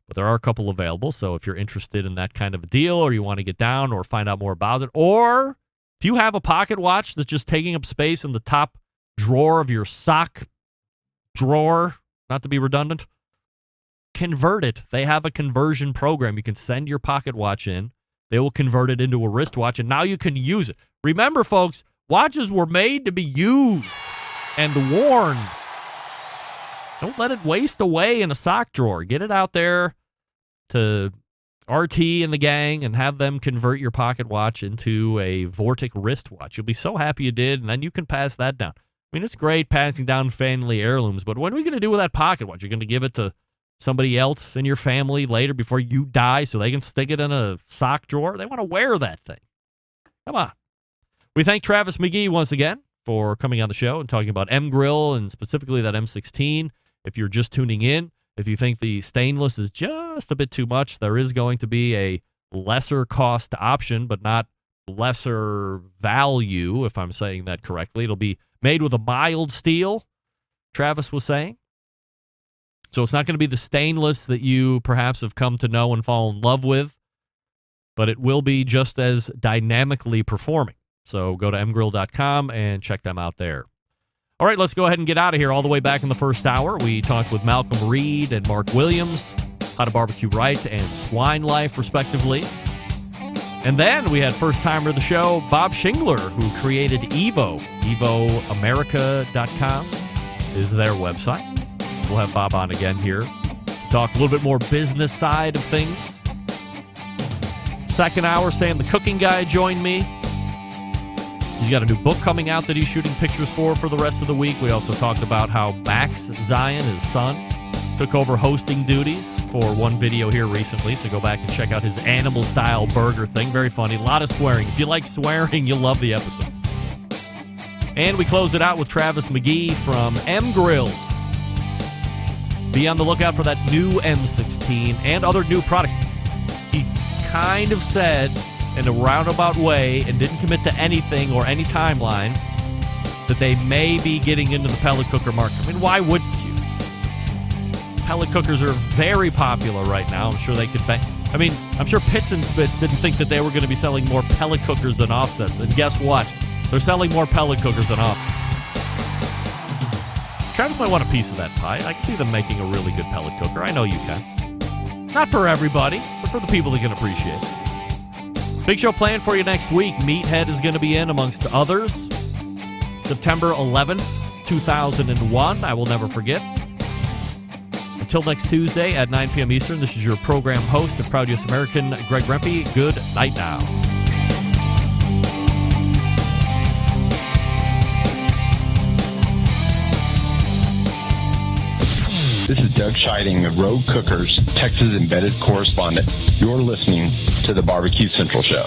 [SPEAKER 5] But there are a couple available, so if you're interested in that kind of a deal or you want to get down or find out more about it, or if you have a pocket watch that's just taking up space in the top drawer of your sock drawer, not to be redundant, convert it. They have a conversion program. You can send your pocket watch in. They will convert it into a wristwatch, and now you can use it. Remember, folks, watches were made to be used and worn. Don't let it waste away in a sock drawer. Get it out there to RT and the gang and have them convert your pocket watch into a Vortic wristwatch. You'll be so happy you did, and then you can pass that down. I mean, it's great passing down family heirlooms, but what are we going to do with that pocket watch? You're going to give it to somebody else in your family later before you die so they can stick it in a sock drawer? They want to wear that thing. Come on. We thank Travis Magee once again for coming on the show and talking about MGrill and specifically that M16. If you're just tuning in, if you think the stainless is just a bit too much, there is going to be a lesser cost option, but not lesser value, if I'm saying that correctly. It'll be made with a mild steel, Travis was saying. So it's not going to be the stainless that you perhaps have come to know and fall in love with, but it will be just as dynamically performing. So go to mgrill.com and check them out there. All right, let's go ahead and get out of here. All the way back in the first hour, we talked with Malcom Reed and Mark Williams, How to BBQ Right and Swine Life, respectively. And then we had first-timer of the show, Bob Shingler, who created Evo. EvoAmerica.com is their website. We'll have Bob on again here to talk a little bit more business side of things. Second hour, Sam the Cooking Guy joined me. He's got a new book coming out that he's shooting pictures for the rest of the week. We also talked about how Max Zion, his son, took over hosting duties for one video here recently. So go back and check out his animal-style burger thing. Very funny. A lot of swearing. If you like swearing, you'll love the episode. And we close it out with Travis Magee from MGrills. Be on the lookout for that new M16 and other new products. He kind of said in a roundabout way and didn't commit to anything or any timeline that they may be getting into the pellet cooker market. I mean, why wouldn't you? Pellet cookers are very popular right now. I'm sure they could I'm sure Pitts and Spitz didn't think that they were going to be selling more pellet cookers than offsets. And guess what? They're selling more pellet cookers than offsets. Travis might want a piece of that pie. I can see them making a really good pellet cooker. I know you can. Not for everybody, but for the people that can appreciate it. Big show planned for you next week. Meathead is going to be in, amongst others. September 11th, 2001. I will never forget. Until next Tuesday at 9 p.m. Eastern, this is your program host and proud U.S. American, Greg Rempe. Good night now.
[SPEAKER 19] This is Doug Scheiding of Rogue Cookers, Texas Embedded Correspondent. You're listening to the BBQ Central Show.